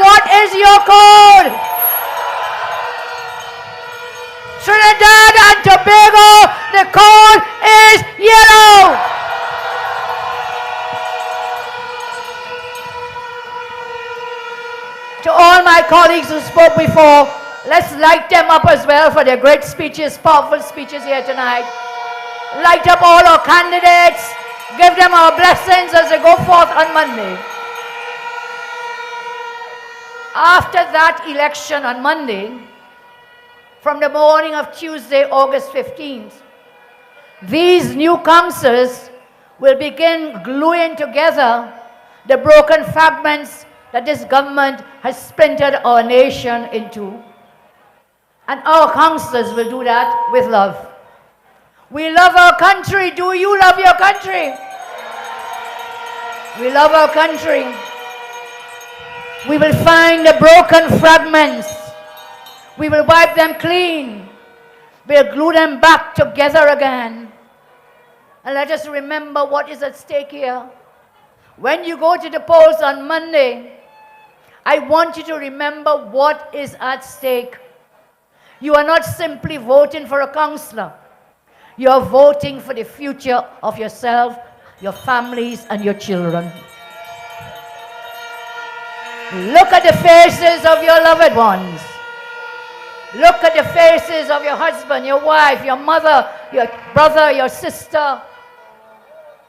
what is your code? Trinidad and Tobago, the code is yellow. To all my colleagues who spoke before, let's light them up as well for their great speeches, powerful speeches here tonight. Light up all our candidates. Give them our blessings as they go forth on Monday. After that election on Monday, from the morning of Tuesday, August 15th, these new councils will begin gluing together the broken fragments that this government has splintered our nation into. And our councillors will do that with love. We love our country. Do you love your country? We love our country. We will find the broken fragments. We will wipe them clean. We'll glue them back together again. And let us remember what is at stake here. When you go to the polls on Monday, I want you to remember what is at stake. You are not simply voting for a councillor. You are voting for the future of yourself, your families, and your children. Look at the faces of your loved ones. Look at the faces of your husband, your wife, your mother, your brother, your sister.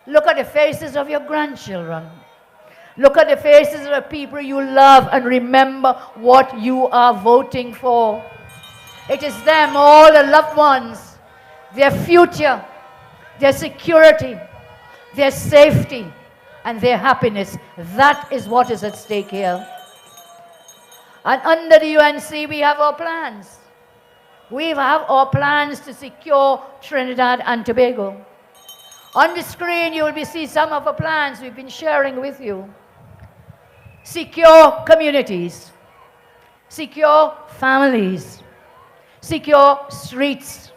Look at the faces of your grandchildren. Look at the faces of the people you love and remember what you are voting for. It is them, all the loved ones, their future, their security, their safety, and their happiness. That is what is at stake here. And under the UNC, we have our plans. We have our plans to secure Trinidad and Tobago. On the screen, you will see some of our plans we've been sharing with you. Secure communities, secure families, secure streets,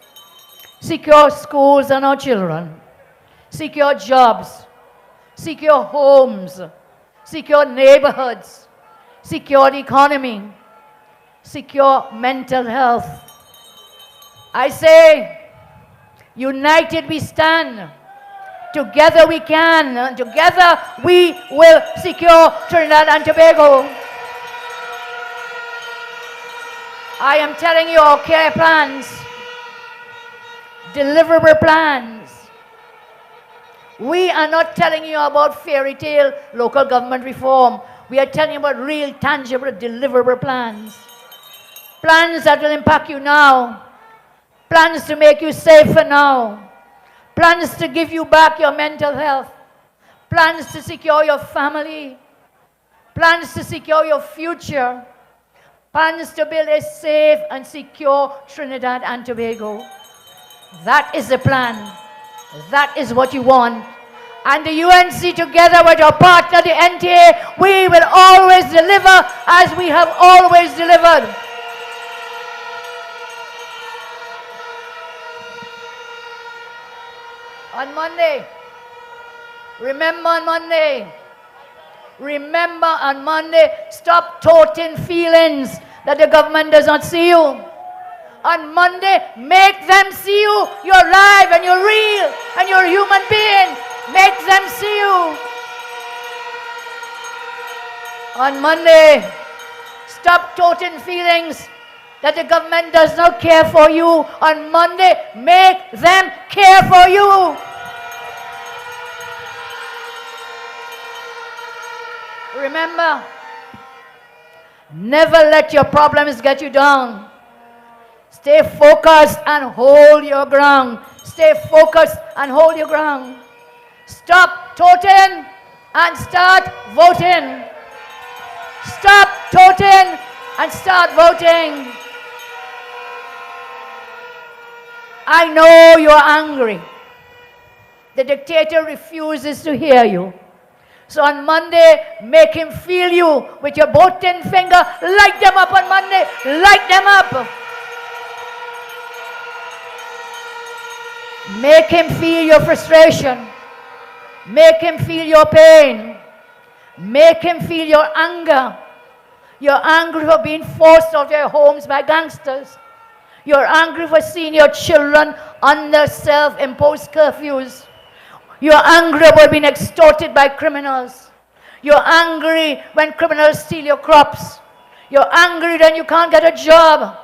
secure schools and our children, secure jobs, secure homes, secure neighborhoods, secure the economy, secure mental health. I say, united we stand. Together we can, and together we will secure Trinidad and Tobago. I am telling you our care plans, deliverable plans. We are not telling you about fairy tale local government reform. We are telling you about real, tangible, deliverable plans. Plans that will impact you now. Plans to make you safer now. Plans to give you back your mental health. Plans to secure your family. Plans to secure your future. Plans to build a safe and secure Trinidad and Tobago. That is the plan. That is what you want. And the UNC, together with our partner, the NTA, we will always deliver as we have always delivered. On Monday, remember on Monday, stop toting feelings that the government does not see you. On Monday, make them see you. You're alive and you're real and you're a human being. Make them see you. On Monday, stop toting feelings that the government does not care for you. On Monday, make them care for you. Remember, never let your problems get you down. Stay focused and hold your ground. Stay focused and hold your ground. Stop toting and start voting. Stop toting and start voting. I know you're angry. The dictator refuses to hear you. So on Monday, make him feel you with your voting finger. Light them up on Monday. Light them up. Make him feel your frustration. Make him feel your pain. Make him feel your anger. You're angry for being forced out of your homes by gangsters. You're angry for seeing your children under self-imposed curfews. You're angry about being extorted by criminals. You're angry when criminals steal your crops. You're angry when you can't get a job.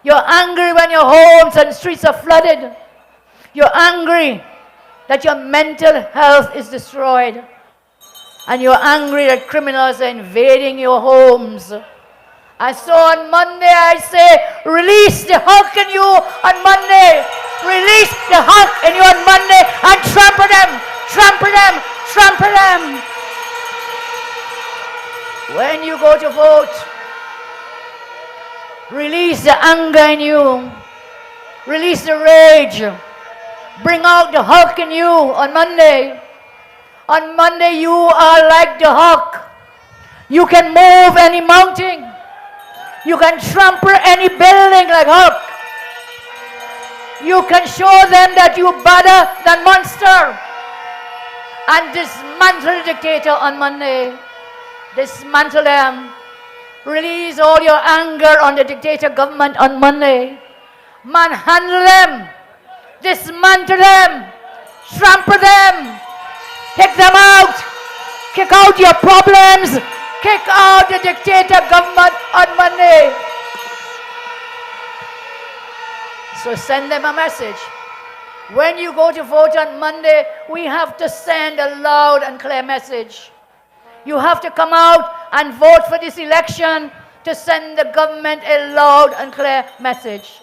You're angry when your homes and streets are flooded. You're angry that your mental health is destroyed. And you're angry that criminals are invading your homes. And so on Monday I say, release the Hulk in you on Monday. Release the Hulk in you on Monday and trample them, trample them, trample them. When you go to vote, release the anger in you. Release the rage. Bring out the Hulk in you on Monday. On Monday, you are like the Hulk. You can move any mountain. You can trample any building like Hulk. You can show them that you better than monster. And dismantle the dictator on Monday. Dismantle them. Release all your anger on the dictator government on Monday. Manhandle them. Dismantle them. Trample them. Kick them out. Kick out your problems. Kick out the dictator government on Monday. So send them a message. When you go to vote on Monday, we have to send a loud and clear message. You have to come out and vote for this election to send the government a loud and clear message.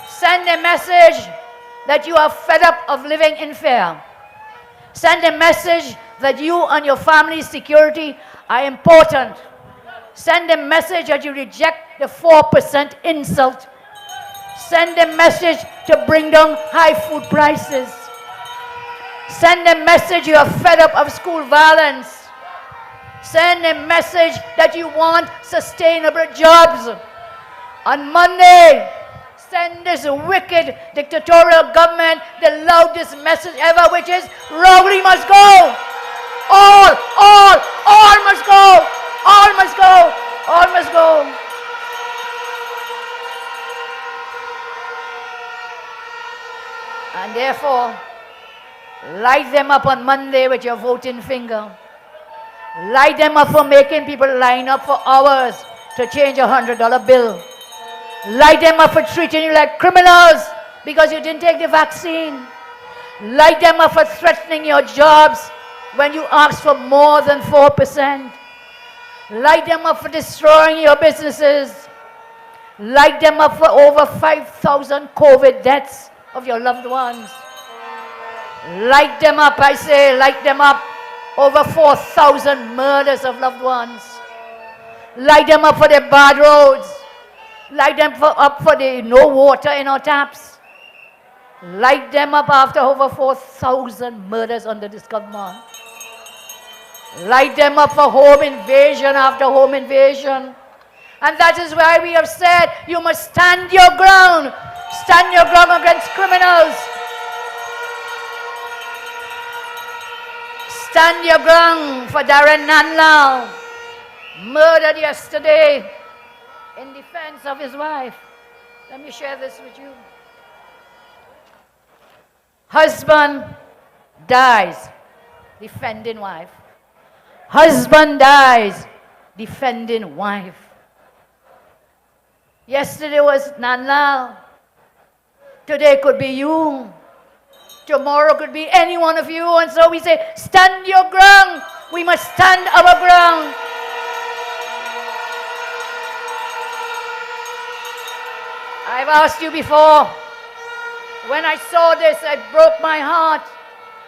Send a message that you are fed up of living in fear. Send a message that you and your family's security are important. Send a message that you reject the 4% insult. Send a message to bring down high food prices. Send a message you are fed up of school violence. Send a message that you want sustainable jobs. On Monday, send this wicked dictatorial government the loudest message ever, which is Rowley must go. All must go. All must go. All must go. And therefore, light them up on Monday with your voting finger. Light them up for making people line up for hours to change a $100 bill. Light them up for treating you like criminals because you didn't take the vaccine. Light them up for threatening your jobs when you ask for more than 4%. Light them up for destroying your businesses. Light them up for over 5,000 COVID deaths of your loved ones. Light them up, I say, light them up. Over 4,000 murders of loved ones. Light them up for the bad roads. Light them up for the no water in our taps. Light them up after over 4,000 murders under this government. Light them up for home invasion after home invasion. And that is why we have said you must stand your ground. Stand your ground against criminals. Stand your ground for Darren Nanlau, murdered yesterday in defense of his wife. Let me share this with you. Husband dies defending wife. Husband dies defending wife. Yesterday was Nanlau. Today could be you. Tomorrow could be any one of you. And so we say, stand your ground. We must stand our ground. I've asked you before. When I saw this, it broke my heart.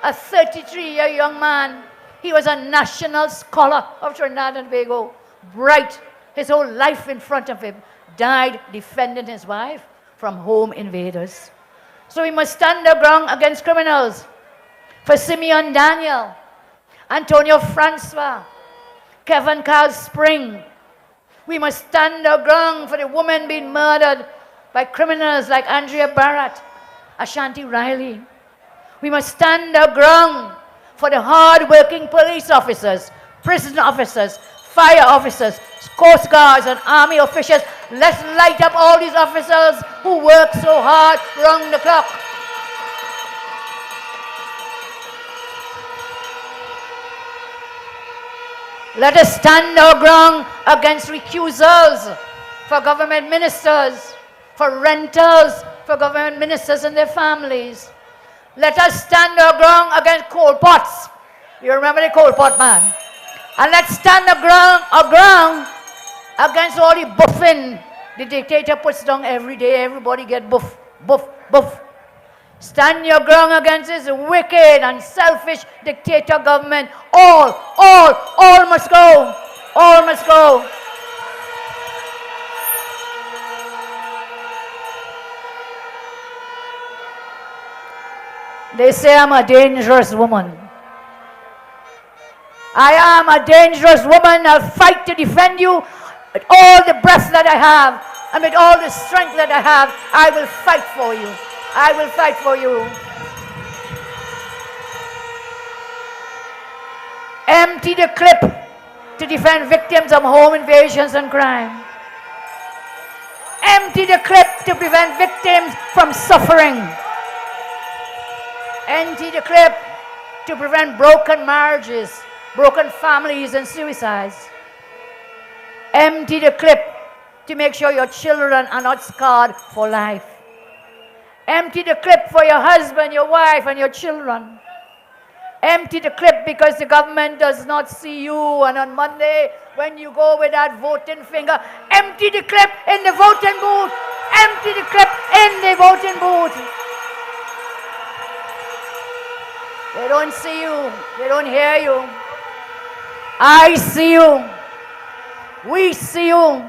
A 33-year young man. He was a national scholar of Trinidad and Tobago. Bright. His whole life in front of him. Died defending his wife from home invaders. So we must stand our ground against criminals. For Simeon Daniel, Antonio Francois, Kevin Carl Spring. We must stand our ground for the woman being murdered by criminals like Andrea Barrett, Ashanti Riley. We must stand our ground for the hard-working police officers, prison officers, fire officers, Coast Guards and Army officials. Let's light up all these officers who work so hard round the clock. Let us stand our ground against recusals for government ministers, for renters, for government ministers and their families. Let us stand our ground against coal pots. You remember the coal pot man? And let's stand our ground against all the buffing the dictator puts down every day. Everybody get buff, buff, buff. Stand your ground against this wicked and selfish dictator government. All must go. All must go. They say I'm a dangerous woman. I am a dangerous woman. I'll fight to defend you with all the breath that I have and with all the strength that I have. I will fight for you. I will fight for you. Empty the clip to defend victims of home invasions and crime. Empty the clip to prevent victims from suffering. Empty the clip to prevent broken marriages, broken families, and suicides. Empty the clip to make sure your children are not scarred for life. Empty the clip for your husband, your wife, and your children. Empty the clip because the government does not see you, and on Monday, when you go with that voting finger, empty the clip in the voting booth. Empty the clip in the voting booth. They don't see you. They don't hear you. I see you. We see you.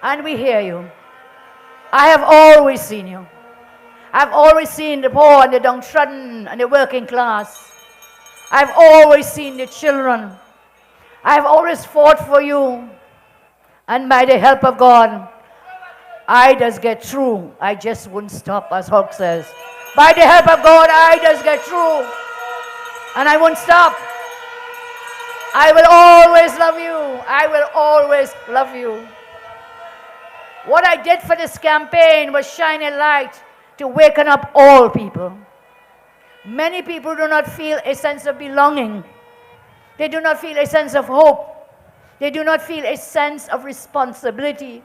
And we hear you. I have always seen you. I've always seen the poor and the downtrodden and the working class. I've always seen the children. I've always fought for you. And by the help of God, I just get through. I just wouldn't stop, as Hulk says. By the help of God, I just get through. And I won't stop. I will always love you. I will always love you. What I did for this campaign was shine a light to waken up all people. Many people do not feel a sense of belonging. They do not feel a sense of hope. They do not feel a sense of responsibility.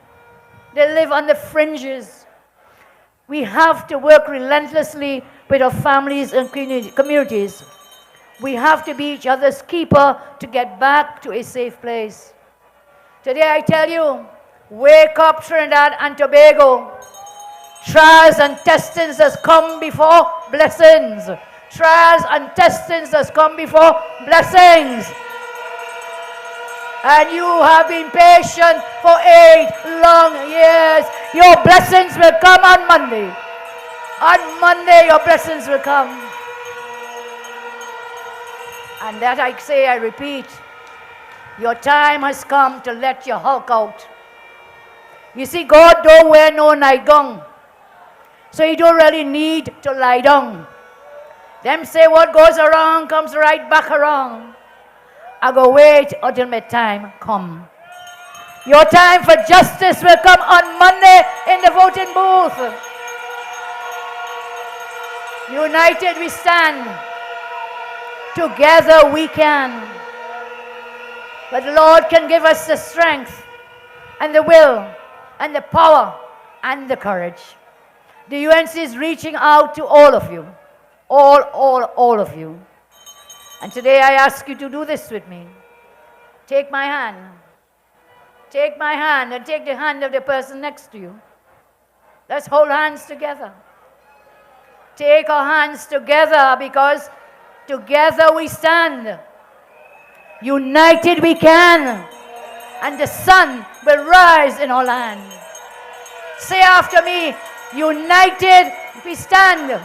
They live on the fringes. We have to work relentlessly with our families and communities. We have to be each other's keeper to get back to a safe place. Today I tell you, wake up Trinidad and Tobago. Trials and testings has come before blessings. Trials and testings has come before blessings. And you have been patient for 8 long years. Your blessings will come on Monday. On Monday, your blessings will come. And that I say, I repeat, your time has come to let your Hulk out. You see, God don't wear no nightgown. So you don't really need to lie down. Them say what goes around comes right back around. I go wait until my time come. Your time for justice will come on Monday in the voting booth. United we stand. Together we can. But the Lord can give us the strength and the will and the power and the courage. The UNC is reaching out to all of you. All of you. And today I ask you to do this with me. Take my hand. Take my hand and take the hand of the person next to you. Let's hold hands together. Take our hands together because together we stand. United we can. And the sun will rise in our land. Say after me, united we stand.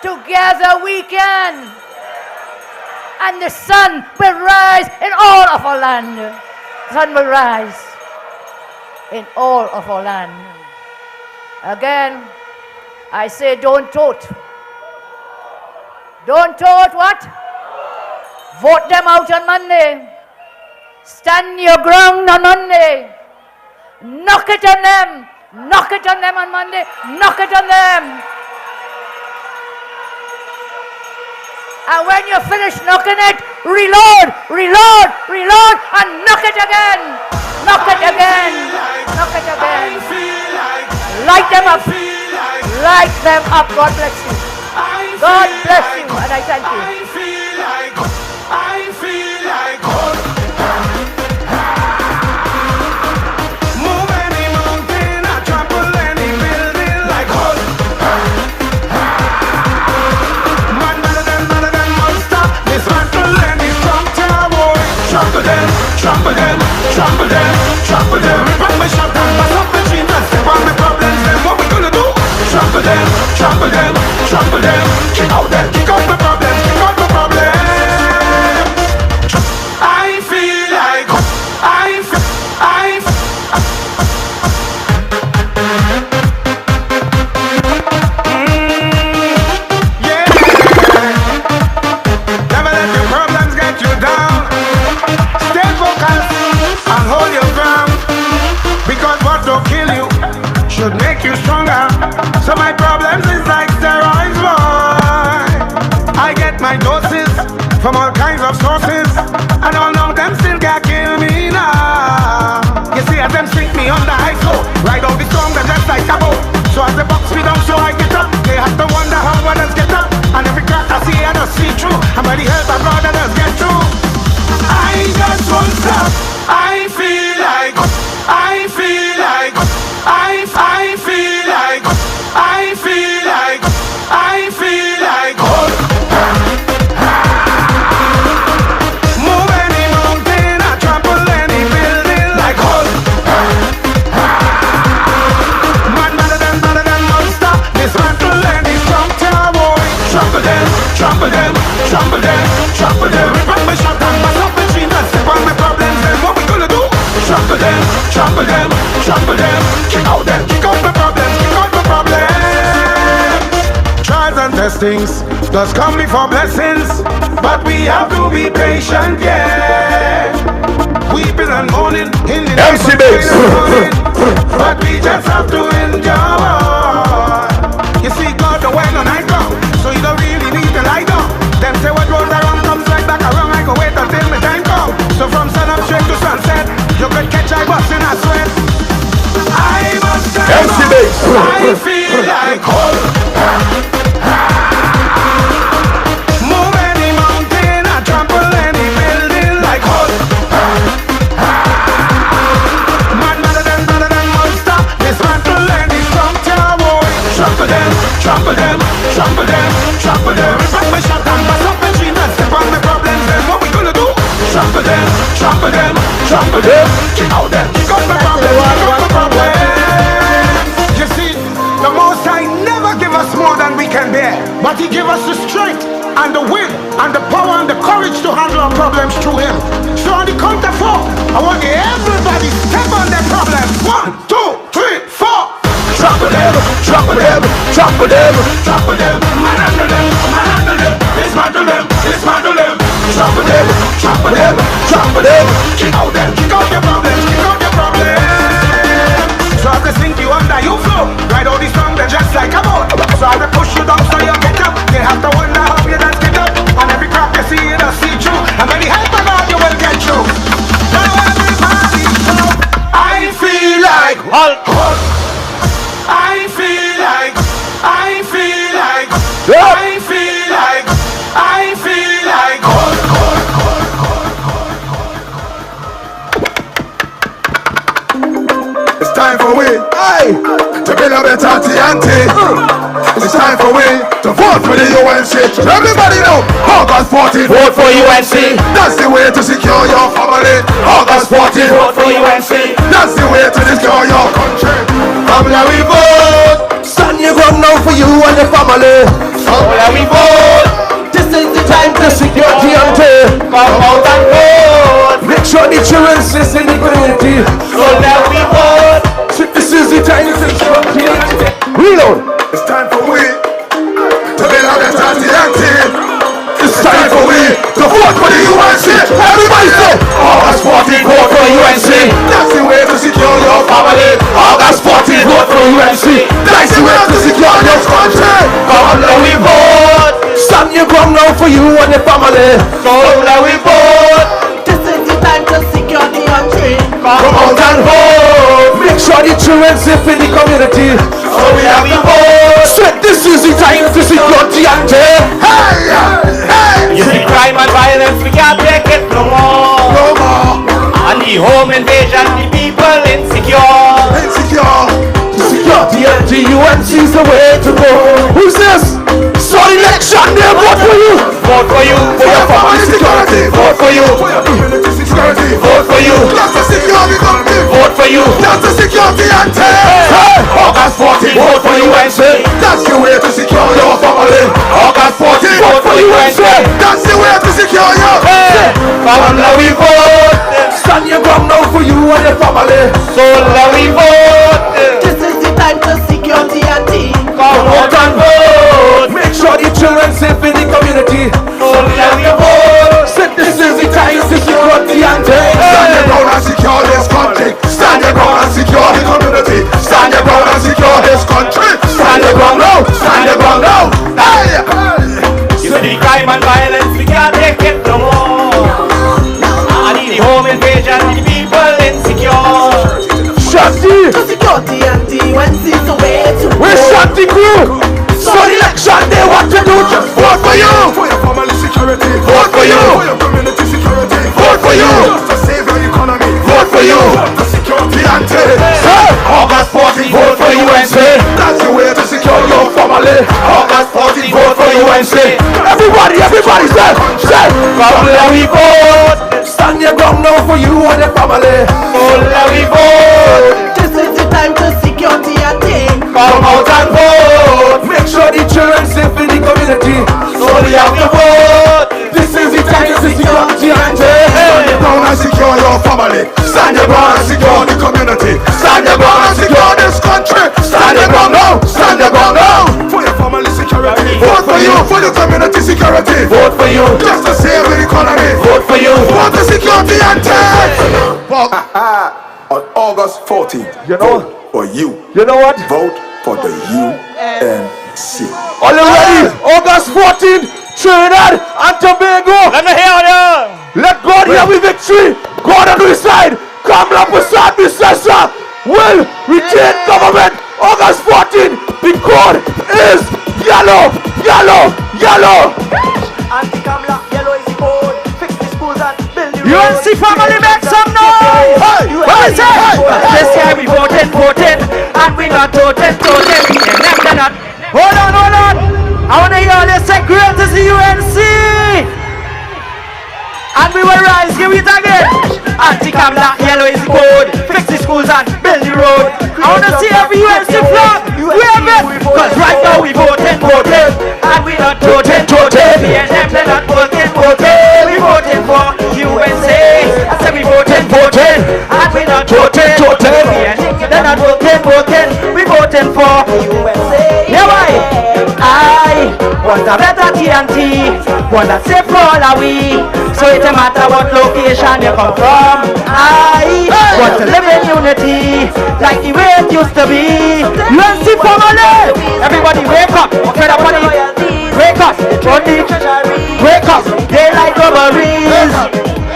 Together we can. And the sun will rise in all of our land. The sun will rise in all of our land. Again, I say don't tote. Don't tote what? Vote them out on Monday. Stand your ground on Monday. Knock it on them. Knock it on them on Monday. Knock it on them. And when you finish knocking it, reload, reload, reload, and knock it again. Knock it again. Knock it again. Light them up. Light them up. God bless you. God bless you. And I thank you. I feel like God. Move any mountain, I trample any building like God. Man better than monster, dismantle any strong tower. and all now them still can't kill me now. You see as them sink me under ice flow, ride out the storm them just like a boat. So as they box me down so I get up, they have to wonder how others get up. And every crack I see I just see through, and by the help of God I just get through. I just won't stop. I feel like, I feel like, I feel like, I feel like, I feel like, move any mountain, I trample any building like Hulk. Man better than monster, dismantle any strong tower, boy. Trample them, trample them, trample them, trample them. Rip up my shot and pass up the tree and step on my problems. Then what we gonna do? Trample them, trample them, trample them. Kick out the problems, kick out the problems. Trials and testings does come before blessings, but we have to be patient, yeah. Weeping and mourning in the night, but we just have to endure. You see, God the way the night come, so you don't really need to lie down. Them say what goes around comes right back around. I go wait until my time come. So from sun up straight to sunset, you could catch I bust in a sweat. I must stand up. I feel like Hulk. Move any mountain, I trample any building like Hulk. Man better than monster, dismantle any strong tower. Trample them, trample them, trample them, trample them. Rip up my shot and bust up my dream and step on my problems. Then what we gonna do? Trample them, trample them, trample them. Kick out them, kick out my problems, kick out my problems. You see, the Most High never give us more than we can bear, but He give us the strength and the will and the power and the courage to handle our problems through Him. So on the count of 4, I want everybody step on their problems. 1, 2, 3, 4. Trample them, trample them, trample them, trample them. Manhandle them, manhandle them. Dismantle them, dismantle them. Trample them, trample them, trample them. Kick out your problems, kick out your problems. So as they sink you under, you flow. Ride all these songs, they're just like a boat. So as they push you down, so you get up. They have to wonder how you dance get up. And every crack you see, you don't see through. And when the help of God, you will get through. Now everybody shout, I feel like Hulk. I feel like, I feel like, I feel like, I feel like Hulk. It's time for we, to build a better TNT. It's time for we to vote for the UNC. Everybody know, August 14th, vote for UNC. That's the way to secure your family. August 14th, vote for UNC. That's the way to secure your country. Family we vote. Stand your ground now for you and your family. Family we vote. This is the time to secure TNT. Come out and vote. Make sure the children is in the community. So that we vote. This is the time to secure TNT. Reload. It's time for we to build a better TNT. It's time for we to vote for the UNC. Everybody say, August 14th, vote for UNC. That's the way to secure your family. August 14th, vote for UNC. That's the way to secure your country. Come on, we vote. Stand your ground now for you and your family. Come on, we vote. This is the time to secure the country. Come out and vote. Make sure the children safe in the community. So we have to vote. So this is the time to secure TNT. Hey, hey. You see crime and violence, we can't take it no more. No more. And the home invasion, the people insecure. Insecure. To secure TNT, UNC is the way to go. Who's this? So election, they vote for you. Vote for you. For your family security. Vote for you. For your community security. Vote for you. That's to secure the country. Vote for you. That's to secure TNT. Hey. August 14th, vote for UNC. That's the way to secure your family. August 14th, vote for UNC. That's the way to secure your family. We vote. Stand your ground now for you and your family. So we vote. This is the time to secure TNT. Come out and vote. Make sure the children safe in the community. So we vote. Said this is the time to secure TNT. Stand your ground and secure this country. Stand your ground and secure the community. Stand your ground and secure this country. Stand your ground now. Stand your ground now. Hey. You see the crime and violence, we can't take it no more. So the election day, what to do? Just vote for you. For your family security. Vote for you. For your community security. Vote for you. Just to save your economy. Vote for you. To secure the ante. August 14, vote for UNC. That's the way to secure your family. August 14, vote for UNC. Everybody say. Come let we vote. Stand your ground now for you and the family. Oh, let we vote. This is the time to secure the ante. Come out and vote. Make sure the children safe in the community. So they have to vote. This is the time to secure the ante. Stand your ground and secure your family. Stand your ground and secure the community. Stand your ground and secure this country. Stand your ground now. Stand your ground now. For your family security. Vote for you. For the community security. Vote for you. Just to save the economy. Vote for you. Vote to secure the ante. On August 14th, you know, vote for you. You know what? Vote for the UNC. Are you ready? August 14th, Trinidad and Tobago. Let me hear you. Let God hear with victory. God on his side. Kamala Prasad Bisesa will retain government. August 14th. The code is yellow, yellow, yellow. Anti-Kamala, yellow is the code. Fix the schools and build the roads. UNC family, make some noise! This year we voting, and we not voting. Hold on. I want to hear all this say great is the UNC. And we will rise, give it again. Anti-Kamala, yellow is the code. Fix the schools and build the road. I want to see every UNC flag. Wave it. Cause right now we voting. And we not voting. Me and them, they're not voting. We voting for UNC. I said we voting. And we not voting. Me and them, they're not voting. We voting for UNC. Yeah, why? I want a better TNT. Want a safe for all of we. So it don't matter what location you come from. I want to live in unity, like the way it used to be. UNC family, everybody wake up, everybody wake up, wake up, daylight robberies.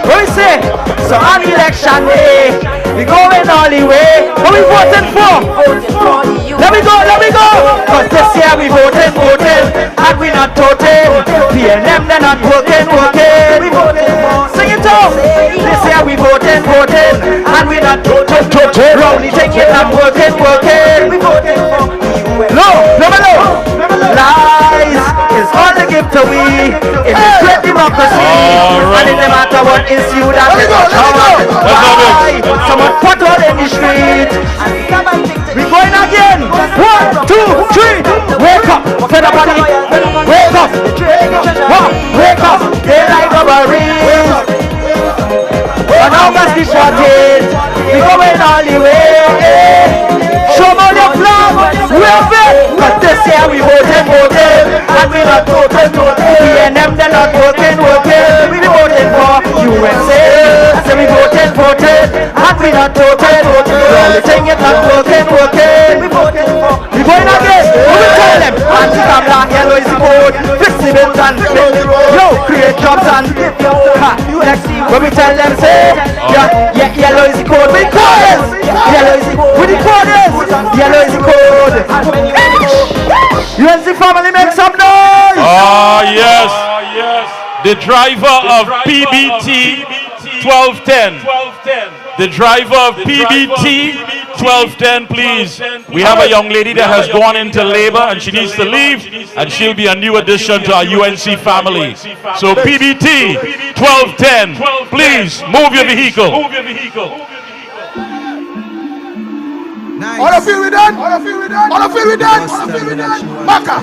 What we say? So on election day, we going all the way. What we voting for? Let me go. Cause this year we voting, and we not voting. PNM they're not voting. We voting for. Sing it out. This year we voting, and we not voting. Rowley take it and working. We voting for. No. Lies is all they give to we in this great democracy. And it no matter what issue that is on. Why? Someone put all in the street. We going again. 1, 2, 3. Wake up, everybody. Wake up. Wake up. Daylight robberies. And now must be shorted. We going all the way. Show me your flag. Wave it. Cause this year we voting. And we not voting. PNM they're not voting. We voting for UNC. I say we voting. And we not voting. The only thing is not voting. We voting for. We going again. We will tell them. Anti-Kamala, yellow is the code. Fix the bills and build the road. Yo, create jobs and next when we tell them say, yellow is the code. We call it. Yellow is the code. With the code is. Yellow is the code. UNC family, make some noise. Yes. The driver of PBT 1210. The driver of PBT 1210, please. We have a young lady that has gone into labor and she needs to leave, and she'll be a new addition to our UNC family. So PBT 1210, please move your vehicle. Nice. All of you with that? Maka.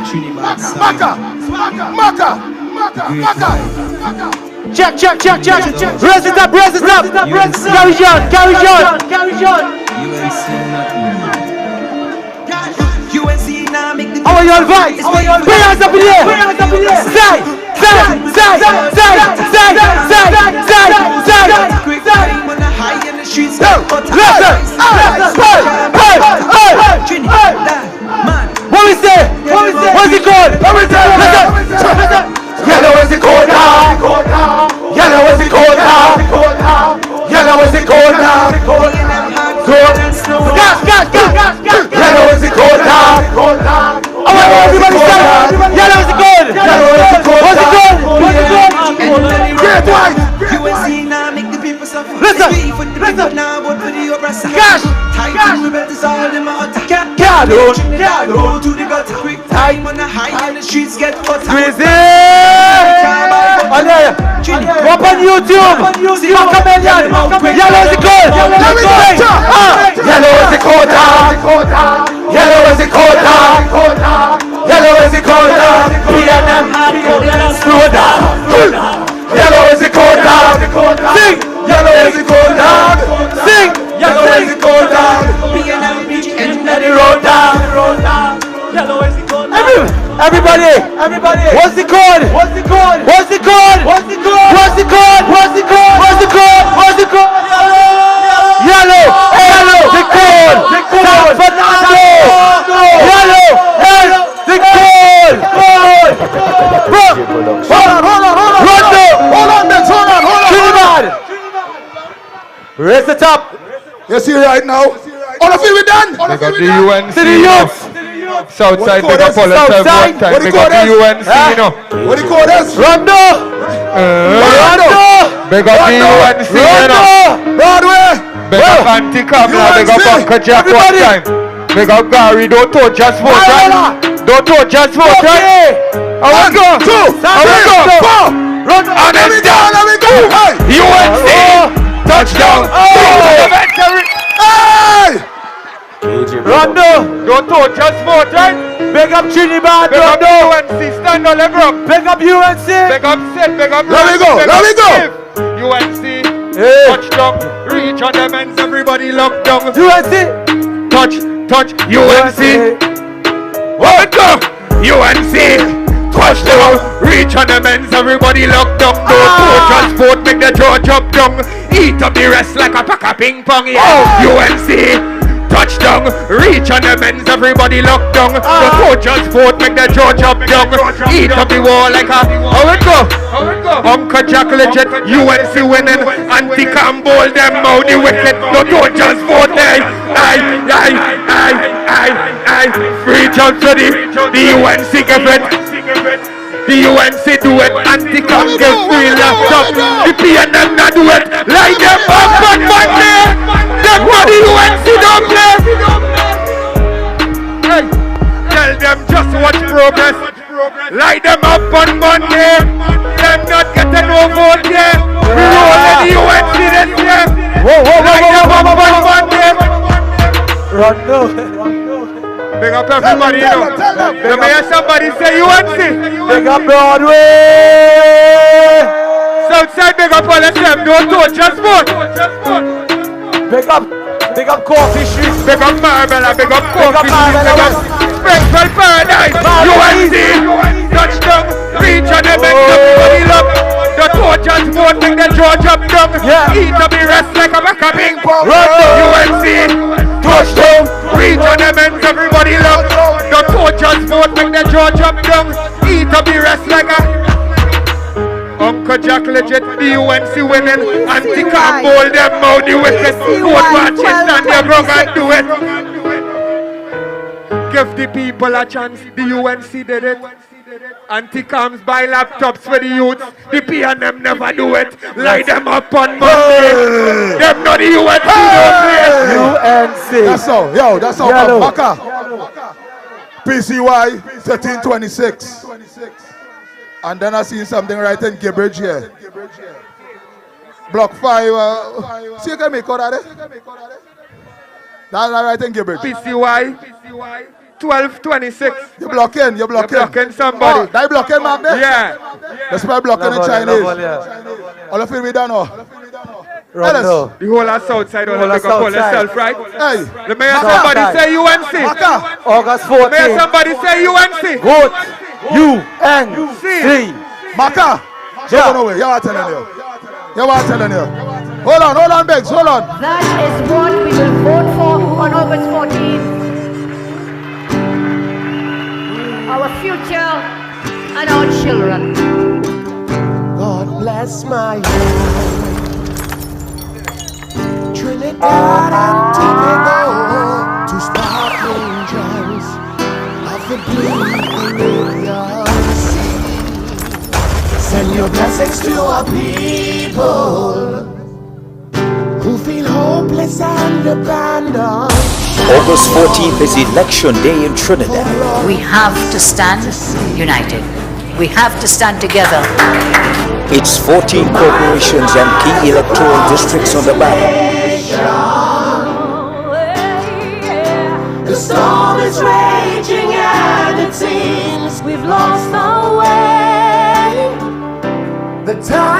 Check. Raise it up. Carry on. UNC now make the. How are you all vibes? Put your hands up in the air. What we say? What's it called? Yellow is the code now. Yellow is the code now. Yellow is the code now. Gas. Yellow is the code now. Listen, listen. Now vote for the oppressor. Cash, Tight rebel is all them out. Can't go to the gutter. Quick time on the high and the streets get hotter. Crazy. Go up on YouTube. See my chameleon. Yellow is the code. Yellow is the code. Yellow is the code. Yellow is the code. PNM slow down. Yellow is the code. Sing. Yellow is the code. Sing. Yellow is the code. PNM beach end of the road down. Yellow is the code. Everybody, what's the code? What's the code? What's the code? What's the code? What's the code? What's the code? What's the code? What's the code? Yellow, the code. San Fernando. Yellow, the code. Hold on. Raise it up. You see right now? All of you we done. They got the UNC. To the youth. Southside, big up all the time. One time, big up the UNC, you know. What the code is? Rondo. Big up the UNC, you know. Broadway. Big up Anti-Kamla, big up Uncle Jack one time. Big up Gary, don't touch, just vote, right? Don't touch, just vote, right? I will go. 2, 3, 4. Run on and down, let me go. UNC. Touchdown. Hey! Rondo, don't touch, just vote, right? Big up Trinidad, big up UNC, stand on the ground. Big up UNC. Big up Sid, big up Let me go, let me go. UNC, touchdown, reach on the men's, everybody locked down. UNC, touch, UNC. What go? UNC, touchdown, reach on the men's, everybody locked down. Don't touch, just vote, make the jaw jump down. Eat up the rest like a pack of ping pong, yeah. UNC. Touchdown, reach on the men's, everybody locked down. The coaches vote, make the jaw jump down. Eat up the wall like a, how it go? Uncle Jack legit, UNC winning. Anti-Cam bowl them out the wicked. The coaches vote there. Reach out to the UNC give it. The UNC do it. Anti-Cam get free laptop. The PNM not do it. Light them up on Monday. That's what the UNC don't play. Hey, tell them just watch progress. Light them up on Monday. Them not getting no vote yet. We rolling the UNC this year. Light them up on Monday. Rondo. Big up everybody, you know. Let me hear somebody say UNC. Big up Broadway. Southside, big up all of them. Don't touch, just vote. Big up Coffee Street. Big up Marbella, big up Coffee Street. Big up Springfield Paradise. UNC. Touchdown. Reach on the bench, everybody look. The coaches vote, make the jaw jump down. Eat up the rest like a back of ping pong. UNC. Touchdown. Reach on the bench, everybody look. The coaches vote, make the jaw jump down. Eat up the rest like a Uncle Jack legit, the UNC winning. Anti-Cam bowl them out the wicked. Vote watch it, stand your ground and do it. Give the people a chance, the UNC did it. Anti-Cams buy laptops for the youth. The PNM never do it. Light them up on Monday. Them not the UNC UNC. That's all, yo, that's all. Baka. PCY 1326. And then I seen something right in Gibbridge here. Block 5. See, you can make out of it? That's right in Gibbridge. PCY 1226. You're blocking. You're blocking somebody. That blocking, man? Yeah. That's why blocking in Chinese. All of it we done now. The whole of Southside, all of call yourself, right? Hey. Let me hear somebody say UNC. August 14th. Let me hear somebody say UNC. Vote UNC. Maka. Don't go away. You are telling you. Hold on, Beggs, hold on. That is what we will vote for on August 14th. Our future and our children. God bless my home. Trinidad and Tobago, two sparkling gems of the blue Arabian Sea. Send your blessings to our people. promise and abandon. August 14th is Election Day in Trinidad. We have to stand united. We have to stand together. It's 14 corporations and key electoral districts on the ballot. The storm is raging and it seems we've lost our way. The time